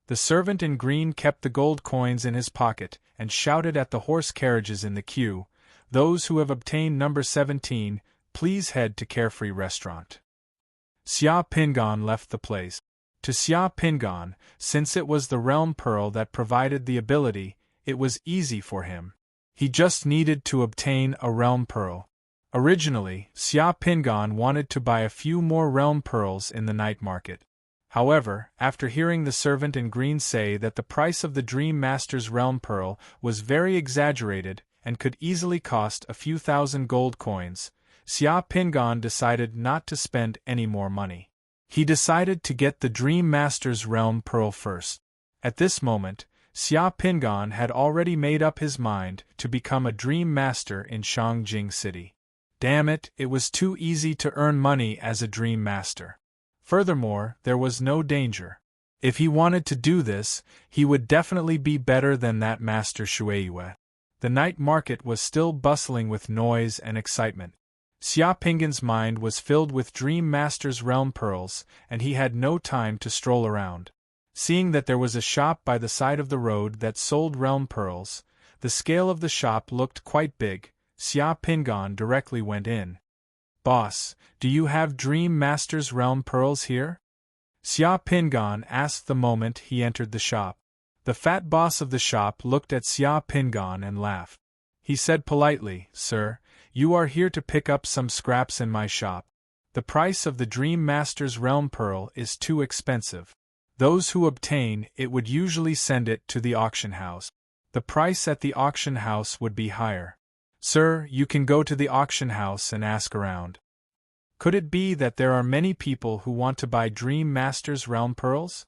The servant in green kept the gold coins in his pocket and shouted at the horse carriages in the queue, "Those who have obtained number 17, please head to Carefree Restaurant." Xia Pingon left the place. To Xia Pingon, since it was the Realm Pearl that provided the ability, it was easy for him. He just needed to obtain a Realm Pearl. Originally, Xia Pingon wanted to buy a few more Realm Pearls in the night market. However, after hearing the servant in green say that the price of the Dream Master's Realm Pearl was very exaggerated and could easily cost a few thousand gold coins, Xia Pingon decided not to spend any more money. He decided to get the Dream Master's Realm Pearl first. At this moment, Xia Pingon had already made up his mind to become a Dream Master in Shangjing City. Damn it, it was too easy to earn money as a Dream Master. Furthermore, there was no danger. If he wanted to do this, he would definitely be better than that Master Shueyue. The night market was still bustling with noise and excitement. Xia Pingon's mind was filled with Dream Master's Realm Pearls, and he had no time to stroll around. Seeing that there was a shop by the side of the road that sold Realm Pearls, the scale of the shop looked quite big. Xia Pingon directly went in. "Boss, do you have Dream Master's Realm Pearls here?" Xia Pingon asked the moment he entered the shop. The fat boss of the shop looked at Xia Pingon and laughed. He said politely, "Sir, you are here to pick up some scraps in my shop. The price of the Dream Master's Realm Pearl is too expensive. Those who obtain it would usually send it to the auction house. The price at the auction house would be higher. Sir, you can go to the auction house and ask around. Could it be that there are many people who want to buy Dream Master's Realm Pearls?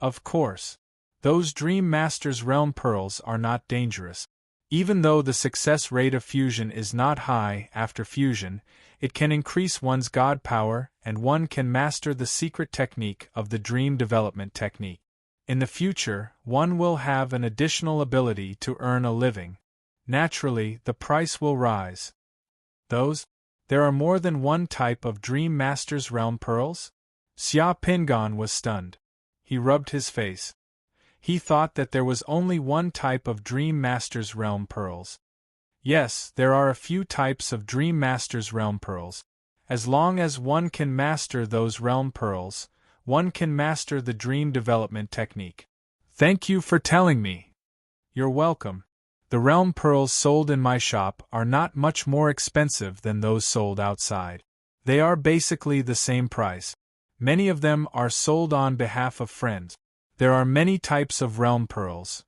Of course. Those Dream Master's Realm Pearls are not dangerous. Even though the success rate of fusion is not high after fusion, it can increase one's god power and one can master the secret technique of the Dream Development Technique. In the future, one will have an additional ability to earn a living. Naturally, the price will rise. There are more than one type of Dream Master's Realm Pearls? Xia Pingon was stunned. He rubbed his face. He thought that there was only one type of Dream Master's Realm Pearls. Yes, there are a few types of Dream Master's Realm Pearls. As long as one can master those Realm Pearls, one can master the Dream Development Technique. Thank you for telling me. You're welcome. The Realm Pearls sold in my shop are not much more expensive than those sold outside. They are basically the same price. Many of them are sold on behalf of friends. There are many types of Realm Pearls.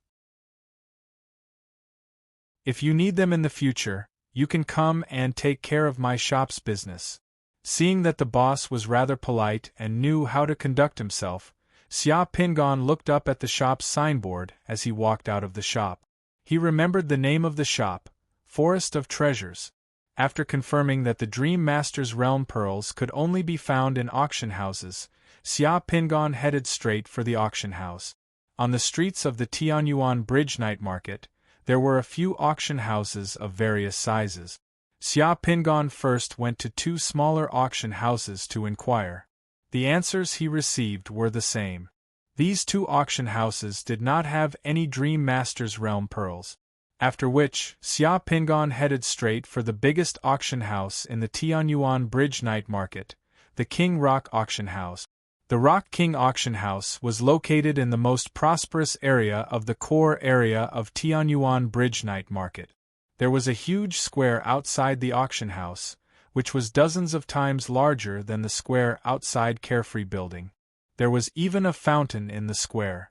If you need them in the future, you can come and take care of my shop's business. Seeing that the boss was rather polite and knew how to conduct himself, Xia Pingon looked up at the shop's signboard as he walked out of the shop. He remembered the name of the shop, Forest of Treasures. After confirming that the Dream Master's Realm Pearls could only be found in auction houses, Xia Pingon headed straight for the auction house. On the streets of the Tianyuan Bridge night market, there were a few auction houses of various sizes. Xia Pingon first went to two smaller auction houses to inquire. The answers he received were the same. These two auction houses did not have any Dream Master's Realm Pearls. After which, Xia Pingon headed straight for the biggest auction house in the Tianyuan Bridge night market, the King Rock Auction House. The Rock King Auction House was located in the most prosperous area of the core area of Tianyuan Bridge night market. There was a huge square outside the auction house, which was dozens of times larger than the square outside Carefree Building. There was even a fountain in the square.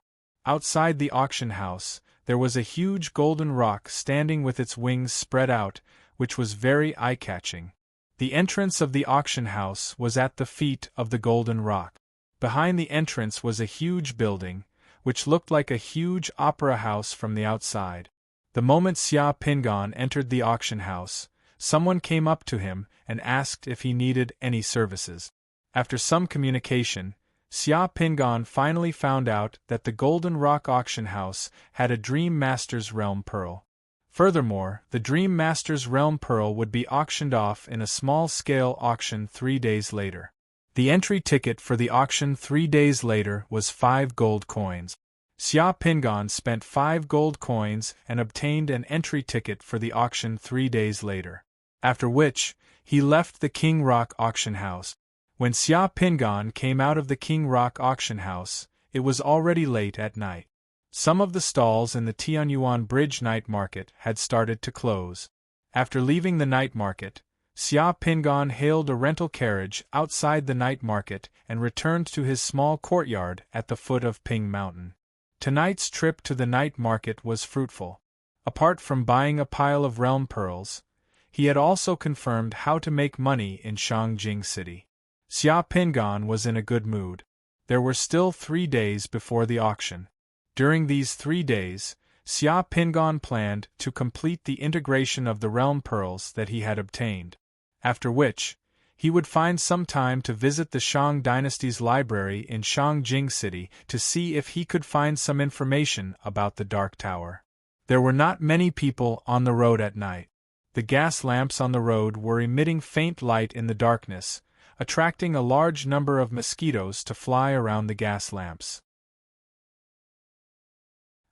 Outside the auction house, there was a huge golden rock standing with its wings spread out, which was very eye-catching. The entrance of the auction house was at the feet of the golden rock. Behind the entrance was a huge building, which looked like a huge opera house from the outside. The moment Xia Pingan entered the auction house, someone came up to him and asked if he needed any services. After some communication, Xia Pingan finally found out that the Golden Rock auction house had a Dream Master's Realm Pearl. Furthermore, the Dream Master's Realm Pearl would be auctioned off in a small-scale auction 3 days later. The entry ticket for the auction 3 days later was 5 gold coins. Xia Pingan spent 5 gold coins and obtained an entry ticket for the auction 3 days later. After which, he left the King Rock auction house. When Xia Pingan came out of the King Rock auction house, it was already late at night. Some of the stalls in the Tianyuan Bridge night market had started to close. After leaving the night market, Xia Pingan hailed a rental carriage outside the night market and returned to his small courtyard at the foot of Ping Mountain. Tonight's trip to the night market was fruitful. Apart from buying a pile of realm pearls, he had also confirmed how to make money in Shangjing City. Xia Pingan was in a good mood. There were still 3 days before the auction. During these 3 days, Xia Pingan planned to complete the integration of the realm pearls that he had obtained. After which, he would find some time to visit the Shang dynasty's library in Shangjing City to see if he could find some information about the Dark Tower. There were not many people on the road at night. The gas lamps on the road were emitting faint light in the darkness, attracting a large number of mosquitoes to fly around the gas lamps.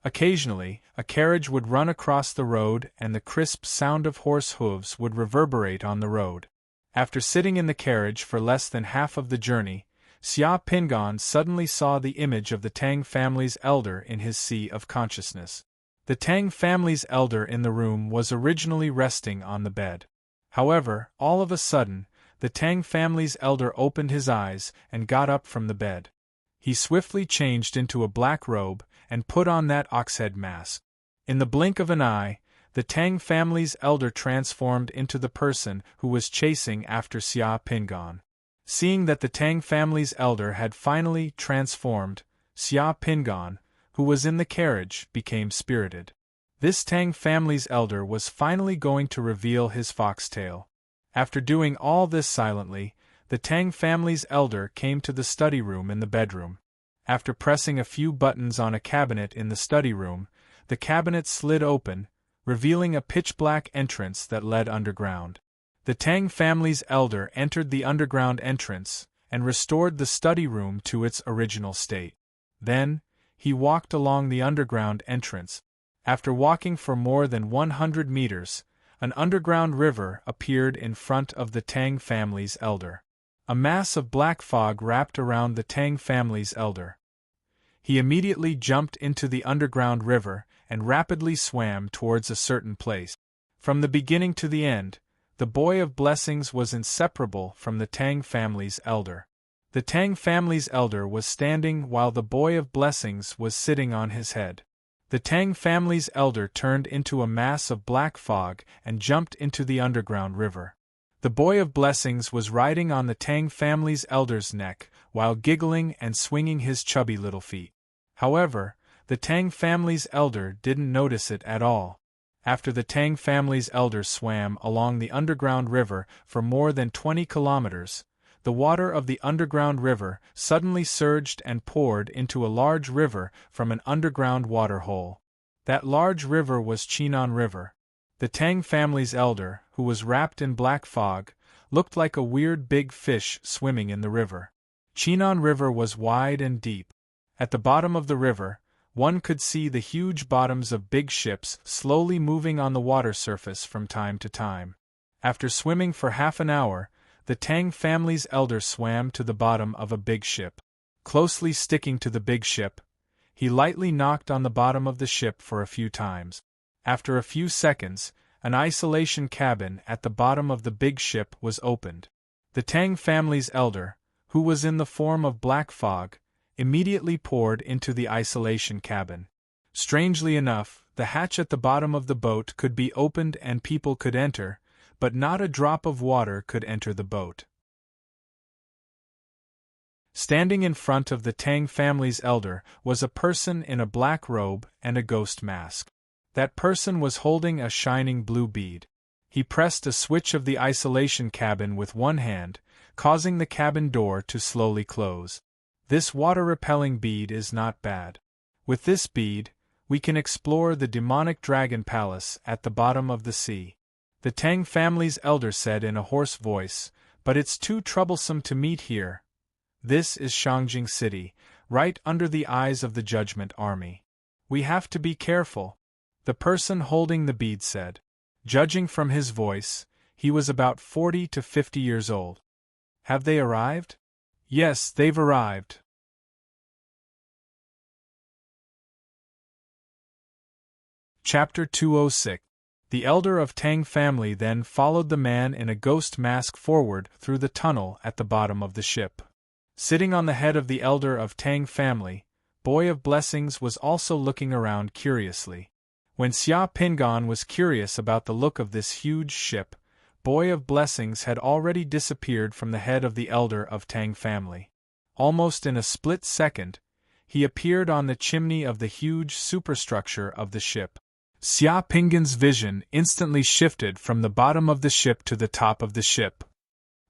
Occasionally, a carriage would run across the road and the crisp sound of horse hooves would reverberate on the road. After sitting in the carriage for less than half of the journey, Xia Pingan suddenly saw the image of the Tang family's elder in his sea of consciousness. The Tang family's elder in the room was originally resting on the bed. However, all of a sudden, the Tang family's elder opened his eyes and got up from the bed. He swiftly changed into a black robe and put on that oxhead mask. In the blink of an eye, the Tang family's elder transformed into the person who was chasing after Xia Pingan. Seeing that the Tang family's elder had finally transformed, Xia Pingan, who was in the carriage, became spirited. This Tang family's elder was finally going to reveal his foxtail. After doing all this silently, the Tang family's elder came to the study room in the bedroom. After pressing a few buttons on a cabinet in the study room, the cabinet slid open, revealing a pitch-black entrance that led underground. The Tang family's elder entered the underground entrance and restored the study room to its original state. Then, he walked along the underground entrance. After walking for more than 100 meters, an underground river appeared in front of the Tang family's elder. A mass of black fog wrapped around the Tang family's elder. He immediately jumped into the underground river and rapidly swam towards a certain place. From the beginning to the end, the Boy of Blessings was inseparable from the Tang family's elder. The Tang family's elder was standing while the Boy of Blessings was sitting on his head. The Tang family's elder turned into a mass of black fog and jumped into the underground river. The Boy of Blessings was riding on the Tang family's elder's neck while giggling and swinging his chubby little feet. However, the Tang family's elder didn't notice it at all. After the Tang family's elder swam along the underground river for more than 20 kilometers, the water of the underground river suddenly surged and poured into a large river from an underground water hole. That large river was Chinon River. The Tang family's elder, who was wrapped in black fog, looked like a weird big fish swimming in the river. Chinon River was wide and deep. At the bottom of the river, one could see the huge bottoms of big ships slowly moving on the water surface from time to time. After swimming for half an hour, the Tang family's elder swam to the bottom of a big ship. Closely sticking to the big ship, he lightly knocked on the bottom of the ship for a few times. After a few seconds, an isolation cabin at the bottom of the big ship was opened. The Tang family's elder, who was in the form of black fog, immediately poured into the isolation cabin. Strangely enough, the hatch at the bottom of the boat could be opened and people could enter, but not a drop of water could enter the boat. Standing in front of the Tang family's elder was a person in a black robe and a ghost mask. That person was holding a shining blue bead. He pressed a switch of the isolation cabin with one hand, causing the cabin door to slowly close. This water-repelling bead is not bad. With this bead, we can explore the demonic dragon palace at the bottom of the sea. The Tang family's elder said in a hoarse voice, "But it's too troublesome to meet here. This is Shangjing City, right under the eyes of the Judgment Army. We have to be careful," the person holding the bead said. Judging from his voice, he was about 40 to 50 years old. "Have they arrived?" "Yes, they've arrived." Chapter 206. The elder of Tang family then followed the man in a ghost mask forward through the tunnel at the bottom of the ship. Sitting on the head of the elder of Tang family, Boy of Blessings was also looking around curiously. When Xia Pingan was curious about the look of this huge ship, Boy of Blessings had already disappeared from the head of the elder of Tang family. Almost in a split second, he appeared on the chimney of the huge superstructure of the ship. Xia Pingan's vision instantly shifted from the bottom of the ship to the top of the ship.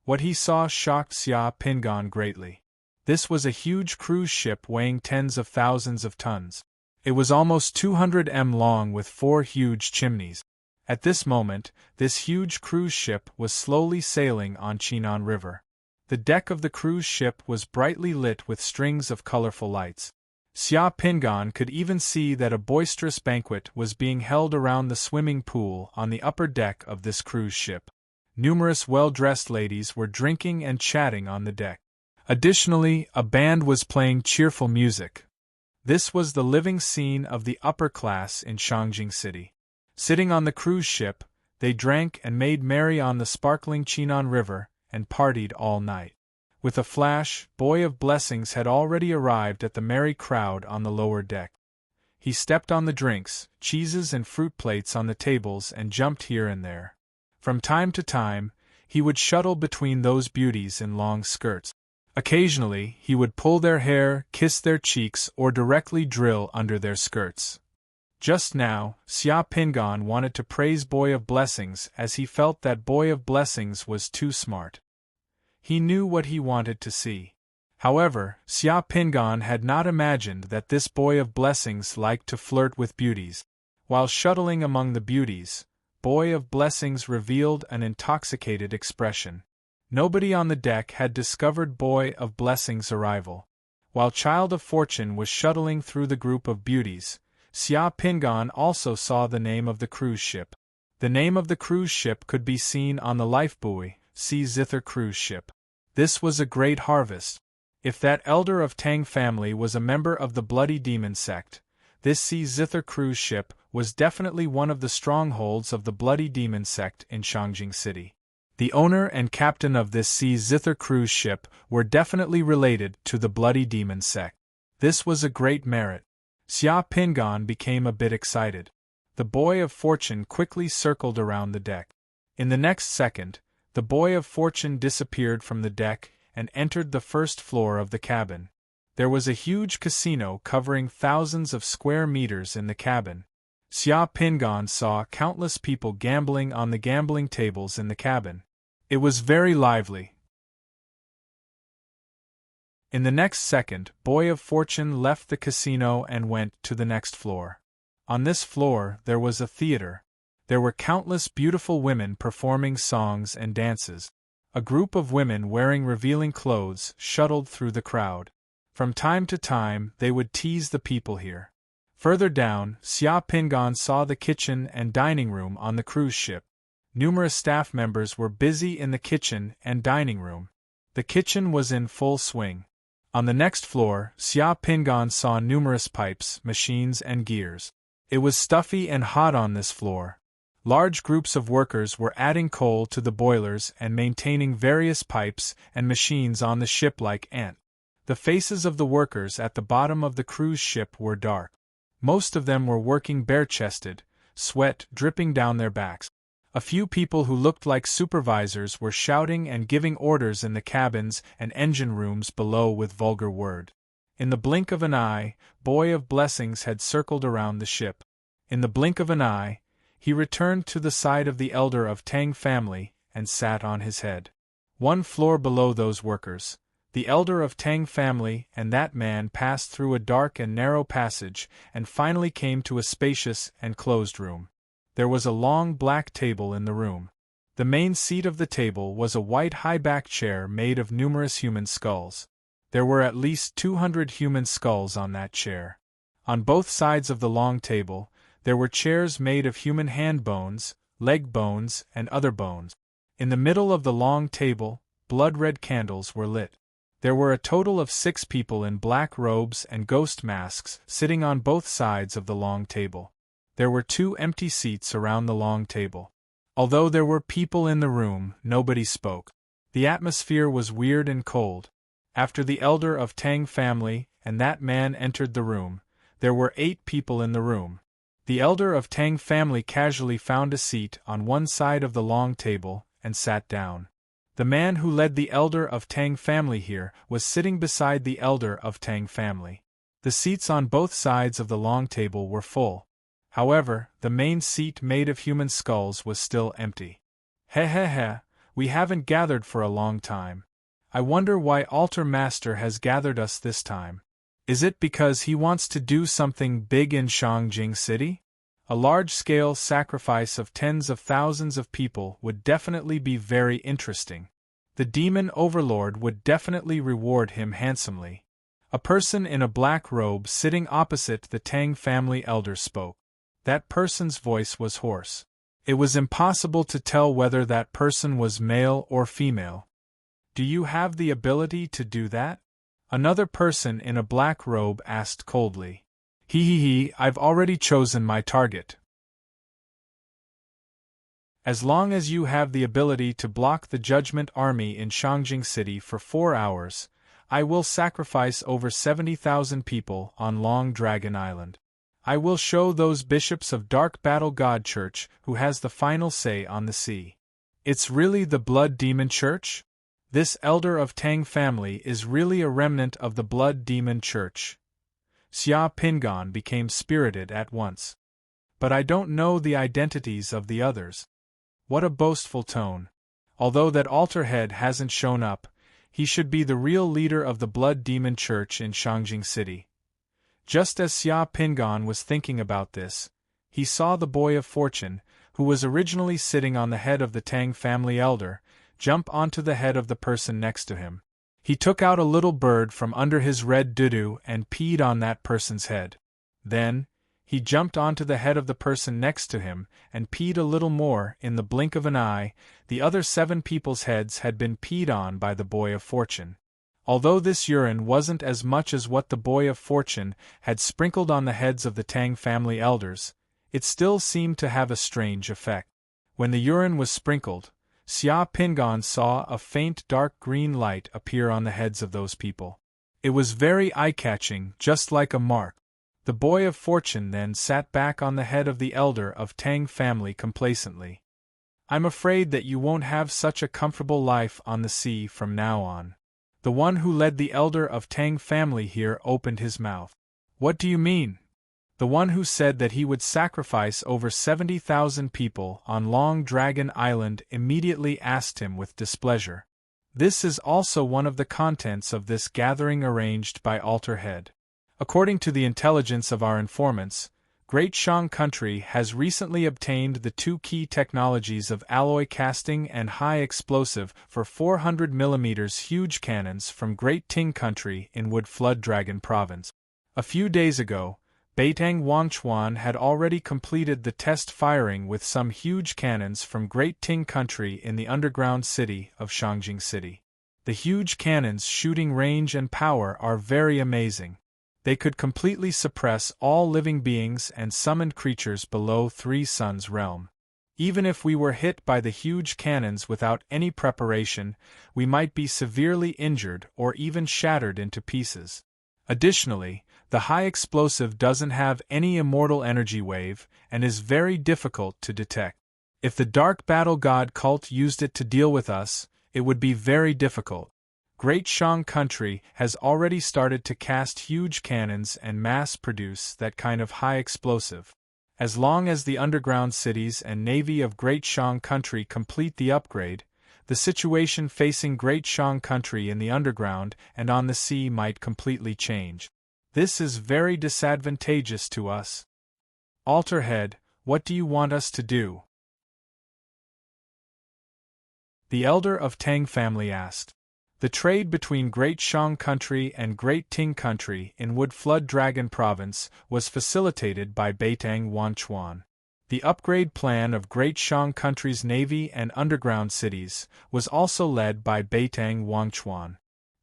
What he saw shocked Xia Pingan greatly. This was a huge cruise ship weighing tens of thousands of tons. It was almost 200 m long with 4 huge chimneys. At this moment, this huge cruise ship was slowly sailing on Chinan River. The deck of the cruise ship was brightly lit with strings of colorful lights. Xia Pingan could even see that a boisterous banquet was being held around the swimming pool on the upper deck of this cruise ship. Numerous well-dressed ladies were drinking and chatting on the deck. Additionally, a band was playing cheerful music. This was the living scene of the upper class in Shangjing City. Sitting on the cruise ship, they drank and made merry on the sparkling Chinan River and partied all night. With a flash, Boy of Blessings had already arrived at the merry crowd on the lower deck. He stepped on the drinks, cheeses and fruit plates on the tables and jumped here and there. From time to time, he would shuttle between those beauties in long skirts. Occasionally, he would pull their hair, kiss their cheeks, or directly drill under their skirts. Just now, Xia Pingan wanted to praise Boy of Blessings as he felt that Boy of Blessings was too smart. He knew what he wanted to see. However, Xia Pingan had not imagined that this Boy of Blessings liked to flirt with beauties. While shuttling among the beauties, Boy of Blessings revealed an intoxicated expression. Nobody on the deck had discovered Boy of Blessings' arrival. While Child of Fortune was shuttling through the group of beauties, Xia Pingan also saw the name of the cruise ship. The name of the cruise ship could be seen on the lifebuoy, Sea Zither cruise ship. This was a great harvest. If that elder of Tang family was a member of the Bloody Demon sect, this Sea Zither cruise ship was definitely one of the strongholds of the Bloody Demon sect in Shangjing City. The owner and captain of this Sea Zither cruise ship were definitely related to the Bloody Demon sect. This was a great merit. Xia Pingan became a bit excited. The Boy of Fortune quickly circled around the deck. In the next second, the Boy of Fortune disappeared from the deck and entered the first floor of the cabin. There was a huge casino covering thousands of square meters in the cabin. Xia Pingan saw countless people gambling on the gambling tables in the cabin. It was very lively. In the next second, Boy of Fortune left the casino and went to the next floor. On this floor, there was a theater. There were countless beautiful women performing songs and dances. A group of women wearing revealing clothes shuttled through the crowd. From time to time, they would tease the people here. Further down, Xia Pingan saw the kitchen and dining room on the cruise ship. Numerous staff members were busy in the kitchen and dining room. The kitchen was in full swing. On the next floor, Xia Pingan saw numerous pipes, machines and gears. It was stuffy and hot on this floor. Large groups of workers were adding coal to the boilers and maintaining various pipes and machines on the ship like ants. The faces of the workers at the bottom of the cruise ship were dark. Most of them were working bare-chested, sweat dripping down their backs. A few people who looked like supervisors were shouting and giving orders in the cabins and engine rooms below with vulgar words. In the blink of an eye, Boy of Blessings had circled around the ship. In the blink of an eye, he returned to the side of the elder of Tang family and sat on his head. One floor below those workers, the elder of Tang family and that man passed through a dark and narrow passage and finally came to a spacious and closed room. There was a long black table in the room. The main seat of the table was a white high-backed chair made of numerous human skulls. There were at least 200 human skulls on that chair. On both sides of the long table, there were chairs made of human hand bones, leg bones, and other bones. In the middle of the long table, blood-red candles were lit. There were a total of 6 people in black robes and ghost masks sitting on both sides of the long table. There were 2 empty seats around the long table. Although there were people in the room, nobody spoke. The atmosphere was weird and cold. After the elder of Tang family and that man entered the room, there were 8 people in the room. The elder of Tang family casually found a seat on one side of the long table and sat down. The man who led the elder of Tang family here was sitting beside the elder of Tang family. The seats on both sides of the long table were full. However, the main seat made of human skulls was still empty. Heh, we haven't gathered for a long time. I wonder why Altar Master has gathered us this time. Is it because he wants to do something big in Shangjing City? A large-scale sacrifice of tens of thousands of people would definitely be very interesting. The demon overlord would definitely reward him handsomely. A person in a black robe sitting opposite the Tang family elder spoke. That person's voice was hoarse. It was impossible to tell whether that person was male or female. Do you have the ability to do that? Another person in a black robe asked coldly. I've already chosen my target. As long as you have the ability to block the Judgment Army in Shangjing City for 4 hours, I will sacrifice over 70,000 people on Long Dragon Island. I will show those bishops of Dark Battle God Church who has the final say on the sea. It's really the Blood Demon Church? This elder of Tang family is really a remnant of the Blood Demon Church. Xia Pingon became spirited at once. But I don't know the identities of the others. What a boastful tone. Although that altar head hasn't shown up, he should be the real leader of the Blood Demon Church in Shangjing City. Just as Xia Pingon was thinking about this, he saw the Boy of Fortune, who was originally sitting on the head of the Tang family elder, jump onto the head of the person next to him. He took out a little bird from under his red doo-doo and peed on that person's head. Then, he jumped onto the head of the person next to him and peed a little more. In the blink of an eye, the other 7 people's heads had been peed on by the Boy of Fortune. Although this urine wasn't as much as what the Boy of Fortune had sprinkled on the heads of the Tang family elders, it still seemed to have a strange effect. When the urine was sprinkled, Xia Pingon saw a faint dark green light appear on the heads of those people. It was very eye-catching, just like a mark. The Boy of Fortune then sat back on the head of the elder of Tang family complacently. I'm afraid that you won't have such a comfortable life on the sea from now on. The one who led the elder of Tang family here opened his mouth. What do you mean? The one who said that he would sacrifice over 70,000 people on Long Dragon Island immediately asked him with displeasure. This is also one of the contents of this gathering arranged by Altar Head. According to the intelligence of our informants, Great Shang Country has recently obtained the 2 key technologies of alloy casting and high explosive for 400 mm huge cannons from Great Ting Country in Wood Flood Dragon Province. A few days ago, Beitang Wangchuan had already completed the test firing with some huge cannons from Great Ting Country in the underground city of Shangjing City. The huge cannons' shooting range and power are very amazing. They could completely suppress all living beings and summoned creatures below 3 Suns realm. Even if we were hit by the huge cannons without any preparation, we might be severely injured or even shattered into pieces. Additionally, the high explosive doesn't have any immortal energy wave and is very difficult to detect. If the Dark Battle God cult used it to deal with us, it would be very difficult. Great Shang country has already started to cast huge cannons and mass-produce that kind of high explosive. As long as the underground cities and navy of Great Shang country complete the upgrade, the situation facing Great Shang country in the underground and on the sea might completely change. This is very disadvantageous to us. Alterhead, what do you want us to do? The elder of Tang family asked. The trade between Great Shang country and Great Ting country in Wood Flood Dragon province was facilitated by Beitang Wanchuan. The upgrade plan of Great Shang country's navy and underground cities was also led by Beitang Wanchuan.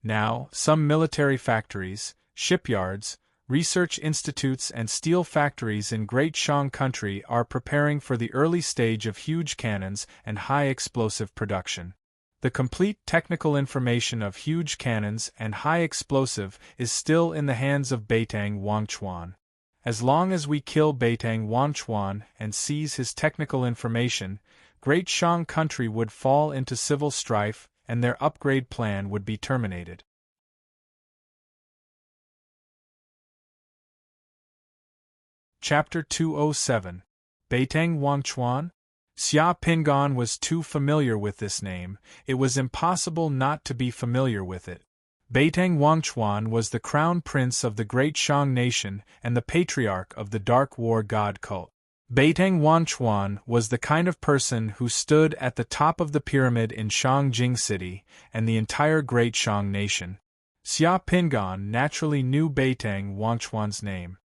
Now, some military factories, shipyards, research institutes and steel factories in Great Shang country are preparing for the early stage of huge cannons and high explosive production. The complete technical information of huge cannons and high explosive is still in the hands of Beitang Wanchuan. As long as we kill Beitang Wanchuan and seize his technical information, Great Shang country would fall into civil strife and their upgrade plan would be terminated. Chapter 207. Beitang Wanchuan? Xia Pingan was too familiar with this name, it was impossible not to be familiar with it. Beitang Wanchuan was the crown prince of the Great Shang nation and the patriarch of the Dark War God cult. Beitang Wanchuan was the kind of person who stood at the top of the pyramid in Shangjing City and the entire Great Shang nation. Xia Pingan naturally knew Beitang Wanchuan's name.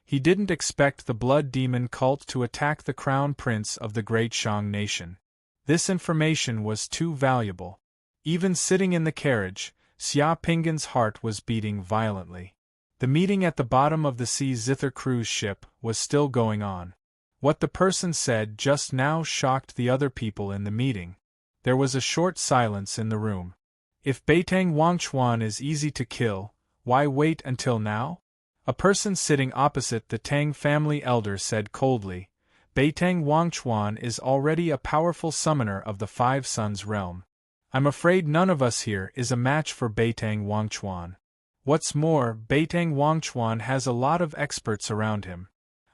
He didn't expect the blood demon cult to attack the crown prince of the Great Shang nation. This information was too valuable. Even sitting in the carriage, Xia Pingan's heart was beating violently. The meeting at the bottom of the sea zither cruise ship was still going on. What the person said just now shocked the other people in the meeting. There was a short silence in the room. If Beitang Wanchuan is easy to kill, why wait until now? A person sitting opposite the Tang family elder said coldly, Beitang Wanchuan is already a powerful summoner of the Five Suns realm. I'm afraid none of us here is a match for Beitang Wanchuan. What's more, Beitang Wanchuan has a lot of experts around him.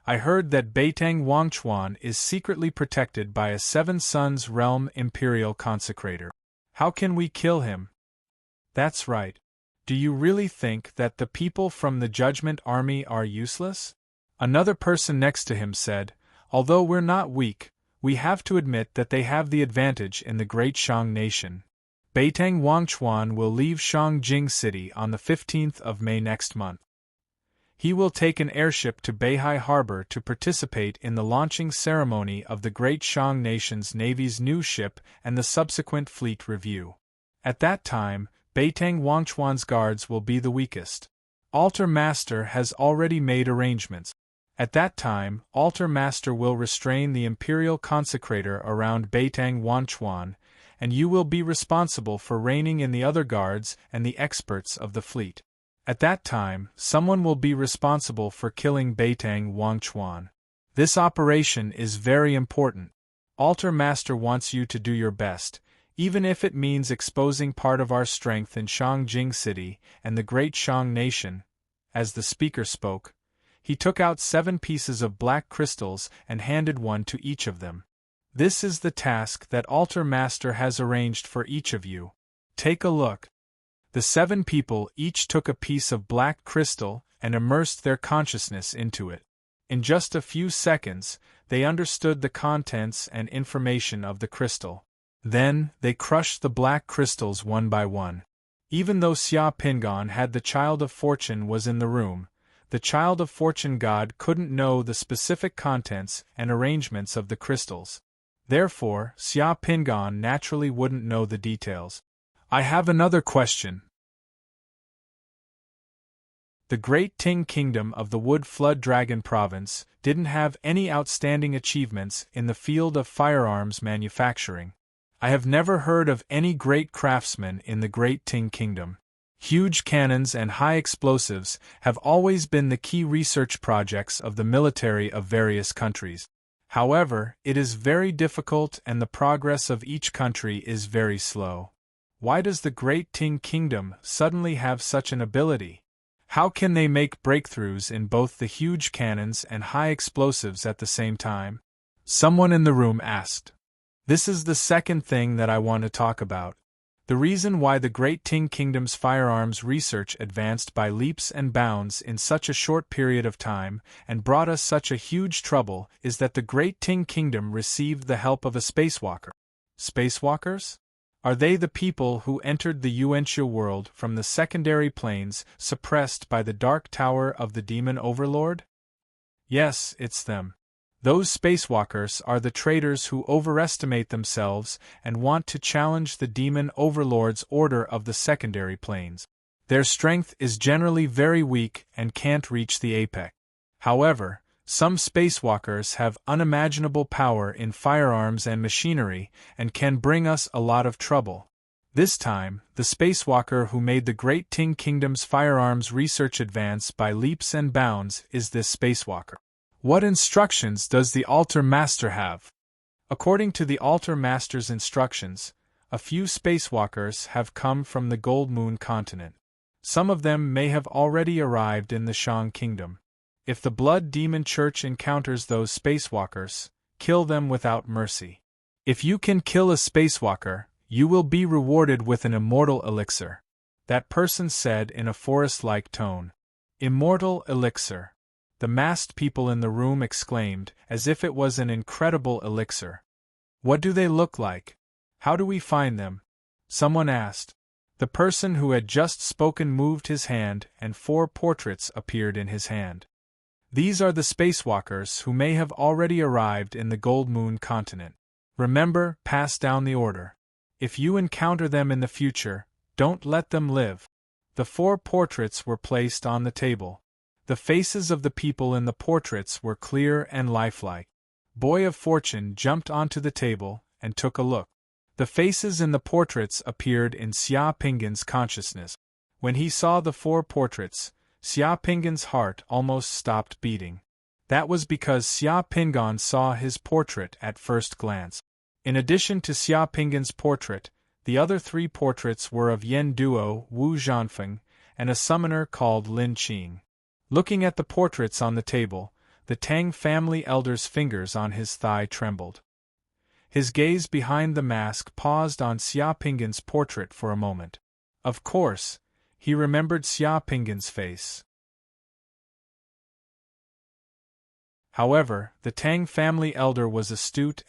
I heard that Beitang Wanchuan is secretly protected by a Seven Suns realm imperial consecrator. How can we kill him? That's right. Do you really think that the people from the Judgment Army are useless? Another person next to him said, although we're not weak, we have to admit that they have the advantage in the Great Shang nation. Beitang Wanchuan will leave Shangjing City on the 15th of May next month. He will take an airship to Beihai Harbor to participate in the launching ceremony of the Great Shang nation's navy's new ship and the subsequent fleet review. At that time, Beitang Wanchuan's guards will be the weakest. Altar Master has already made arrangements. At that time, Altar Master will restrain the Imperial Consecrator around Beitang Wanchuan, and you will be responsible for reining in the other guards and the experts of the fleet. At that time, someone will be responsible for killing Beitang Wanchuan. This operation is very important. Altar Master wants you to do your best, even if it means exposing part of our strength in Shangjing City and the Great Shang nation. As the speaker spoke, he took out 7 pieces of black crystals and handed one to each of them. This is the task that Altar Master has arranged for each of you. Take a look. The 7 people each took a piece of black crystal and immersed their consciousness into it. In just a few seconds, they understood the contents and information of the crystal. Then, they crushed the black crystals one by one. Even though Xia Pingan had the Child of Fortune was in the room, the Child of Fortune God couldn't know the specific contents and arrangements of the crystals. Therefore, Xia Pingan naturally wouldn't know the details. I have another question. The Great Ting Kingdom of the Wood Flood Dragon Province didn't have any outstanding achievements in the field of firearms manufacturing. I have never heard of any great craftsmen in the Great Ting Kingdom. Huge cannons and high explosives have always been the key research projects of the military of various countries. However, it is very difficult and the progress of each country is very slow. Why does the Great Ting Kingdom suddenly have such an ability? How can they make breakthroughs in both the huge cannons and high explosives at the same time? Someone in the room asked. This is the second thing that I want to talk about. The reason why the Great Ting Kingdom's firearms research advanced by leaps and bounds in such a short period of time and brought us such a huge trouble is that the Great Ting Kingdom received the help of a spacewalker. Spacewalkers? Are they the people who entered the Yuanxia world from the secondary planes suppressed by the Dark Tower of the Demon Overlord? Yes, it's them. Those spacewalkers are the traitors who overestimate themselves and want to challenge the Demon Overlord's order of the secondary planes. Their strength is generally very weak and can't reach the apex. However, some spacewalkers have unimaginable power in firearms and machinery and can bring us a lot of trouble. This time, the spacewalker who made the Great Ting Kingdom's firearms research advance by leaps and bounds is this spacewalker. What instructions does the Altar Master have? According to the Altar Master's instructions, a few spacewalkers have come from the Gold Moon continent. Some of them may have already arrived in the Shang Kingdom. If the Blood Demon Church encounters those spacewalkers, kill them without mercy. If you can kill a spacewalker, you will be rewarded with an immortal elixir. That person said in a forest-like tone. Immortal elixir. The masked people in the room exclaimed, as if it was an incredible elixir. What do they look like? How do we find them? Someone asked. The person who had just spoken moved his hand and 4 portraits appeared in his hand. These are the spacewalkers who may have already arrived in the Gold Moon continent. Remember, pass down the order. If you encounter them in the future, don't let them live. The 4 portraits were placed on the table. The faces of the people in the portraits were clear and lifelike. Boy of Fortune jumped onto the table and took a look. The faces in the portraits appeared in Xia Pingan's consciousness. When he saw the 4 portraits, Xia Pingan's heart almost stopped beating. That was because Xia Pingan saw his portrait at first glance. In addition to Xia Pingan's portrait, the other 3 portraits were of Yen Duo, Wu Zhanfeng, and a summoner called Lin Qing. Looking at the portraits on the table, the Tang family elder's fingers on his thigh trembled. His gaze behind the mask paused on Xia Pingan's portrait for a moment. Of course, he remembered Xia Pingan's face. However, the Tang family elder was astute,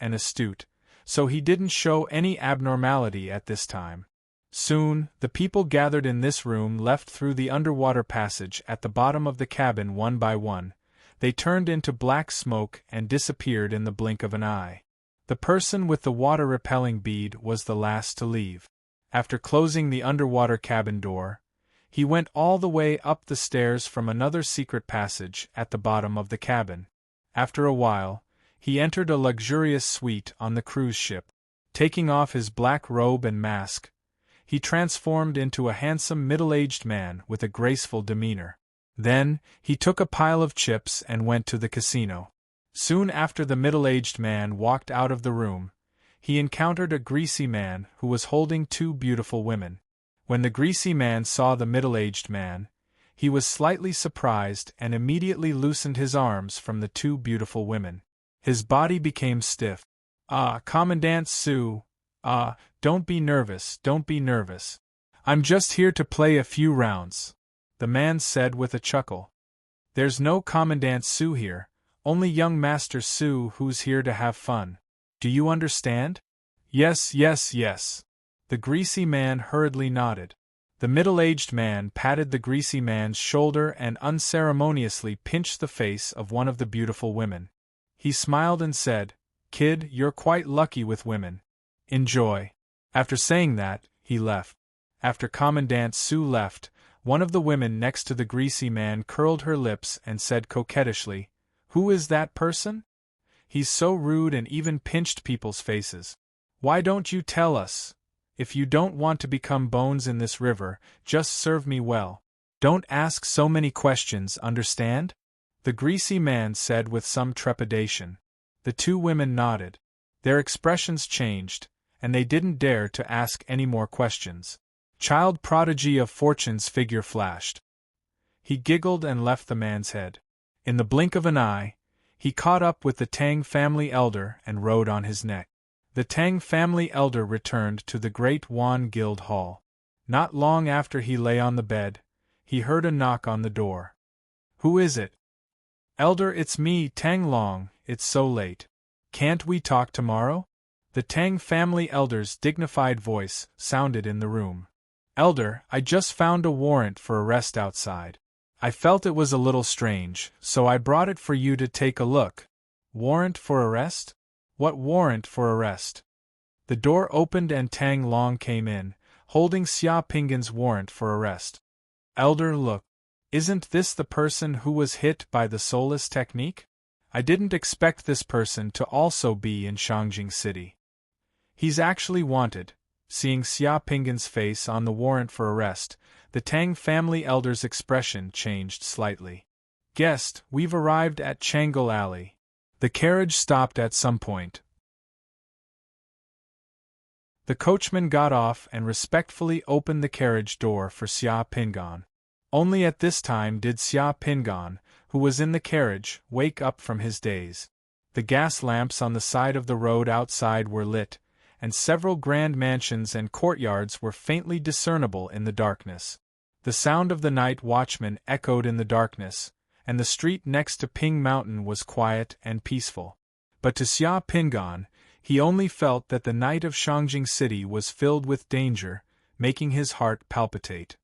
so he didn't show any abnormality at this time. Soon, the people gathered in this room left through the underwater passage at the bottom of the cabin one by one. They turned into black smoke and disappeared in the blink of an eye. The person with the water-repelling bead was the last to leave. After closing the underwater cabin door, he went all the way up the stairs from another secret passage at the bottom of the cabin. After a while, he entered a luxurious suite on the cruise ship. Taking off his black robe and mask, he transformed into a handsome middle-aged man with a graceful demeanor. Then, he took a pile of chips and went to the casino. Soon after the middle-aged man walked out of the room, he encountered a greasy man who was holding 2 beautiful women. When the greasy man saw the middle-aged man, he was slightly surprised and immediately loosened his arms from the 2 beautiful women. His body became stiff. "Ah, Commandant Su, don't be nervous, don't be nervous. I'm just here to play a few rounds," the man said with a chuckle. "There's no Commandant Su here, only young Master Su who's here to have fun. Do you understand?" "Yes, yes, yes." The greasy man hurriedly nodded. The middle-aged man patted the greasy man's shoulder and unceremoniously pinched the face of one of the beautiful women. He smiled and said, "Kid, you're quite lucky with women. Enjoy." After saying that, he left. After Commandant Su left, One of the women next to the greasy man curled her lips and said coquettishly, "Who is that person? He's so rude and even pinched people's faces. Why don't you tell us? If you don't want to become bones in this river, just serve me well. Don't ask so many questions, understand?" The greasy man said with some trepidation. The two women nodded. Their expressions changed, and they didn't dare to ask any more questions. Child prodigy of Fortune's figure flashed. He giggled and left the man's head. In the blink of an eye, he caught up with the Tang family elder and rode on his neck. The Tang family elder returned to the great Wan Guild Hall. Not long after he lay on the bed, he heard a knock on the door. "Who is it?" "Elder, it's me, Tang Long, it's so late. Can't we talk tomorrow?" The Tang family elder's dignified voice sounded in the room. "Elder, I just found a warrant for arrest outside. I felt it was a little strange, so I brought it for you to take a look." "Warrant for arrest? What warrant for arrest?" The door opened and Tang Long came in, holding Xia Pingan's warrant for arrest. "Elder, look. Isn't this the person who was hit by the soulless technique? I didn't expect this person to also be in Shangjing City. He's actually wanted." Seeing Xia Pingan's face on the warrant for arrest, the Tang family elder's expression changed slightly. "Guest, we've arrived at Changle Alley." The carriage stopped at some point. The coachman got off and respectfully opened the carriage door for Xia Pingan. Only at this time did Xia Pingan, who was in the carriage, wake up from his daze. The gas lamps on the side of the road outside were lit, and several grand mansions and courtyards were faintly discernible in the darkness. The sound of the night watchman echoed in the darkness, and the street next to Ping Mountain was quiet and peaceful. But to Xia Pingan, he only felt that the night of Shangjing City was filled with danger, making his heart palpitate.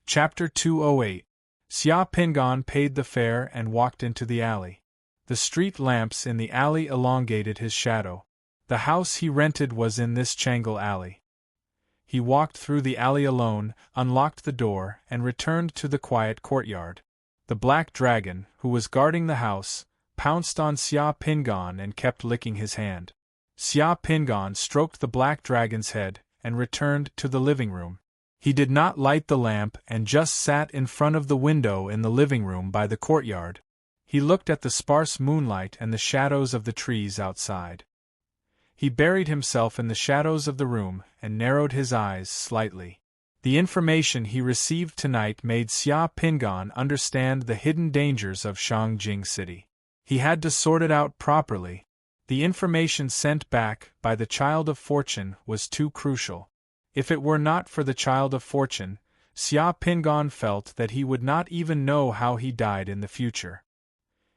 Chapter 208. Xia Pingan paid the fare and walked into the alley. The street lamps in the alley elongated his shadow. The house he rented was in this Changle Alley. He walked through the alley alone, unlocked the door, and returned to the quiet courtyard. The black dragon, who was guarding the house, pounced on Xia Pingan and kept licking his hand. Xia Pingan stroked the black dragon's head and returned to the living room. He did not light the lamp and just sat in front of the window in the living room by the courtyard. He looked at the sparse moonlight and the shadows of the trees outside. He buried himself in the shadows of the room and narrowed his eyes slightly. The information he received tonight made Xia Pingan understand the hidden dangers of Shangjing City. He had to sort it out properly. The information sent back by the Child of Fortune was too crucial. If it were not for the Child of Fortune, Xia Pingan felt that he would not even know how he died in the future.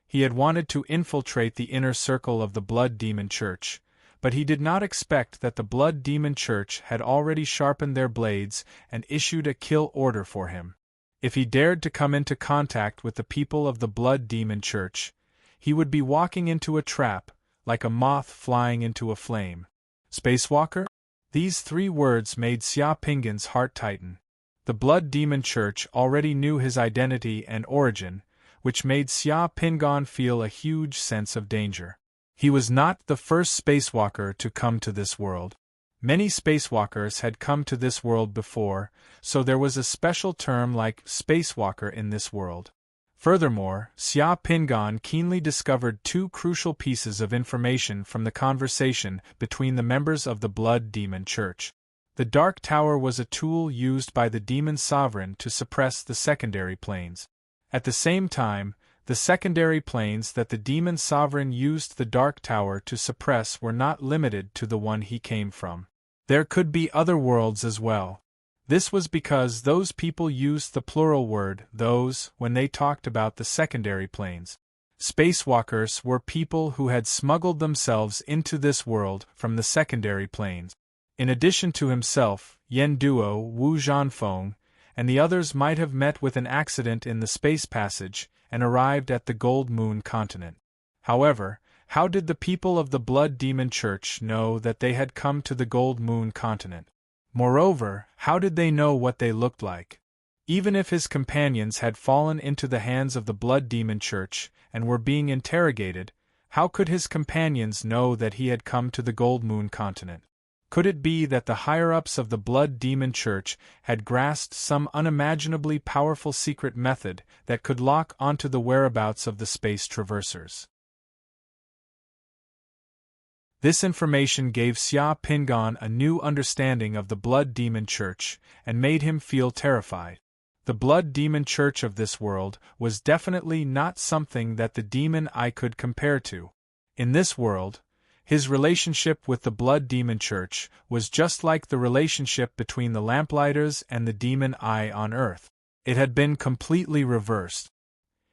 He had wanted to infiltrate the inner circle of the Blood Demon Church, but he did not expect that the Blood Demon Church had already sharpened their blades and issued a kill order for him. If he dared to come into contact with the people of the Blood Demon Church, he would be walking into a trap, like a moth flying into a flame. Spacewalker? These three words made Xia Pingan's heart tighten. The Blood Demon Church already knew his identity and origin, which made Xia Pingan feel a huge sense of danger. He was not the first spacewalker to come to this world. Many spacewalkers had come to this world before, so there was a special term like spacewalker in this world. Furthermore, Xia Pingan keenly discovered two crucial pieces of information from the conversation between the members of the Blood Demon Church. The Dark Tower was a tool used by the Demon Sovereign to suppress the secondary planes. At the same time, the secondary planes that the Demon Sovereign used the Dark Tower to suppress were not limited to the one he came from. There could be other worlds as well. This was because those people used the plural word those when they talked about the secondary planes. Spacewalkers were people who had smuggled themselves into this world from the secondary planes. In addition to himself, Yen Duo, Wu Zhanfeng, and the others might have met with an accident in the space passage and arrived at the Gold Moon continent. However, How did the people of the Blood Demon Church know that they had come to the Gold Moon continent? Moreover, how did they know what they looked like? Even if his companions had fallen into the hands of the Blood Demon Church and were being interrogated, how could his companions know that he had come to the Gold Moon continent? Could it be that the higher-ups of the Blood Demon Church had grasped some unimaginably powerful secret method that could lock onto the whereabouts of the space traversers? This information gave Xia Pingan a new understanding of the Blood Demon Church and made him feel terrified. The Blood Demon Church of this world was definitely not something that the demon eye could compare to. In this world, his relationship with the Blood Demon Church was just like the relationship between the Lamplighters and the demon eye on Earth. It had been completely reversed.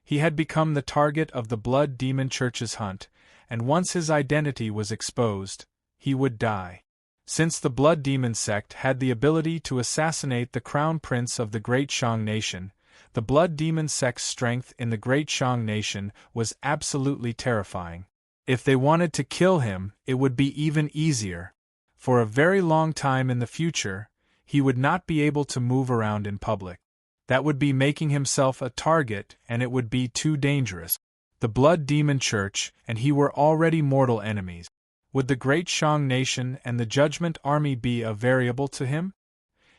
He had become the target of the Blood Demon Church's hunt, and once his identity was exposed, he would die. Since the Blood Demon sect had the ability to assassinate the Crown Prince of the Great Shang Nation, the Blood Demon sect's strength in the Great Shang Nation was absolutely terrifying. If they wanted to kill him, it would be even easier. For a very long time in the future, he would not be able to move around in public. That would be making himself a target, and it would be too dangerous. The Blood Demon Church and he were already mortal enemies. Would the Great Shang Nation and the Judgment Army be a variable to him?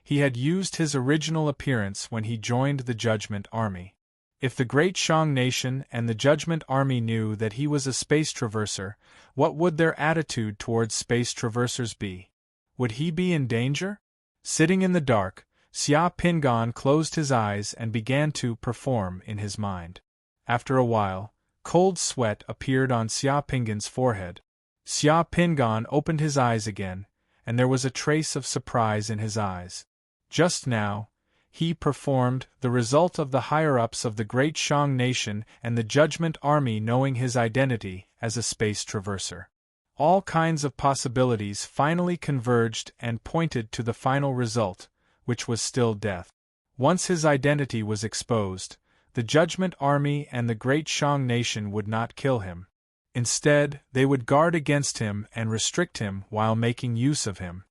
He had used his original appearance when he joined the Judgment Army. If the Great Shang Nation and the Judgment Army knew that he was a space traverser, what would their attitude towards space traversers be? Would he be in danger? Sitting in the dark, Xia Pingan closed his eyes and began to perform in his mind. After a while, cold sweat appeared on Xia Pingan's forehead. Xia Pingan opened his eyes again, and there was a trace of surprise in his eyes. Just now, he performed the result of the higher-ups of the Great Shang Nation and the Judgment Army knowing his identity as a space traverser. All kinds of possibilities finally converged and pointed to the final result, which was still death. Once his identity was exposed, the Judgment Army and the Great Shang Nation would not kill him. Instead, they would guard against him and restrict him while making use of him.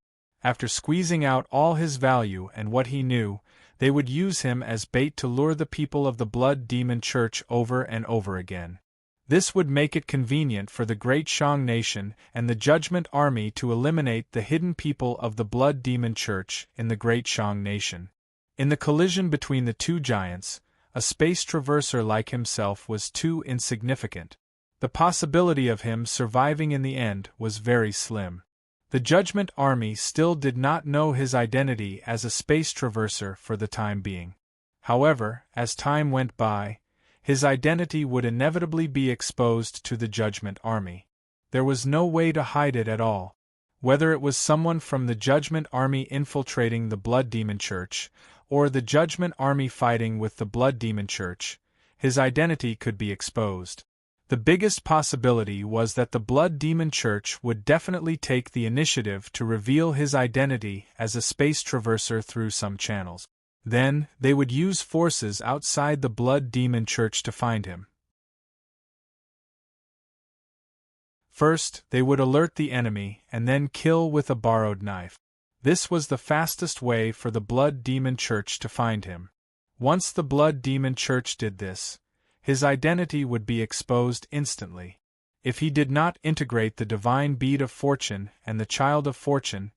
After squeezing out all his value and what he knew, they would use him as bait to lure the people of the Blood Demon Church over and over again. This would make it convenient for the Great Shang Nation and the Judgment Army to eliminate the hidden people of the Blood Demon Church in the Great Shang Nation. In the collision between the two giants, a space traverser like himself was too insignificant. The possibility of him surviving in the end was very slim. The Judgment Army still did not know his identity as a space traverser for the time being. However, as time went by, his identity would inevitably be exposed to the Judgment Army. There was no way to hide it at all. Whether it was someone from the Judgment Army infiltrating the Blood Demon Church, or the Judgment Army fighting with the Blood Demon Church, his identity could be exposed. The biggest possibility was that the Blood Demon Church would definitely take the initiative to reveal his identity as a space traverser through some channels. Then, they would use forces outside the Blood Demon Church to find him. First, they would alert the enemy and then kill with a borrowed knife. This was the fastest way for the Blood Demon Church to find him. Once the Blood Demon Church did this, his identity would be exposed instantly. If he did not integrate the Divine Bead of Fortune and the Child of Fortune,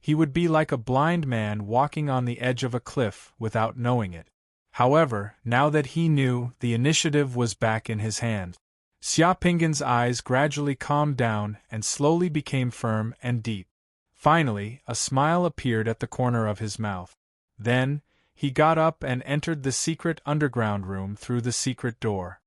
he would be like a blind man walking on the edge of a cliff without knowing it. However, now that he knew, the initiative was back in his hand. Xia Pingan's eyes gradually calmed down and slowly became firm and deep. Finally, a smile appeared at the corner of his mouth. Then, he got up and entered the secret underground room through the secret door.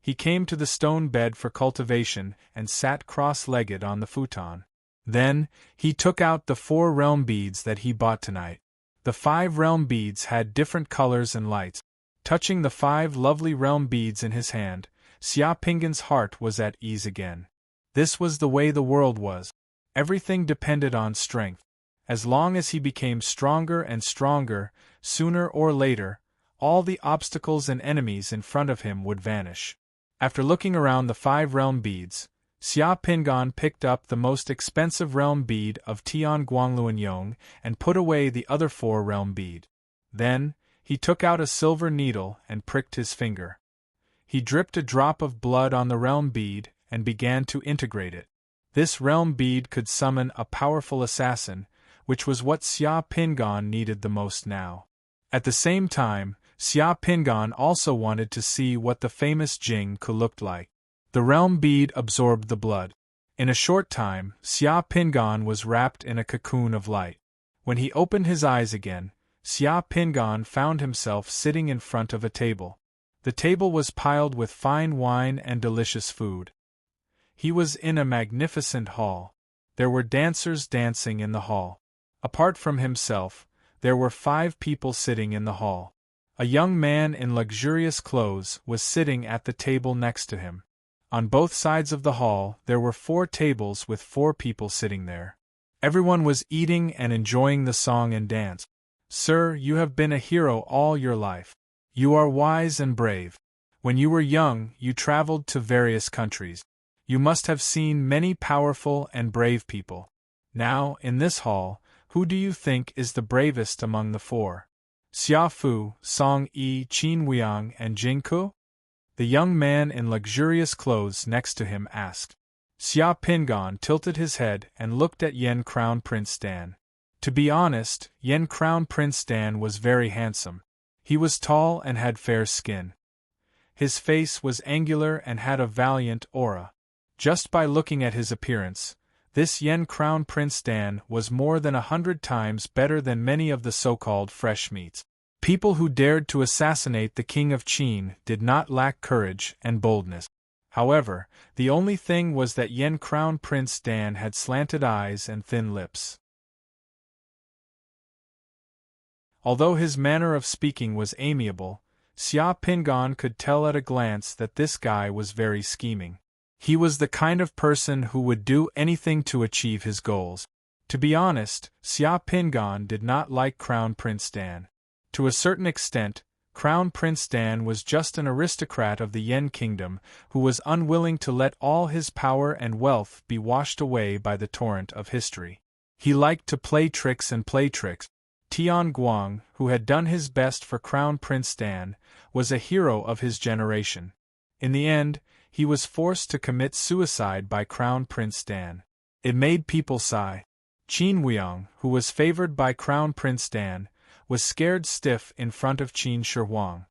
He came to the stone bed for cultivation and sat cross-legged on the futon. Then, he took out the 4 realm beads that he bought tonight. The 5 realm beads had different colors and lights. Touching the 5 lovely realm beads in his hand, Xia Pingan's heart was at ease again. This was the way the world was. Everything depended on strength. As long as he became stronger and stronger, sooner or later, all the obstacles and enemies in front of him would vanish. After looking around the 5 realm beads, Xia Pingan picked up the most expensive realm bead of Tian Guangluanyong and put away the other 4 realm bead. Then, he took out a silver needle and pricked his finger. He dripped a drop of blood on the realm bead and began to integrate it. This realm bead could summon a powerful assassin, which was what Xia Pingan needed the most now. At the same time, Xia Pingan also wanted to see what the famous Jing Ku looked like. The realm bead absorbed the blood. In a short time, Xia Pingan was wrapped in a cocoon of light. When he opened his eyes again, Xia Pingan found himself sitting in front of a table. The table was piled with fine wine and delicious food. He was in a magnificent hall. There were dancers dancing in the hall. Apart from himself, there were 5 people sitting in the hall. A young man in luxurious clothes was sitting at the table next to him. On both sides of the hall there were 4 tables with 4 people sitting there. Everyone was eating and enjoying the song and dance. Sir, you have been a hero all your life. You are wise and brave. When you were young, you traveled to various countries. You must have seen many powerful and brave people. Now, in this hall, who do you think is the bravest among the 4? Xia Fu, Song Yi, Qin Weiyang, and Jing Ku? The young man in luxurious clothes next to him asked. Xia Pingan tilted his head and looked at Yen Crown Prince Dan. To be honest, Yen Crown Prince Dan was very handsome. He was tall and had fair skin. His face was angular and had a valiant aura. Just by looking at his appearance, this Yen Crown Prince Dan was more than 100 times better than many of the so-called fresh meats. People who dared to assassinate the king of Qin did not lack courage and boldness. However, the only thing was that Yen Crown Prince Dan had slanted eyes and thin lips. Although his manner of speaking was amiable, Xia Pingan could tell at a glance that this guy was very scheming. He was the kind of person who would do anything to achieve his goals. To be honest, Xia Pingan did not like Crown Prince Dan. To a certain extent, Crown Prince Dan was just an aristocrat of the Yen Kingdom who was unwilling to let all his power and wealth be washed away by the torrent of history. He liked to play tricks and play tricks. Tian Guang, who had done his best for Crown Prince Dan, was a hero of his generation. In the end, he was forced to commit suicide by Crown Prince Dan. It made people sigh. Qin Weiyang, who was favored by Crown Prince Dan, was scared stiff in front of Qin Shi Huang.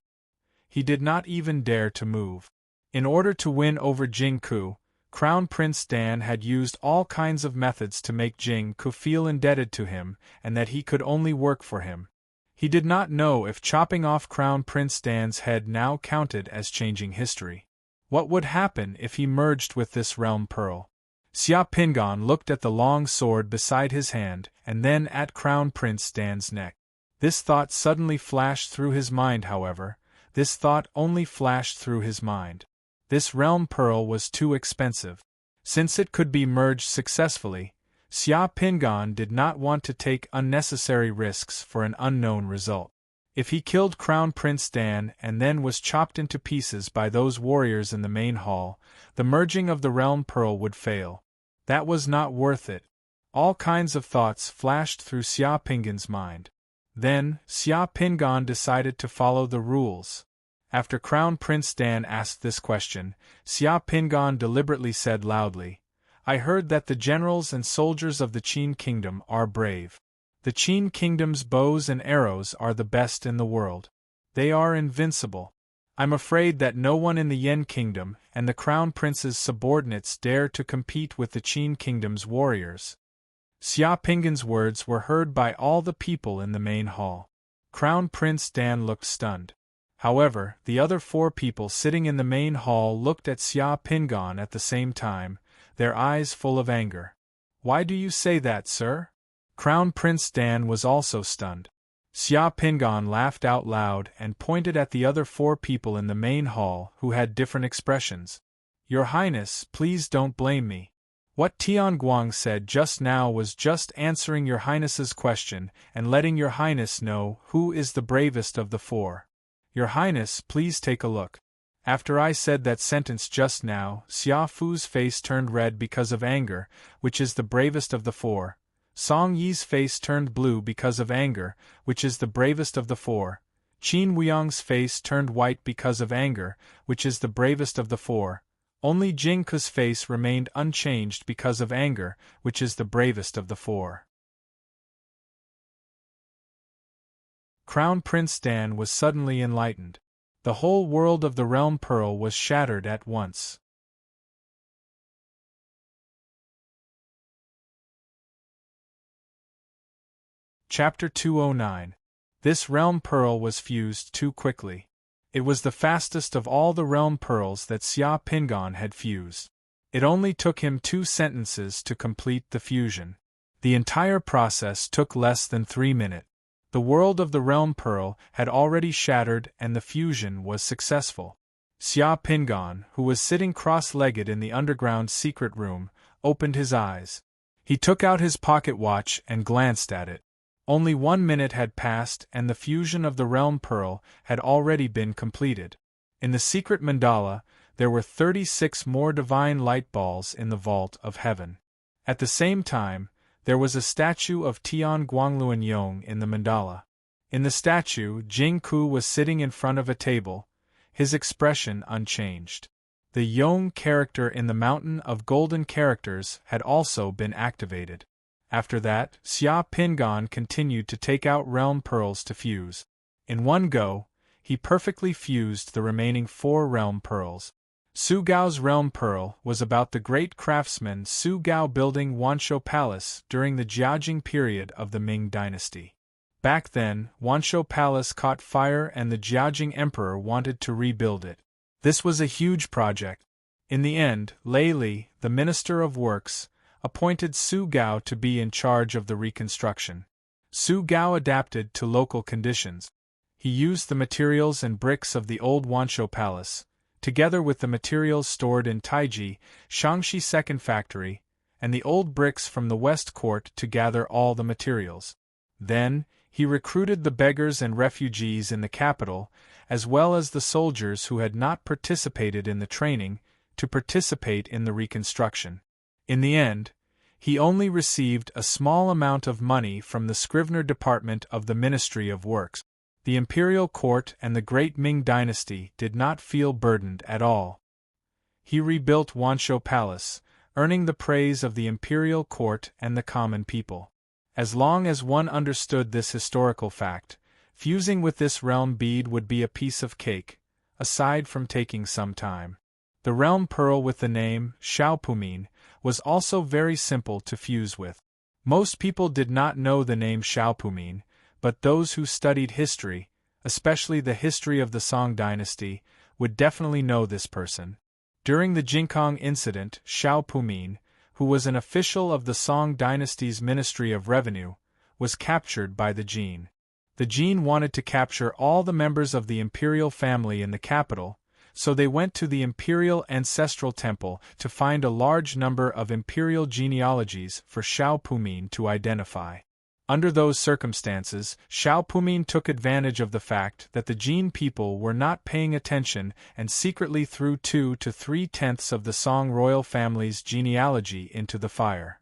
He did not even dare to move. In order to win over Jing Ku, Crown Prince Dan had used all kinds of methods to make Jing Ku feel indebted to him and that he could only work for him. He did not know if chopping off Crown Prince Dan's head now counted as changing history. What would happen if he merged with this realm pearl? Xia Pingan looked at the long sword beside his hand and then at Crown Prince Dan's neck. This thought suddenly flashed through his mind, however. This thought only flashed through his mind. This realm pearl was too expensive. Since it could be merged successfully, Xia Pingan did not want to take unnecessary risks for an unknown result. If he killed Crown Prince Dan and then was chopped into pieces by those warriors in the main hall, the merging of the realm pearl would fail. That was not worth it. All kinds of thoughts flashed through Xia Pingan's mind. Then, Xia Pingan decided to follow the rules. After Crown Prince Dan asked this question, Xia Pingan deliberately said loudly, "I heard that the generals and soldiers of the Qin Kingdom are brave. The Qin Kingdom's bows and arrows are the best in the world. They are invincible. I'm afraid that no one in the Yen Kingdom and the Crown Prince's subordinates dare to compete with the Qin Kingdom's warriors." Xia Pingan's words were heard by all the people in the main hall. Crown Prince Dan looked stunned. However, the other 4 people sitting in the main hall looked at Xia Pingan at the same time, their eyes full of anger. "Why do you say that, sir?" Crown Prince Dan was also stunned. Xia Pingan laughed out loud and pointed at the other 4 people in the main hall who had different expressions. "Your Highness, please don't blame me. What Tian Guang said just now was just answering Your Highness's question and letting Your Highness know who is the bravest of the 4. Your Highness, please take a look." After I said that sentence just now, Xia Fu's face turned red because of anger, which is the bravest of the four. Song Yi's face turned blue because of anger, which is the bravest of the four. Qin Wuiyang's face turned white because of anger, which is the bravest of the four. Only Jing Ke's face remained unchanged because of anger, which is the bravest of the four. Crown Prince Dan was suddenly enlightened. The whole world of the Realm Pearl was shattered at once. Chapter 209. This Realm Pearl was fused too quickly. It was the fastest of all the Realm Pearls that Xia Pingan had fused. It only took him 2 sentences to complete the fusion. The entire process took less than 3 minutes. The world of the Realm Pearl had already shattered and the fusion was successful. Xia Pingan, who was sitting cross-legged in the underground secret room, opened his eyes. He took out his pocket watch and glanced at it. Only 1 minute had passed and the fusion of the Realm Pearl had already been completed. In the secret mandala, there were 36 more divine light balls in the vault of heaven. At the same time, there was a statue of Tian Guangluan Yong in the mandala. In the statue, Jing Ku was sitting in front of a table, his expression unchanged. The Yong character in the Mountain of Golden Characters had also been activated. After that, Xia Pingan continued to take out Realm Pearls to fuse. In one go, he perfectly fused the remaining 4 Realm Pearls. Su Gao's Realm Pearl was about the great craftsman Su Gao building Wanshou Palace during the Jiajing period of the Ming dynasty. Back then, Wanshou Palace caught fire and the Jiajing Emperor wanted to rebuild it. This was a huge project. In the end, Lei Li, the Minister of Works, appointed Su Gao to be in charge of the reconstruction. Su Gao adapted to local conditions. He used the materials and bricks of the old Wanshou Palace, together with the materials stored in Taiji, Shangxi Second Factory, and the old bricks from the West Court to gather all the materials. Then, he recruited the beggars and refugees in the capital, as well as the soldiers who had not participated in the training, to participate in the reconstruction. In the end, he only received a small amount of money from the Scrivener Department of the Ministry of Works. The imperial court and the great Ming dynasty did not feel burdened at all. He rebuilt Wanshou Palace, earning the praise of the imperial court and the common people. As long as one understood this historical fact, fusing with this realm bead would be a piece of cake, aside from taking some time. The Realm Pearl with the name Xiaopumin was also very simple to fuse with. Most people did not know the name Xiaopumin, but those who studied history, especially the history of the Song dynasty, would definitely know this person. During the Jingkong incident, Xiaopumin, who was an official of the Song dynasty's Ministry of Revenue, was captured by the Jin. The Jin wanted to capture all the members of the imperial family in the capital, so they went to the Imperial Ancestral Temple to find a large number of imperial genealogies for Xiaopumin to identify. Under those circumstances, Xiaopumin took advantage of the fact that the Jin people were not paying attention and secretly threw 2 to 3/10 of the Song royal family's genealogy into the fire.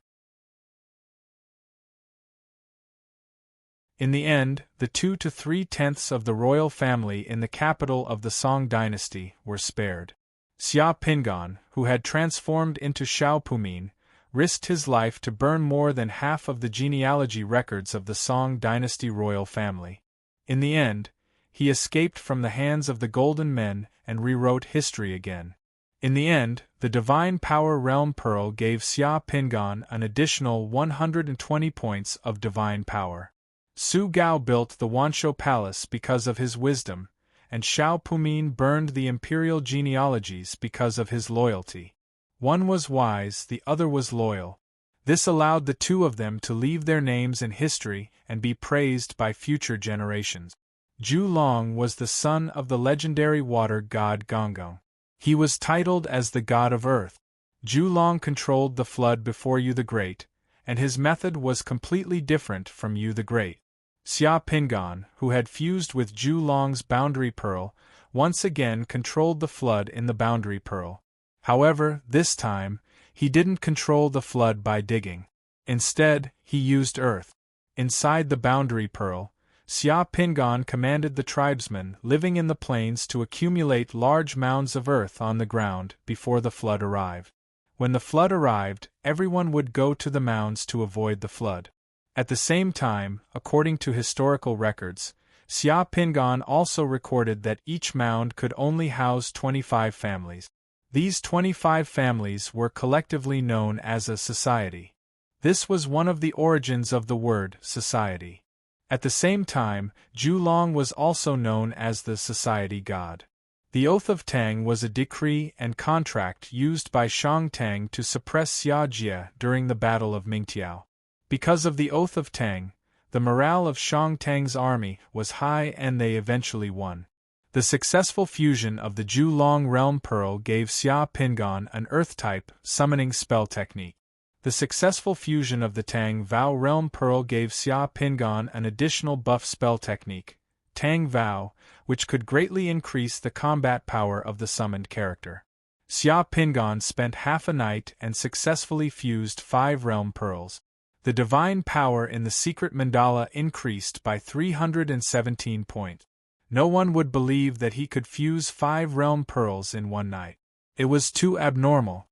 In the end, the 2 to 3/10 of the royal family in the capital of the Song dynasty were spared. Xia Pingan, who had transformed into Xiaopumin, risked his life to burn more than half of the genealogy records of the Song dynasty royal family. In the end, he escaped from the hands of the Golden Men and rewrote history again. In the end, the Divine Power Realm Pearl gave Xia Pingan an additional 120 points of divine power. Su Gao built the Wanshou Palace because of his wisdom, and Xiaopumin burned the imperial genealogies because of his loyalty. One was wise, the other was loyal. This allowed the 2 of them to leave their names in history and be praised by future generations. Zhu Long was the son of the legendary water god Gonggong. He was titled as the god of earth. Zhu Long controlled the flood before Yu the Great, and his method was completely different from Yu the Great. Xia Pingan, who had fused with Zhu Long's boundary pearl, once again controlled the flood in the boundary pearl. However, this time, he didn't control the flood by digging. Instead, he used earth. Inside the boundary pearl, Xia Pingan commanded the tribesmen living in the plains to accumulate large mounds of earth on the ground before the flood arrived. When the flood arrived, everyone would go to the mounds to avoid the flood. At the same time, according to historical records, Xia Pingan also recorded that each mound could only house 25 families. These 25 families were collectively known as a society. This was one of the origins of the word society. At the same time, Zhulong was also known as the society god. The Oath of Tang was a decree and contract used by Shang Tang to suppress Xia Jie during the Battle of Mingtiao. Because of the Oath of Tang, the morale of Shang Tang's army was high and they eventually won. The successful fusion of the Zhulong Realm Pearl gave Xia Pingan an Earth-type summoning spell technique. The successful fusion of the Tang Vow Realm Pearl gave Xia Pingan an additional buff spell technique, Tang Vow, which could greatly increase the combat power of the summoned character. Xia Pingan spent half a night and successfully fused 5 Realm Pearls. The divine power in the secret mandala increased by 317 points. No one would believe that he could fuse 5 Realm Pearls in one night. It was too abnormal.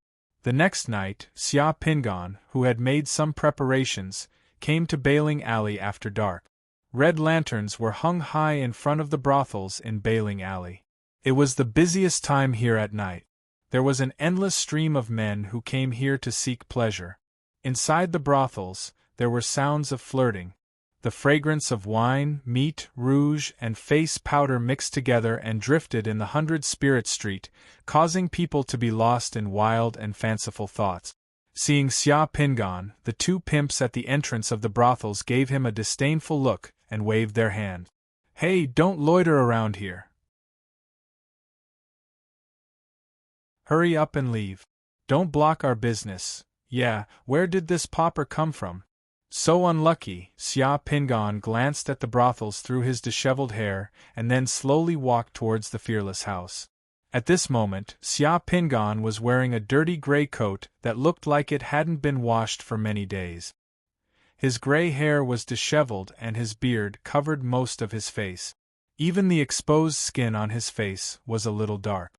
The next night, Xia Pingan, who had made some preparations, came to Bailing Alley after dark. Red lanterns were hung high in front of the brothels in Bailing Alley. It was the busiest time here at night. There was an endless stream of men who came here to seek pleasure. Inside the brothels, there were sounds of flirting. The fragrance of wine, meat, rouge, and face powder mixed together and drifted in the 100 Spirit Street, causing people to be lost in wild and fanciful thoughts. Seeing Xia Pingan, the 2 pimps at the entrance of the brothels gave him a disdainful look and waved their hand. "Hey, don't loiter around here. Hurry up and leave. Don't block our business." "Yeah, where did this pauper come from? So unlucky." Xia Pingan glanced at the brothels through his disheveled hair and then slowly walked towards the fearless house. At this moment, Xia Pingan was wearing a dirty gray coat that looked like it hadn't been washed for many days. His gray hair was disheveled and his beard covered most of his face. Even the exposed skin on his face was a little dark.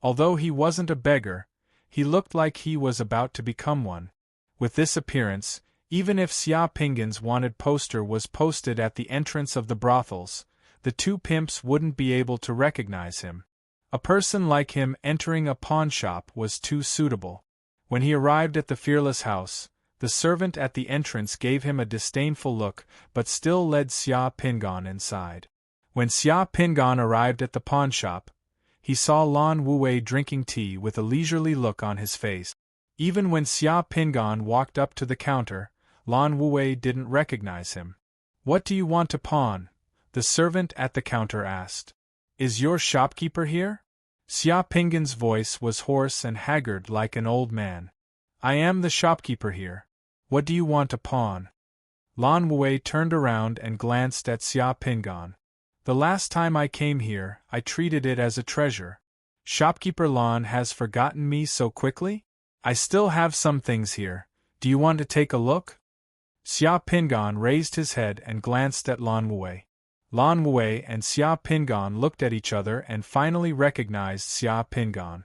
Although he wasn't a beggar, he looked like he was about to become one. With this appearance, even if Xia Pingan's wanted poster was posted at the entrance of the brothels, the 2 pimps wouldn't be able to recognize him. A person like him entering a pawnshop was too suitable. When he arrived at the fearless house, the servant at the entrance gave him a disdainful look but still led Xia Pingan inside. When Xia Pingan arrived at the pawnshop, he saw Lan Wuwei drinking tea with a leisurely look on his face. Even when Xia Pingan walked up to the counter, Lan Wuwei didn't recognize him. "What do you want to pawn?" the servant at the counter asked. "Is your shopkeeper here?" Xia Pingan's voice was hoarse and haggard like an old man. "I am the shopkeeper here. What do you want to pawn?" Lan Wuwei turned around and glanced at Xia Pingan. "The last time I came here, I treated it as a treasure. Shopkeeper Lan has forgotten me so quickly? I still have some things here. Do you want to take a look?" Xia Pingan raised his head and glanced at Lan Wuwei. Lan Wuwei and Xia Pingan looked at each other and finally recognized Xia Pingan.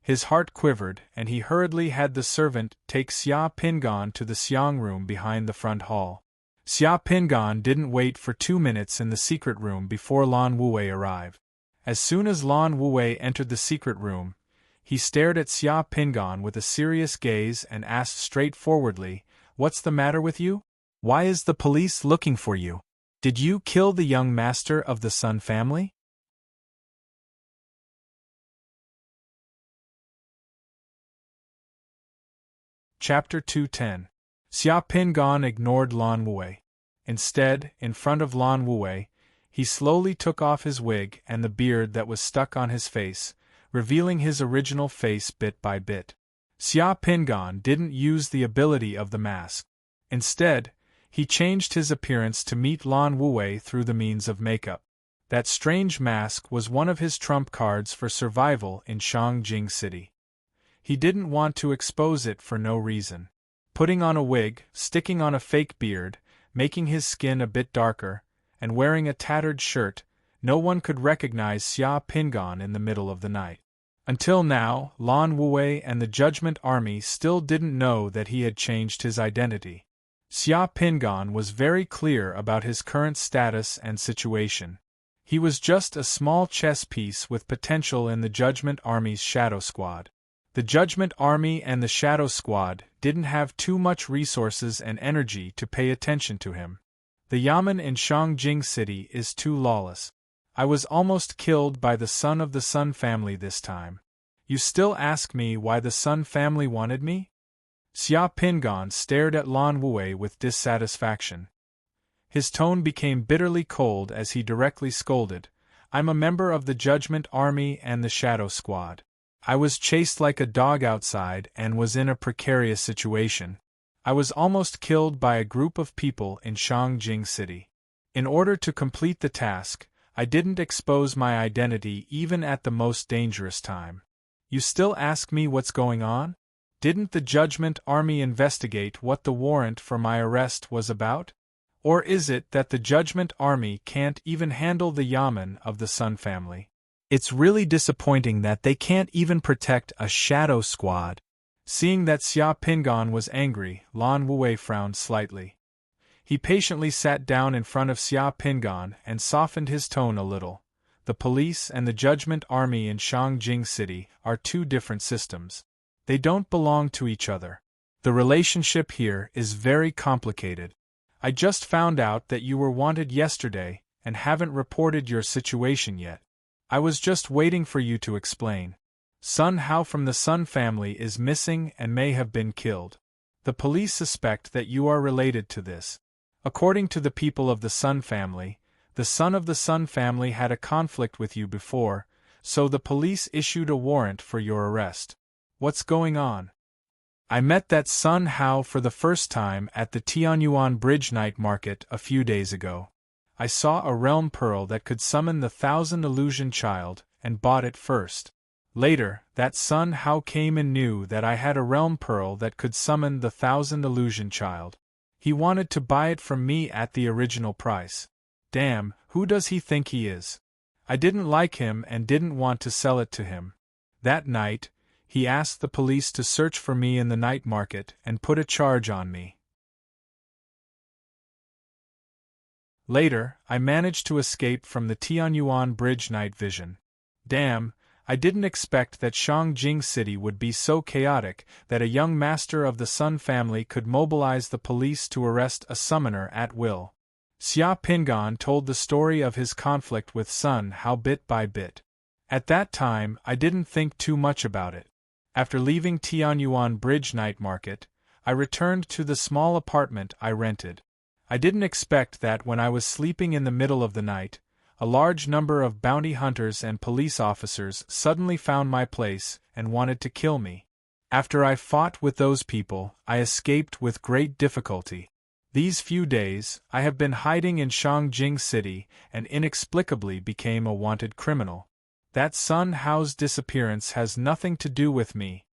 His heart quivered and he hurriedly had the servant take Xia Pingan to the Xiang room behind the front hall. Xia Pingan didn't wait for 2 minutes in the secret room before Lan Wuwei arrived. As soon as Lan Wuwei entered the secret room, he stared at Xia Pingan with a serious gaze and asked straightforwardly, "What's the matter with you? Why is the police looking for you? Did you kill the young master of the Sun family?" Chapter 210. Xia Pingan ignored Lan Wuwei. Instead, in front of Lan Wuwei, he slowly took off his wig and the beard that was stuck on his face, revealing his original face bit by bit. Xia Pingan didn't use the ability of the mask. Instead, he changed his appearance to meet Lan Wuwei through the means of makeup. That strange mask was one of his trump cards for survival in Shangjing City. He didn't want to expose it for no reason. Putting on a wig, sticking on a fake beard, making his skin a bit darker, and wearing a tattered shirt, no one could recognize Xia Pingan in the middle of the night. Until now, Lan Wei and the Judgment Army still didn't know that he had changed his identity. Xia Pingan was very clear about his current status and situation. He was just a small chess piece with potential in the Judgment Army's Shadow Squad. The Judgment Army and the Shadow Squad didn't have too much resources and energy to pay attention to him. The Yamen in Shangjing City is too lawless. I was almost killed by the son of the Sun family this time. You still ask me why the Sun family wanted me? Xia Pingan stared at Lan Wei with dissatisfaction. His tone became bitterly cold as he directly scolded, "I'm a member of the Judgment Army and the Shadow Squad. I was chased like a dog outside and was in a precarious situation. I was almost killed by a group of people in Shangjing City. In order to complete the task, I didn't expose my identity even at the most dangerous time. You still ask me what's going on? Didn't the Judgment Army investigate what the warrant for my arrest was about? Or is it that the Judgment Army can't even handle the Yamen of the Sun family? It's really disappointing that they can't even protect a Shadow Squad." Seeing that Xia Pingan was angry, Lan Wei frowned slightly. He patiently sat down in front of Xia Pingan and softened his tone a little. The police and the Judgment Army in Shangjing City are two different systems. They don't belong to each other. The relationship here is very complicated. I just found out that you were wanted yesterday and haven't reported your situation yet. I was just waiting for you to explain. Sun Hao from the Sun family is missing and may have been killed. The police suspect that you are related to this. According to the people of the Sun family, the son of the Sun family had a conflict with you before, so the police issued a warrant for your arrest. What's going on? I met that Sun Hao for the first time at the Tianyuan Bridge night market a few days ago. I saw a realm pearl that could summon the 1,000 illusion child, and bought it first. Later, that Sun Hao came and knew that I had a realm pearl that could summon the 1,000 illusion child. He wanted to buy it from me at the original price. Damn, who does he think he is? I didn't like him and didn't want to sell it to him. That night, he asked the police to search for me in the night market and put a charge on me. Later, I managed to escape from the Tianyuan Bridge night vision. Damn, I didn't expect that Shangjing City would be so chaotic that a young master of the Sun family could mobilize the police to arrest a summoner at will. Xia Pingan told the story of his conflict with Sun Hao bit by bit. At that time, I didn't think too much about it. After leaving Tianyuan Bridge night market, I returned to the small apartment I rented. I didn't expect that when I was sleeping in the middle of the night, a large number of bounty hunters and police officers suddenly found my place and wanted to kill me. After I fought with those people, I escaped with great difficulty. These few days, I have been hiding in Shangjing City and inexplicably became a wanted criminal. That Sun Hao's disappearance has nothing to do with me.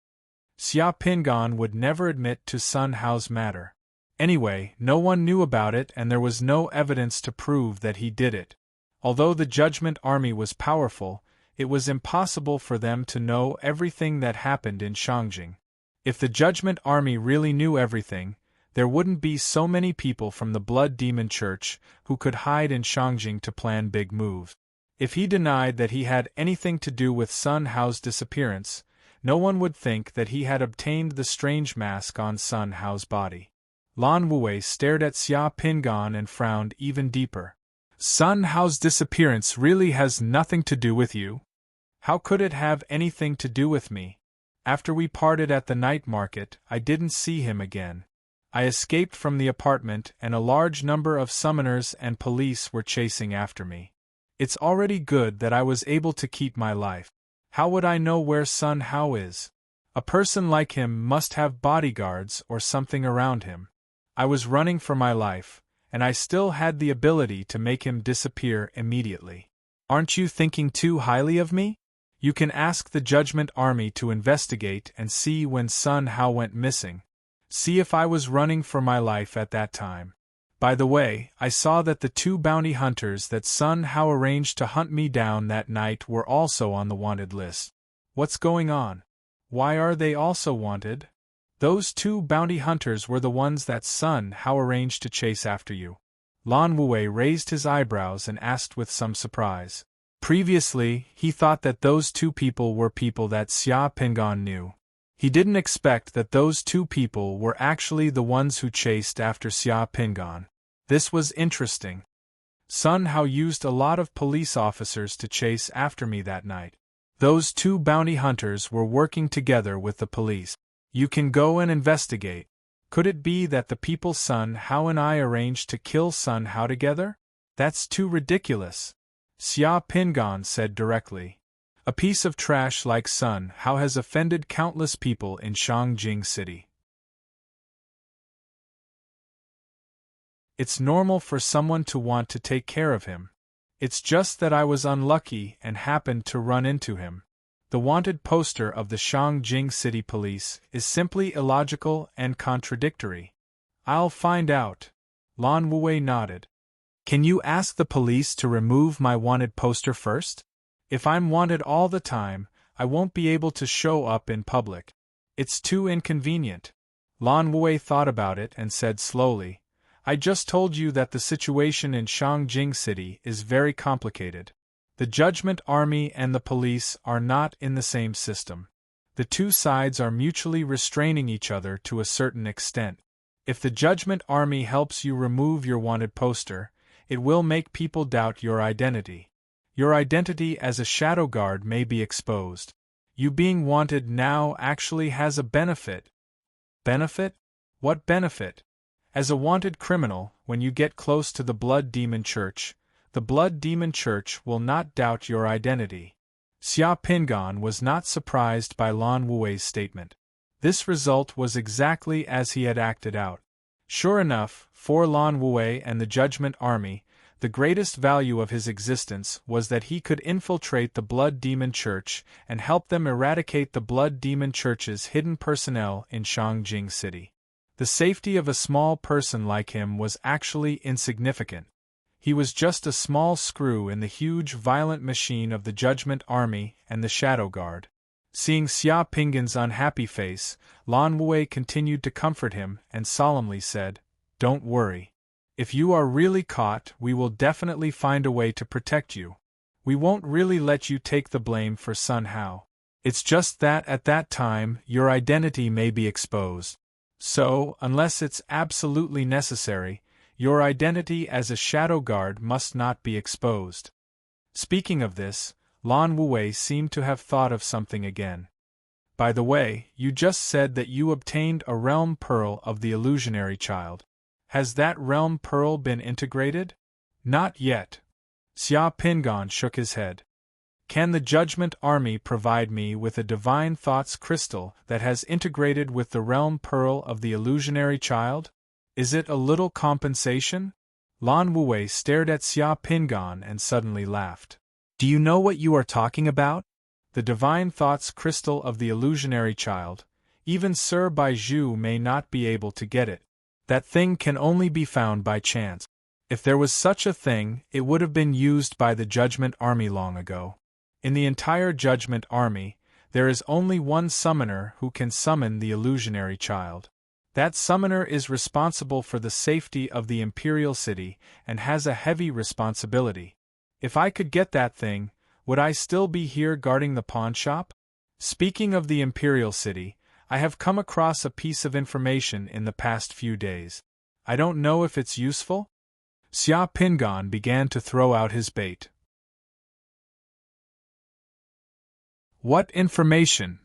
Xia Pingan would never admit to Sun Hao's matter. Anyway, no one knew about it and there was no evidence to prove that he did it. Although the Judgment Army was powerful, it was impossible for them to know everything that happened in Shangjing. If the Judgment Army really knew everything, there wouldn't be so many people from the Blood Demon Church who could hide in Shangjing to plan big moves. If he denied that he had anything to do with Sun Hao's disappearance, no one would think that he had obtained the strange mask on Sun Hao's body. Lan Wei stared at Xia Pingan and frowned even deeper. Sun Hao's disappearance really has nothing to do with you? How could it have anything to do with me? After we parted at the night market, I didn't see him again. I escaped from the apartment and a large number of summoners and police were chasing after me. It's already good that I was able to keep my life. How would I know where Sun Hao is? A person like him must have bodyguards or something around him. I was running for my life, and I still had the ability to make him disappear immediately. Aren't you thinking too highly of me? You can ask the Judgment Army to investigate and see when Sun Hao went missing. See if I was running for my life at that time. By the way, I saw that the 2 bounty hunters that Sun Hao arranged to hunt me down that night were also on the wanted list. What's going on? Why are they also wanted? Those 2 bounty hunters were the ones that Sun Hao arranged to chase after you. Lan Wei raised his eyebrows and asked with some surprise. Previously, he thought that those 2 people were people that Xia Pingan knew. He didn't expect that those 2 people were actually the ones who chased after Xia Pingan. This was interesting. Sun Hao used a lot of police officers to chase after me that night. Those 2 bounty hunters were working together with the police. You can go and investigate. Could it be that the people Sun Hao and I arranged to kill Sun Hao together? That's too ridiculous. Xia Pingan said directly. A piece of trash like Sun Hao has offended countless people in Shangjing City. It's normal for someone to want to take care of him. It's just that I was unlucky and happened to run into him. The wanted poster of the Shangjing City Police is simply illogical and contradictory. I'll find out. Lan Wei nodded. Can you ask the police to remove my wanted poster first? If I'm wanted all the time, I won't be able to show up in public. It's too inconvenient. Lan Wei thought about it and said slowly, I just told you that the situation in Shangjing City is very complicated. The Judgment Army and the police are not in the same system. The 2 sides are mutually restraining each other to a certain extent. If the Judgment Army helps you remove your wanted poster, it will make people doubt your identity. Your identity as a shadow guard may be exposed. You being wanted now actually has a benefit. Benefit? What benefit? As a wanted criminal, when you get close to the Blood Demon Church, the Blood Demon Church will not doubt your identity. Xia Pingan was not surprised by Lan Wu's statement. This result was exactly as he had acted out. Sure enough, for Lan Wu and the Judgment Army, the greatest value of his existence was that he could infiltrate the Blood Demon Church and help them eradicate the Blood Demon Church's hidden personnel in Shangjing City. The safety of a small person like him was actually insignificant. He was just a small screw in the huge violent machine of the Judgment Army and the Shadow Guard. Seeing Xia Pingan's unhappy face, Lan Wu continued to comfort him and solemnly said, Don't worry. If you are really caught, we will definitely find a way to protect you. We won't really let you take the blame for Sun Hao. It's just that at that time, your identity may be exposed. So, unless it's absolutely necessary, your identity as a shadow guard must not be exposed. Speaking of this, Lan Wu seemed to have thought of something again. By the way, you just said that you obtained a realm pearl of the illusionary child. Has that realm pearl been integrated? Not yet. Xia Pingan shook his head. Can the Judgment Army provide me with a Divine Thoughts crystal that has integrated with the realm pearl of the illusionary child? Is it a little compensation? Lan Wu stared at Xia Pingan and suddenly laughed. Do you know what you are talking about? The Divine Thoughts crystal of the illusionary child. Even Sir Baizhu may not be able to get it. That thing can only be found by chance. If there was such a thing, it would have been used by the Judgment Army long ago. In the entire Judgment Army, there is only one summoner who can summon the illusionary child. That summoner is responsible for the safety of the Imperial City and has a heavy responsibility. If I could get that thing, would I still be here guarding the pawn shop? Speaking of the Imperial City, I have come across a piece of information in the past few days. I don't know if it's useful? Xia Pingan began to throw out his bait. What information?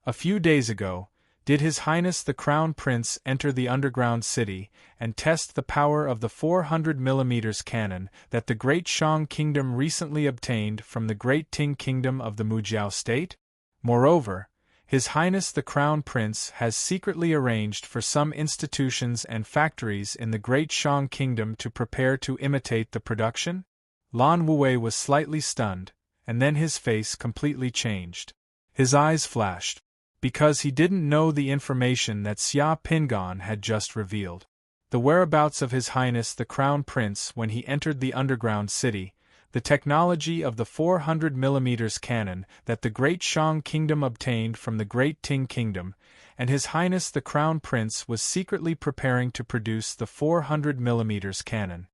A few days ago, did His Highness the Crown Prince enter the underground city and test the power of the 400mm cannon that the Great Shang Kingdom recently obtained from the Great Ting Kingdom of the Mujiao State? Moreover, His Highness the Crown Prince has secretly arranged for some institutions and factories in the Great Shang Kingdom to prepare to imitate the production? Lan Wei was slightly stunned, and then his face completely changed. His eyes flashed, because he didn't know the information that Xia Pingan had just revealed. The whereabouts of His Highness the Crown Prince when he entered the underground city, the technology of the 400mm cannon that the Great Shang Kingdom obtained from the Great Ting Kingdom, and His Highness the Crown Prince was secretly preparing to produce the 400mm cannon.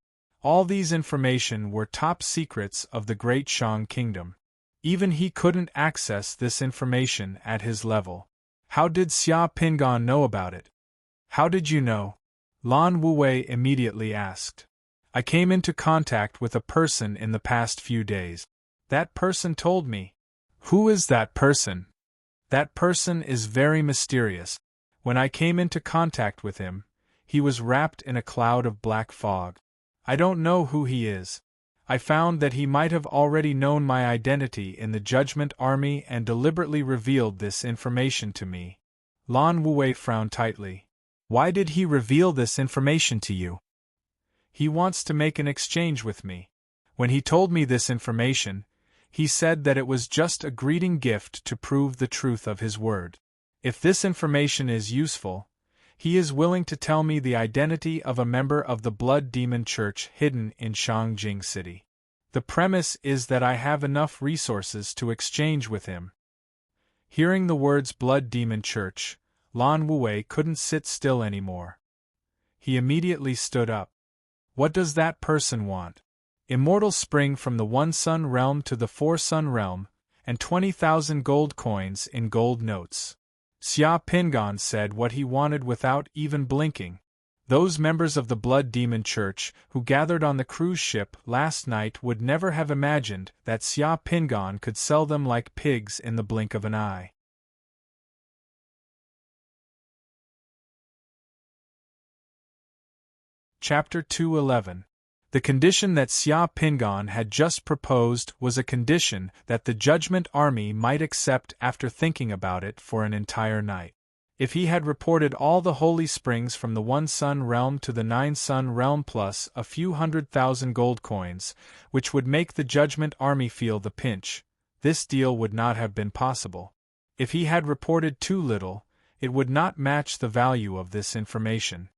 All these information were top secrets of the Great Shang Kingdom. Even he couldn't access this information at his level. How did Xia Pingan know about it? How did you know? Lan Wei immediately asked. I came into contact with a person in the past few days. That person told me. Who is that person? That person is very mysterious. When I came into contact with him, he was wrapped in a cloud of black fog. I don't know who he is. I found that he might have already known my identity in the Judgment Army and deliberately revealed this information to me. Lan Wei frowned tightly. Why did he reveal this information to you? He wants to make an exchange with me. When he told me this information, he said that it was just a greeting gift to prove the truth of his word. If this information is useful, he is willing to tell me the identity of a member of the Blood Demon Church hidden in Shangjing City. The premise is that I have enough resources to exchange with him. Hearing the words Blood Demon Church, Lan Wei couldn't sit still anymore. He immediately stood up. What does that person want? Immortal spring from the 1-sun realm to the 4-sun realm, and 20,000 gold coins in gold notes. Xia Pingan said what he wanted without even blinking. Those members of the Blood Demon Church who gathered on the cruise ship last night would never have imagined that Xia Pingan could sell them like pigs in the blink of an eye. Chapter 211. The condition that Xia Pingan had just proposed was a condition that the Judgment Army might accept after thinking about it for an entire night. If he had reported all the holy springs from the 1-sun realm to the 9-sun realm plus a few 100,000 gold coins, which would make the Judgment Army feel the pinch, this deal would not have been possible. If he had reported too little, it would not match the value of this information.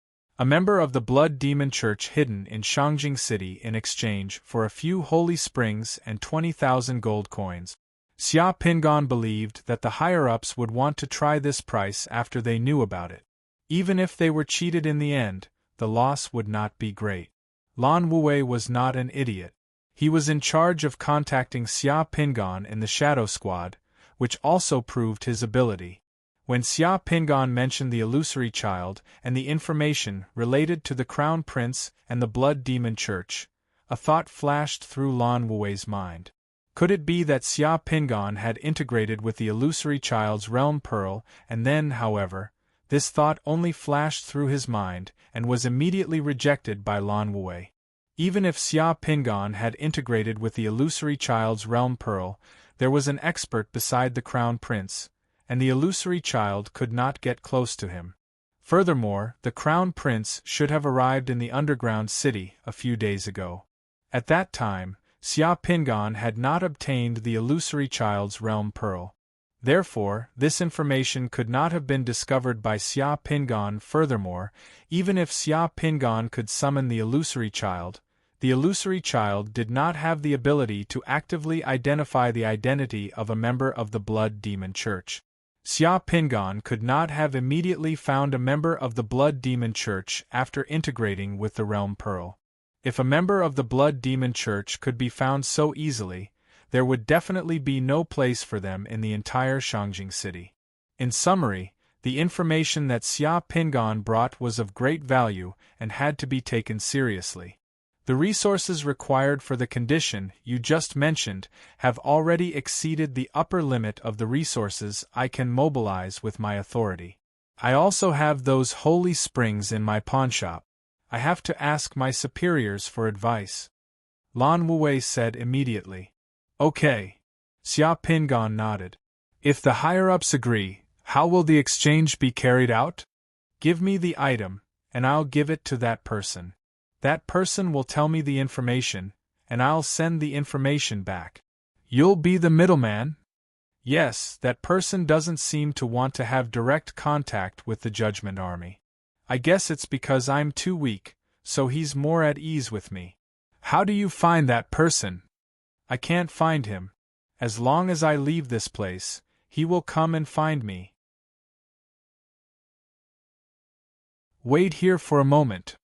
A member of the Blood Demon Church hidden in Shangjing City in exchange for a few holy springs and 20,000 gold coins. Xia Pingan believed that the higher-ups would want to try this price after they knew about it. Even if they were cheated in the end, the loss would not be great. Lan Wei was not an idiot. He was in charge of contacting Xia Pingan in the Shadow Squad, which also proved his ability. When Xia Pingan mentioned the illusory child and the information related to the Crown Prince and the Blood Demon Church, a thought flashed through Lan Wei's mind. Could it be that Xia Pingan had integrated with the illusory child's realm pearl, and then, however, this thought only flashed through his mind and was immediately rejected by Lan Wei. Even if Xia Pingan had integrated with the illusory child's realm pearl, there was an expert beside the Crown Prince, and the illusory child could not get close to him. Furthermore, the Crown Prince should have arrived in the underground city a few days ago. At that time, Xia Pingan had not obtained the illusory child's realm pearl. Therefore, this information could not have been discovered by Xia Pingan. Furthermore, even if Xia Pingan could summon the illusory child did not have the ability to actively identify the identity of a member of the Blood Demon Church. Xia Pingan could not have immediately found a member of the Blood Demon Church after integrating with the Realm Pearl. If a member of the Blood Demon Church could be found so easily, there would definitely be no place for them in the entire Shangjing City. In summary, the information that Xia Pingan brought was of great value and had to be taken seriously. The resources required for the condition you just mentioned have already exceeded the upper limit of the resources I can mobilize with my authority. I also have those holy springs in my pawnshop. I have to ask my superiors for advice. Lan Wei said immediately. Okay. Xia Pingan nodded. If the higher-ups agree, how will the exchange be carried out? Give me the item, and I'll give it to that person. That person will tell me the information, and I'll send the information back. You'll be the middleman? Yes, that person doesn't seem to want to have direct contact with the Judgment Army. I guess it's because I'm too weak, so he's more at ease with me. How do you find that person? I can't find him. As long as I leave this place, he will come and find me. Wait here for a moment.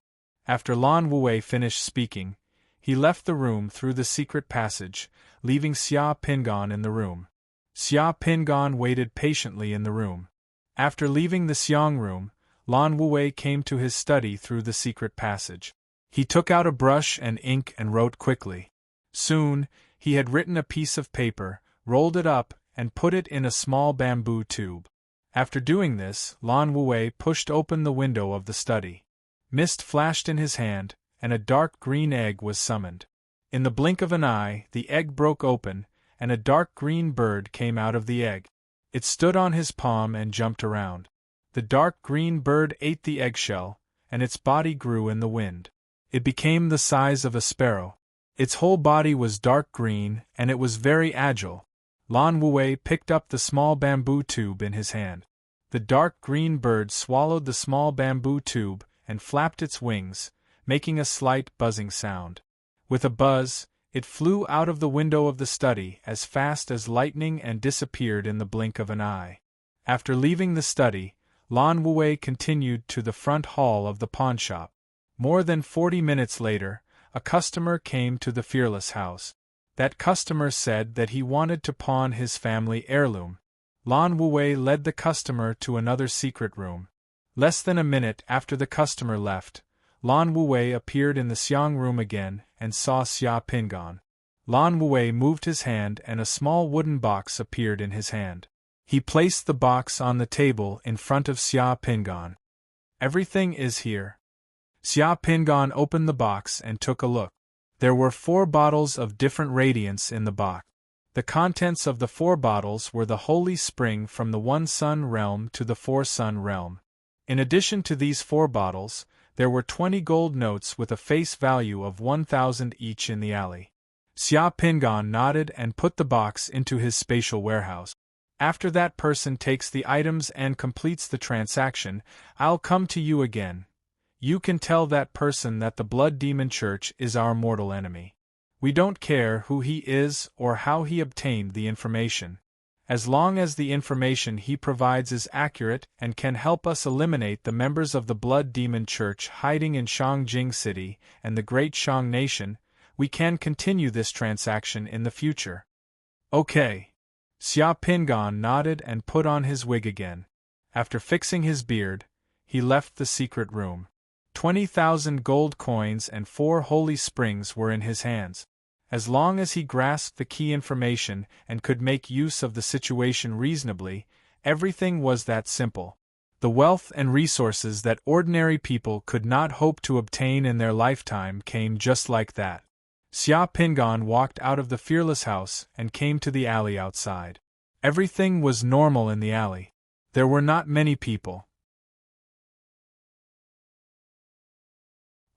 After Lan Wei finished speaking, he left the room through the secret passage, leaving Xia Pingan in the room. Xia Pingan waited patiently in the room. After leaving the Xiang room, Lan Wei came to his study through the secret passage. He took out a brush and ink and wrote quickly. Soon, he had written a piece of paper, rolled it up, and put it in a small bamboo tube. After doing this, Lan Wei pushed open the window of the study. Mist flashed in his hand, and a dark green egg was summoned. In the blink of an eye, the egg broke open, and a dark green bird came out of the egg. It stood on his palm and jumped around. The dark green bird ate the eggshell, and its body grew in the wind. It became the size of a sparrow. Its whole body was dark green, and it was very agile. Lan Wei picked up the small bamboo tube in his hand. The dark green bird swallowed the small bamboo tube and flapped its wings, making a slight buzzing sound. With a buzz, it flew out of the window of the study as fast as lightning and disappeared in the blink of an eye. After leaving the study, Lan Wei continued to the front hall of the pawnshop. More than 40 minutes later, a customer came to the Fearless house. That customer said that he wanted to pawn his family heirloom. Lan Wei led the customer to another secret room. Less than a minute after the customer left, Lan Wei appeared in the Xiang room again and saw Xia Pingan. Lan Wei moved his hand and a small wooden box appeared in his hand. He placed the box on the table in front of Xia Pingan. Everything is here. Xia Pingan opened the box and took a look. There were 4 bottles of different radiance in the box. The contents of the 4 bottles were the holy spring from the 1 sun realm to the 4 sun realm. In addition to these 4 bottles, there were 20 gold notes with a face value of 1,000 each in the alley. Xia Pingan nodded and put the box into his spatial warehouse. After that person takes the items and completes the transaction, I'll come to you again. You can tell that person that the Blood Demon Church is our mortal enemy. We don't care who he is or how he obtained the information. As long as the information he provides is accurate and can help us eliminate the members of the Blood Demon Church hiding in Shangjing City and the Great Shang Nation, we can continue this transaction in the future. Okay. Xia Pingan nodded and put on his wig again. After fixing his beard, he left the secret room. 20,000 gold coins and 4 holy springs were in his hands. As long as he grasped the key information and could make use of the situation reasonably, everything was that simple. The wealth and resources that ordinary people could not hope to obtain in their lifetime came just like that. Xia Pingan walked out of the Fearless house and came to the alley outside. Everything was normal in the alley. There were not many people.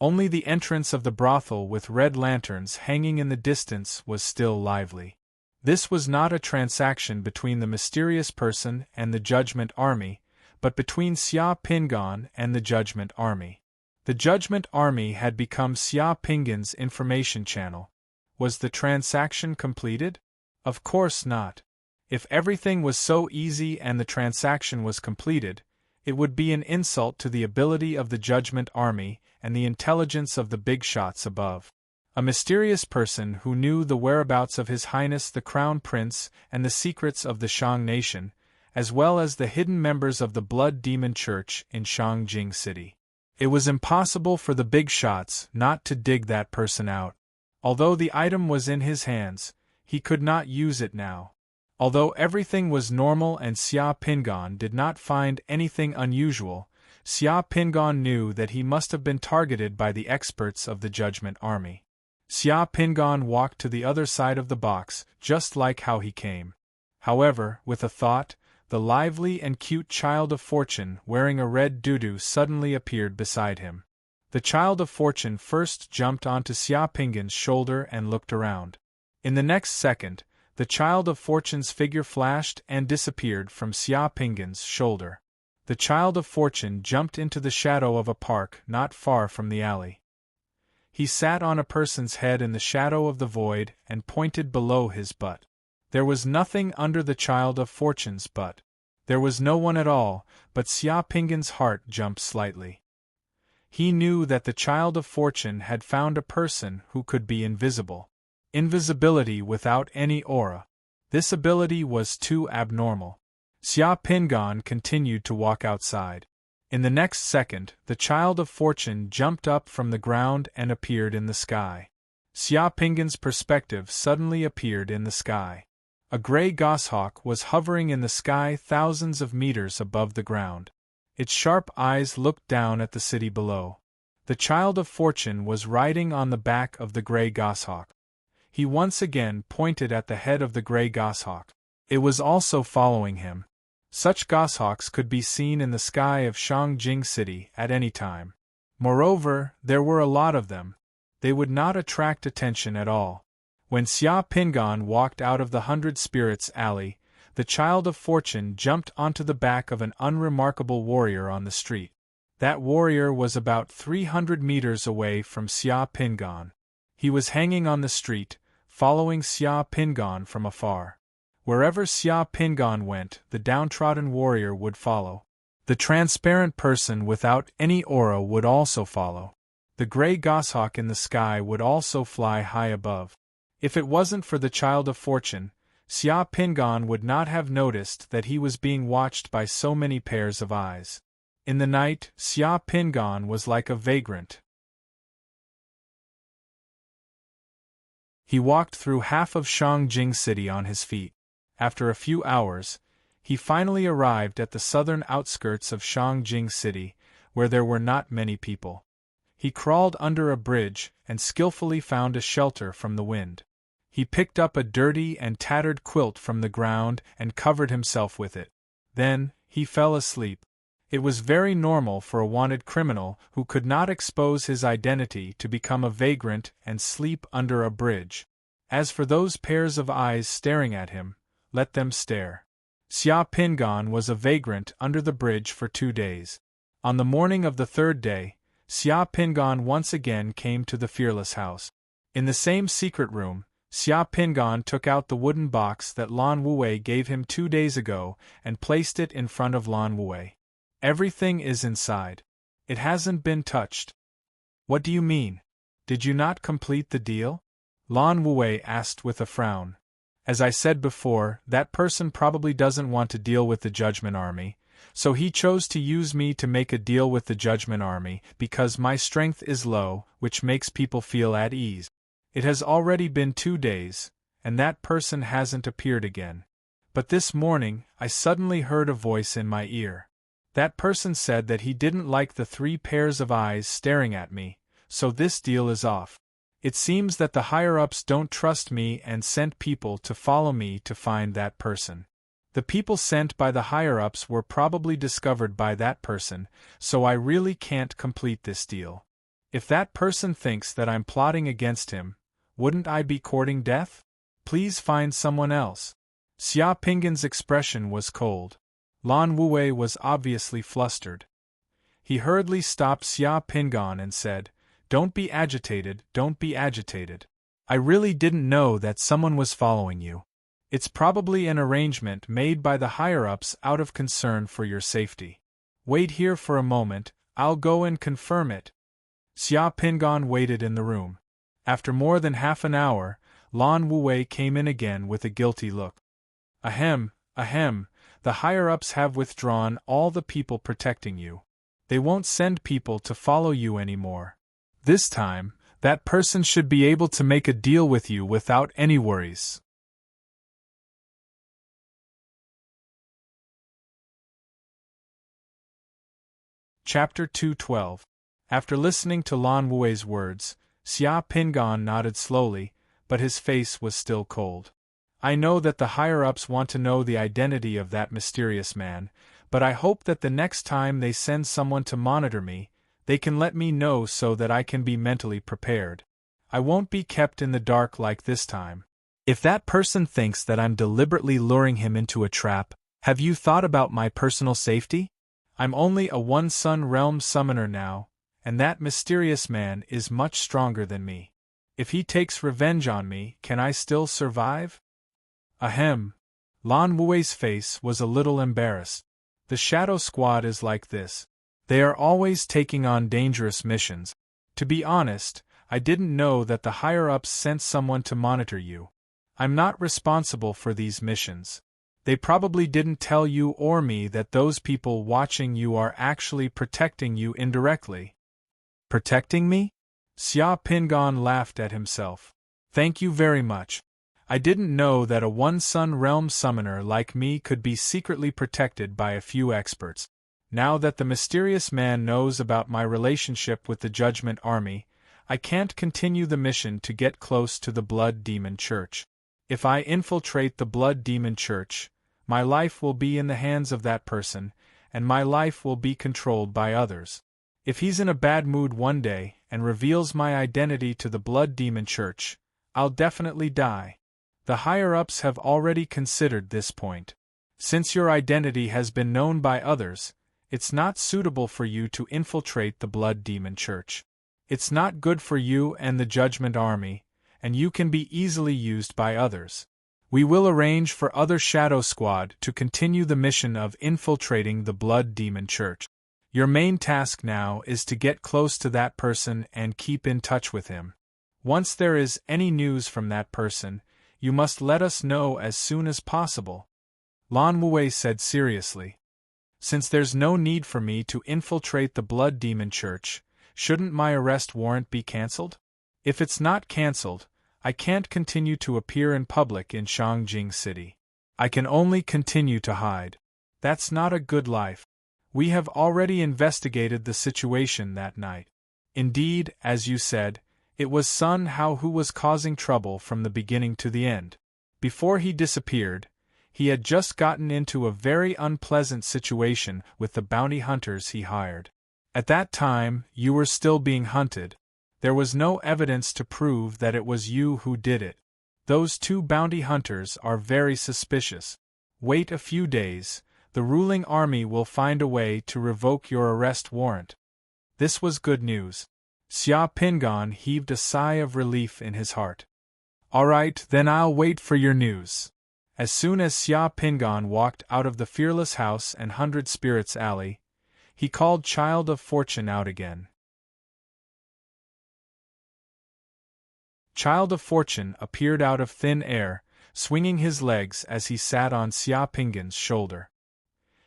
Only the entrance of the brothel with red lanterns hanging in the distance was still lively. This was not a transaction between the mysterious person and the Judgment Army, but between Xia Pingan and the Judgment Army. The Judgment Army had become Xia Pingan's information channel. Was the transaction completed? Of course not. If everything was so easy and the transaction was completed, it would be an insult to the ability of the Judgment Army and the intelligence of the big shots above. A mysterious person who knew the whereabouts of His Highness the Crown Prince and the secrets of the Shang Nation, as well as the hidden members of the Blood Demon Church in Shangjing City. It was impossible for the big shots not to dig that person out. Although the item was in his hands, he could not use it now. Although everything was normal and Xia Pingan did not find anything unusual, Xia Pingan knew that he must have been targeted by the experts of the Judgment Army. Xia Pingan walked to the other side of the box, just like how he came. However, with a thought, the lively and cute child of fortune wearing a red doudou suddenly appeared beside him. The Child of Fortune first jumped onto Xia Pinggan's shoulder and looked around. In the next second, the Child of Fortune's figure flashed and disappeared from Xia Pinggan's shoulder. The Child of Fortune jumped into the shadow of a park not far from the alley. He sat on a person's head in the shadow of the void and pointed below his butt. There was nothing under the Child of Fortune's butt. There was no one at all, but Xia Pinggan's heart jumped slightly. He knew that the Child of Fortune had found a person who could be invisible. Invisibility without any aura. This ability was too abnormal. Xia Pinggan continued to walk outside. In the next second, the Child of Fortune jumped up from the ground and appeared in the sky. Xia Pinggan's perspective suddenly appeared in the sky. A gray goshawk was hovering in the sky thousands of meters above the ground. Its sharp eyes looked down at the city below. The Child of Fortune was riding on the back of the gray goshawk. He once again pointed at the head of the gray goshawk. It was also following him. Such goshawks could be seen in the sky of Shangjing City at any time. Moreover, there were a lot of them. They would not attract attention at all. When Xia Pinggan walked out of the 100 Spirits Alley, the Child of Fortune jumped onto the back of an unremarkable warrior on the street. That warrior was about 300 meters away from Xia Pinggan. He was hanging on the street, following Xia Pinggan from afar. Wherever Xia Pinggan went, the downtrodden warrior would follow. The transparent person without any aura would also follow. The gray goshawk in the sky would also fly high above. If it wasn't for the Child of Fortune, Xia Pinggan would not have noticed that he was being watched by so many pairs of eyes. In the night, Xia Pinggan was like a vagrant. He walked through half of Shangjing City on his feet. After a few hours, he finally arrived at the southern outskirts of Shangjing City, where there were not many people. He crawled under a bridge and skillfully found a shelter from the wind. He picked up a dirty and tattered quilt from the ground and covered himself with it. Then, he fell asleep. It was very normal for a wanted criminal who could not expose his identity to become a vagrant and sleep under a bridge. As for those pairs of eyes staring at him, let them stare. Xia Pinggan was a vagrant under the bridge for 2 days. On the morning of the 3rd day, Xia Pinggan once again came to the Fearless House. In the same secret room, Xia Pinggan took out the wooden box that Lan Wei gave him 2 days ago and placed it in front of Lan Wei. Everything is inside. It hasn't been touched. What do you mean? Did you not complete the deal? Lan Wei asked with a frown. As I said before, that person probably doesn't want to deal with the Judgment Army, so he chose to use me to make a deal with the Judgment Army because my strength is low, which makes people feel at ease. It has already been 2 days, and that person hasn't appeared again. But this morning, I suddenly heard a voice in my ear. That person said that he didn't like the 3 pairs of eyes staring at me, so this deal is off. It seems that the higher-ups don't trust me and sent people to follow me to find that person. The people sent by the higher-ups were probably discovered by that person, so I really can't complete this deal. If that person thinks that I'm plotting against him, wouldn't I be courting death? Please find someone else. Xia Pinggan's expression was cold. Lan Wei was obviously flustered. He hurriedly stopped Xia Pinggan and said, "Don't be agitated, don't be agitated. I really didn't know that someone was following you. It's probably an arrangement made by the higher-ups out of concern for your safety. Wait here for a moment, I'll go and confirm it." Xia Pinggan waited in the room. After more than half an hour, Lan Wei came in again with a guilty look. Ahem, the higher-ups have withdrawn all the people protecting you. They won't send people to follow you anymore. This time, that person should be able to make a deal with you without any worries. Chapter 212. After listening to Lan Wei's words, Xia Pinggan nodded slowly, but his face was still cold. I know that the higher-ups want to know the identity of that mysterious man, but I hope that the next time they send someone to monitor me, They can let me know so that I can be mentally prepared. I won't be kept in the dark like this time. If that person thinks that I'm deliberately luring him into a trap, have you thought about my personal safety? I'm only a one-sun realm summoner now, and that mysterious man is much stronger than me. If he takes revenge on me, can I still survive? Ahem. Lan Wui's face was a little embarrassed. The Shadow Squad is like this. They are always taking on dangerous missions. To be honest, I didn't know that the higher-ups sent someone to monitor you. I'm not responsible for these missions. They probably didn't tell you or me that those people watching you are actually protecting you indirectly. Protecting me? Xia Pingon laughed at himself. Thank you very much. I didn't know that a one-sun realm summoner like me could be secretly protected by a few experts. Now that the mysterious man knows about my relationship with the Judgment Army, I can't continue the mission to get close to the Blood Demon Church. If I infiltrate the Blood Demon Church, my life will be in the hands of that person, and my life will be controlled by others. If he's in a bad mood one day and reveals my identity to the Blood Demon Church, I'll definitely die. The higher-ups have already considered this point. Since your identity has been known by others, it's not suitable for you to infiltrate the Blood Demon Church. It's not good for you and the Judgment Army, and you can be easily used by others. We will arrange for other Shadow Squad to continue the mission of infiltrating the Blood Demon Church. Your main task now is to get close to that person and keep in touch with him. Once there is any news from that person, you must let us know as soon as possible. Lan Wei said seriously. Since there's no need for me to infiltrate the Blood Demon Church, shouldn't my arrest warrant be cancelled? If it's not cancelled, I can't continue to appear in public in Shangjing City. I can only continue to hide. That's not a good life. We have already investigated the situation that night. Indeed, as you said, it was Sun Hao who was causing trouble from the beginning to the end. Before he disappeared, he had just gotten into a very unpleasant situation with the bounty hunters he hired. At that time, you were still being hunted. There was no evidence to prove that it was you who did it. Those two bounty hunters are very suspicious. Wait a few days, the ruling army will find a way to revoke your arrest warrant. This was good news. Xia Pingon heaved a sigh of relief in his heart. All right, then I'll wait for your news. As soon as Xia Pingon walked out of the Fearless House and 100 Spirits Alley, he called Child of Fortune out again. Child of Fortune appeared out of thin air, swinging his legs as he sat on Xia Pingon's shoulder.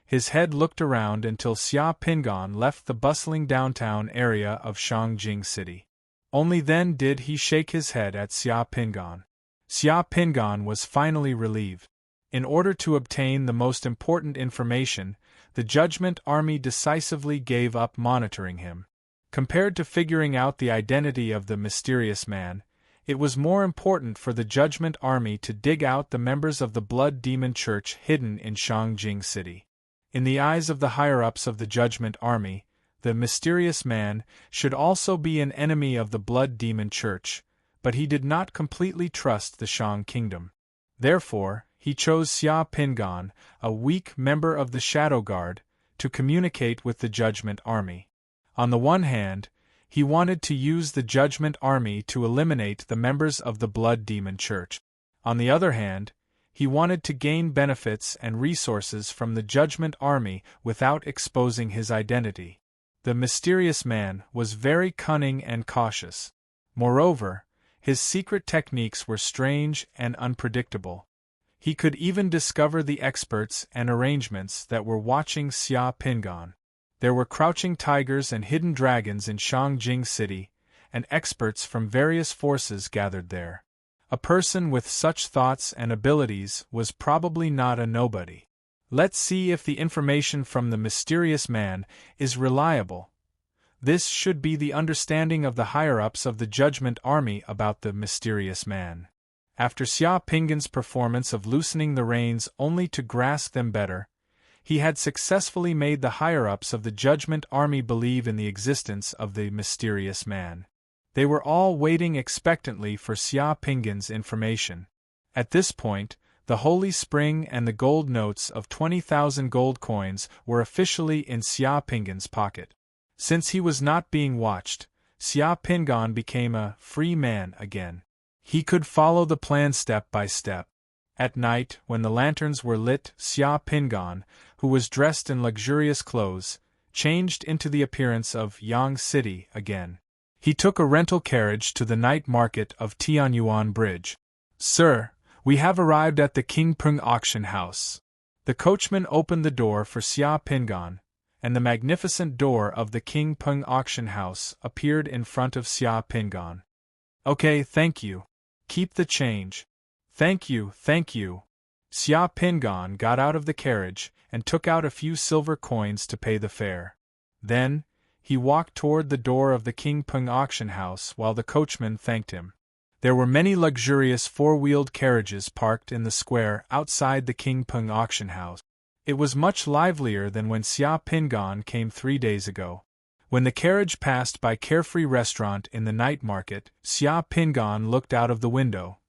His head looked around until Xia Pingon left the bustling downtown area of Shangjing City. Only then did he shake his head at Xia Pingon. Xia Pingon was finally relieved. In order to obtain the most important information, the Judgment Army decisively gave up monitoring him. Compared to figuring out the identity of the mysterious man, it was more important for the Judgment Army to dig out the members of the Blood Demon Church hidden in Shangjing City. In the eyes of the higher-ups of the Judgment Army, the mysterious man should also be an enemy of the Blood Demon Church, but he did not completely trust the Shang Kingdom. Therefore, he chose Xia Pingon, a weak member of the Shadow Guard, to communicate with the Judgment Army. On the one hand, he wanted to use the Judgment Army to eliminate the members of the Blood Demon Church. On the other hand, he wanted to gain benefits and resources from the Judgment Army without exposing his identity. The mysterious man was very cunning and cautious. Moreover, his secret techniques were strange and unpredictable. He could even discover the experts and arrangements that were watching Xia Pingon. There were crouching tigers and hidden dragons in Shangjing City, and experts from various forces gathered there. A person with such thoughts and abilities was probably not a nobody. Let's see if the information from the mysterious man is reliable. This should be the understanding of the higher-ups of the Judgment Army about the mysterious man. After Xia Pingon's performance of loosening the reins only to grasp them better, He had successfully made the higher-ups of the Judgment Army believe in the existence of the mysterious man. They were all waiting expectantly for Xia Pingan's information. At this point, the Holy Spring and the gold notes of 20,000 gold coins were officially in Xia Pingan's pocket. Since he was not being watched, Xia Pingan became a free man again. He could follow the plan step by step. At night, when the lanterns were lit, Xia Pingan, who was dressed in luxurious clothes, changed into the appearance of Yang City again. He took a rental carriage to the night market of Tianyuan Bridge. "Sir, we have arrived at the King Peng auction house." The coachman opened the door for Xia Pingan, and the magnificent door of the King Peng auction house appeared in front of Xia Pingan. "Okay, thank you. Keep the change." Thank you. Xia Pingan got out of the carriage and took out a few silver coins to pay the fare. Then, he walked toward the door of the King Peng auction house while the coachman thanked him. There were many luxurious four-wheeled carriages parked in the square outside the King Peng auction house. It was much livelier than when Xia Pingan came 3 days ago. When the carriage passed by Carefree Restaurant in the night market, Xia Pingan looked out of the window.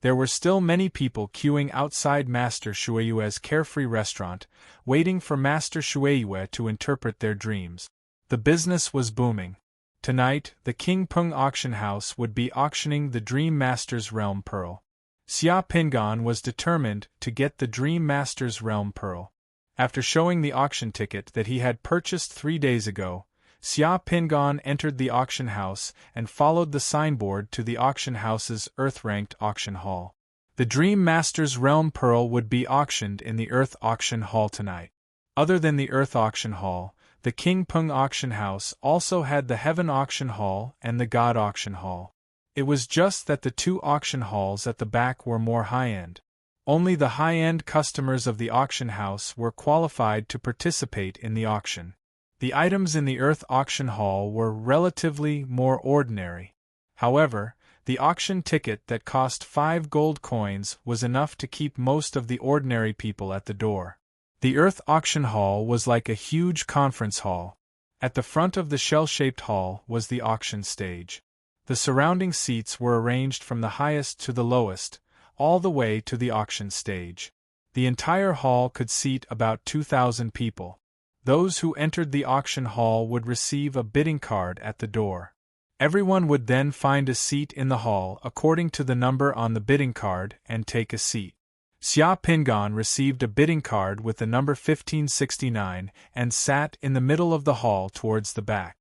There were still many people queuing outside Master Shueyue's Carefree Restaurant, waiting for Master Shueyue to interpret their dreams. The business was booming. Tonight, the King Peng auction house would be auctioning the Dream Master's Realm Pearl. Xia Pingan was determined to get the Dream Master's Realm Pearl. After showing the auction ticket that he had purchased 3 days ago, Xia Pingan entered the auction house and followed the signboard to the auction house's Earth-ranked auction hall. The Dream Master's Realm Pearl would be auctioned in the Earth auction hall tonight. Other than the Earth auction hall, the King Peng auction house also had the Heaven auction hall and the God auction hall. It was just that the 2 auction halls at the back were more high-end. Only the high-end customers of the auction house were qualified to participate in the auction. The items in the Earth auction hall were relatively more ordinary. However, the auction ticket that cost 5 gold coins was enough to keep most of the ordinary people at the door. The Earth auction hall was like a huge conference hall. At the front of the shell-shaped hall was the auction stage. The surrounding seats were arranged from the highest to the lowest, all the way to the auction stage. The entire hall could seat about 2,000 people. Those who entered the auction hall would receive a bidding card at the door. Everyone would then find a seat in the hall according to the number on the bidding card and take a seat. Xia Pingan received a bidding card with the number 1569 and sat in the middle of the hall towards the back.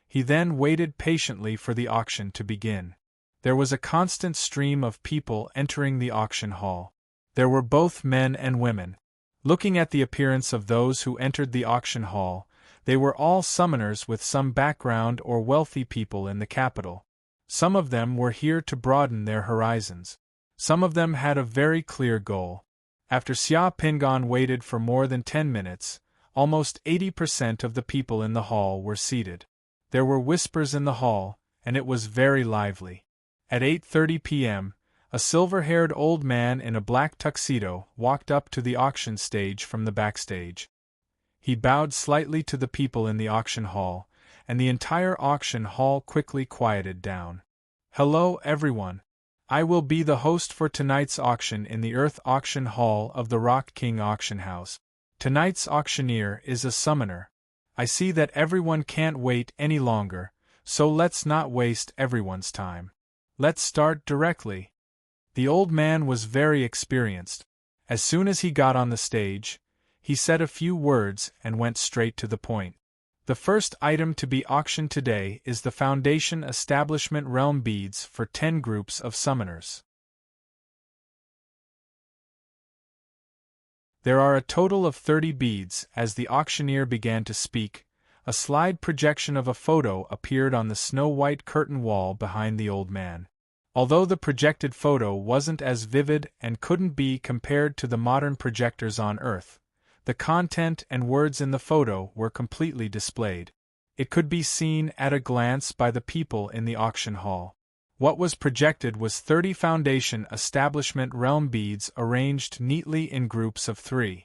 He then waited patiently for the auction to begin. There was a constant stream of people entering the auction hall. There were both men and women. Looking at the appearance of those who entered the auction hall, they were all summoners with some background or wealthy people in the capital. Some of them were here to broaden their horizons. Some of them had a very clear goal. After Xia Pingan waited for more than 10 minutes, almost 80% of the people in the hall were seated. There were whispers in the hall, and it was very lively. At 8:30 p.m., a silver-haired old man in a black tuxedo walked up to the auction stage from the backstage. He bowed slightly to the people in the auction hall, and the entire auction hall quickly quieted down. "Hello, everyone. I will be the host for tonight's auction in the Earth auction hall of the Rock King auction house. Tonight's auctioneer is a summoner. I see that everyone can't wait any longer, so let's not waste everyone's time. Let's start directly." The old man was very experienced. As soon as he got on the stage, he said a few words and went straight to the point. The first item to be auctioned today is the Foundation Establishment Realm Beads for 10 groups of summoners. There are a total of 30 beads. As the auctioneer began to speak, a slide projection of a photo appeared on the snow-white curtain wall behind the old man. Although the projected photo wasn't as vivid and couldn't be compared to the modern projectors on Earth, the content and words in the photo were completely displayed. It could be seen at a glance by the people in the auction hall. What was projected was 30 foundation establishment realm beads arranged neatly in groups of 3.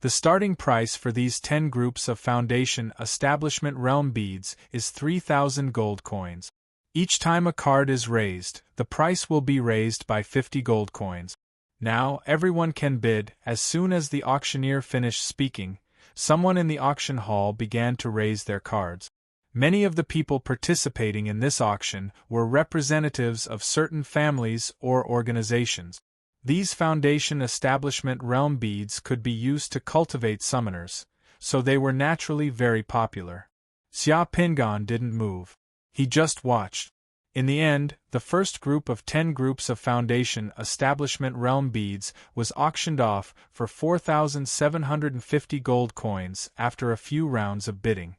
The starting price for these 10 groups of foundation establishment realm beads is 3,000 gold coins. Each time a card is raised, the price will be raised by 50 gold coins. Now, everyone can bid. As soon as the auctioneer finished speaking, someone in the auction hall began to raise their cards. Many of the people participating in this auction were representatives of certain families or organizations. These foundation establishment realm beads could be used to cultivate summoners, so they were naturally very popular. Xia Pingan didn't move. He just watched. In the end, the first group of 10 groups of foundation establishment realm beads was auctioned off for 4,750 gold coins after a few rounds of bidding.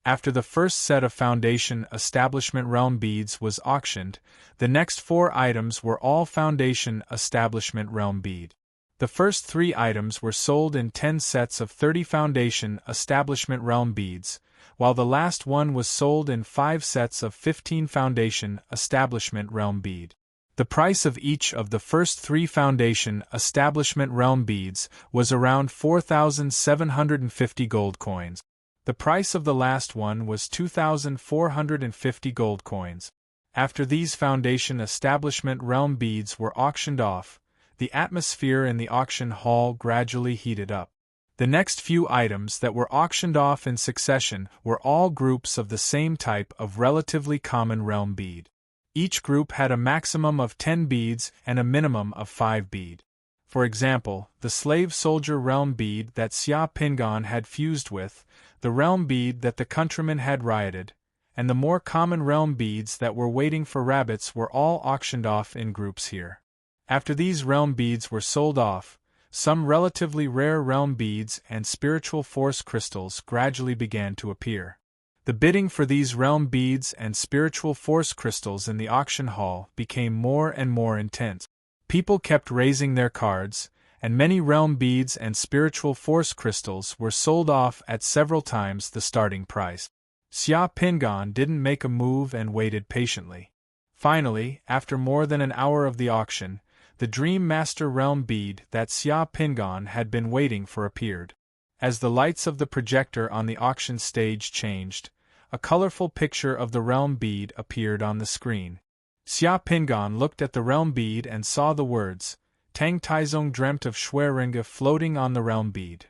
After the first set of foundation establishment realm beads was auctioned, the next 4 items were all foundation establishment realm bead. The first 3 items were sold in 10 sets of 30 foundation establishment realm beads, while the last one was sold in 5 sets of 15 foundation establishment realm bead. The price of each of the first 3 foundation establishment realm beads was around 4,750 gold coins. The price of the last one was 2,450 gold coins. After these foundation establishment realm beads were auctioned off, the atmosphere in the auction hall gradually heated up. The next few items that were auctioned off in succession were all groups of the same type of relatively common realm bead. Each group had a maximum of 10 beads and a minimum of 5 bead. For example, the slave soldier realm bead that Xia Pingan had fused with, the realm bead that the countryman had rioted, and the more common realm beads that were waiting for rabbits were all auctioned off in groups here. After these realm beads were sold off, some relatively rare realm beads and spiritual force crystals gradually began to appear. The bidding for these realm beads and spiritual force crystals in the auction hall became more and more intense. People kept raising their cards, and many realm beads and spiritual force crystals were sold off at several times the starting price. Xia Pingan didn't make a move and waited patiently. Finally, after more than an hour of the auction, the Dream Master realm bead that Xia Pingan had been waiting for appeared. As the lights of the projector on the auction stage changed, a colorful picture of the realm bead appeared on the screen. Xia Pingan looked at the realm bead and saw the words, Tang Taizong dreamt of Schweringa floating on the realm bead.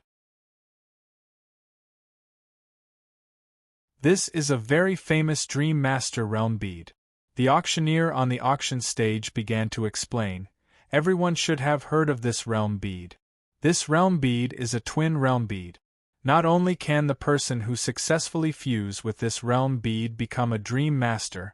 This is a very famous Dream Master realm bead. The auctioneer on the auction stage began to explain. Everyone should have heard of this realm bead. This realm bead is a twin realm bead. Not only can the person who successfully fuse with this realm bead become a Dream Master,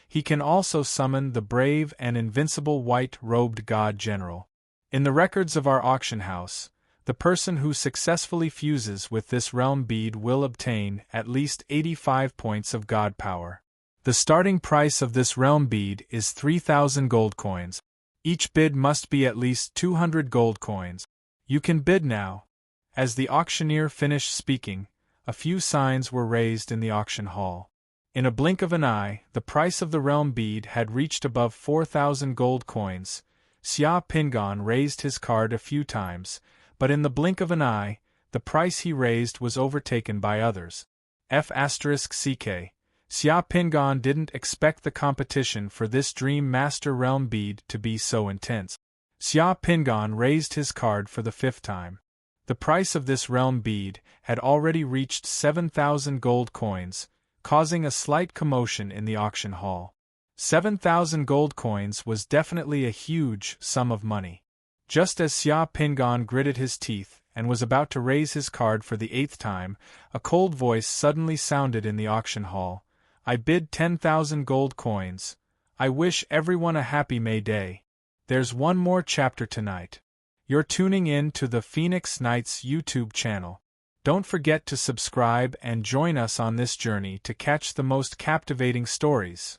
he can also summon the brave and invincible white-robed God General. In the records of our auction house, the person who successfully fuses with this realm bead will obtain at least 85 points of God power. The starting price of this realm bead is 3,000 gold coins. Each bid must be at least 200 gold coins. You can bid now. As the auctioneer finished speaking, a few signs were raised in the auction hall. In a blink of an eye, the price of the realm bead had reached above 4,000 gold coins. Xia Pingan raised his card a few times, but in the blink of an eye, the price he raised was overtaken by others. Xia Pingan didn't expect the competition for this Dream Master realm bead to be so intense. Xia Pingan raised his card for the 5th time. The price of this realm bead had already reached 7,000 gold coins, causing a slight commotion in the auction hall. 7,000 gold coins was definitely a huge sum of money. Just as Xia Pingan gritted his teeth and was about to raise his card for the 8th time, a cold voice suddenly sounded in the auction hall. I bid 10,000 gold coins. I wish everyone a happy May Day. There's one more chapter tonight. You're tuning in to the Phoenix Nights YouTube channel. Don't forget to subscribe and join us on this journey to catch the most captivating stories.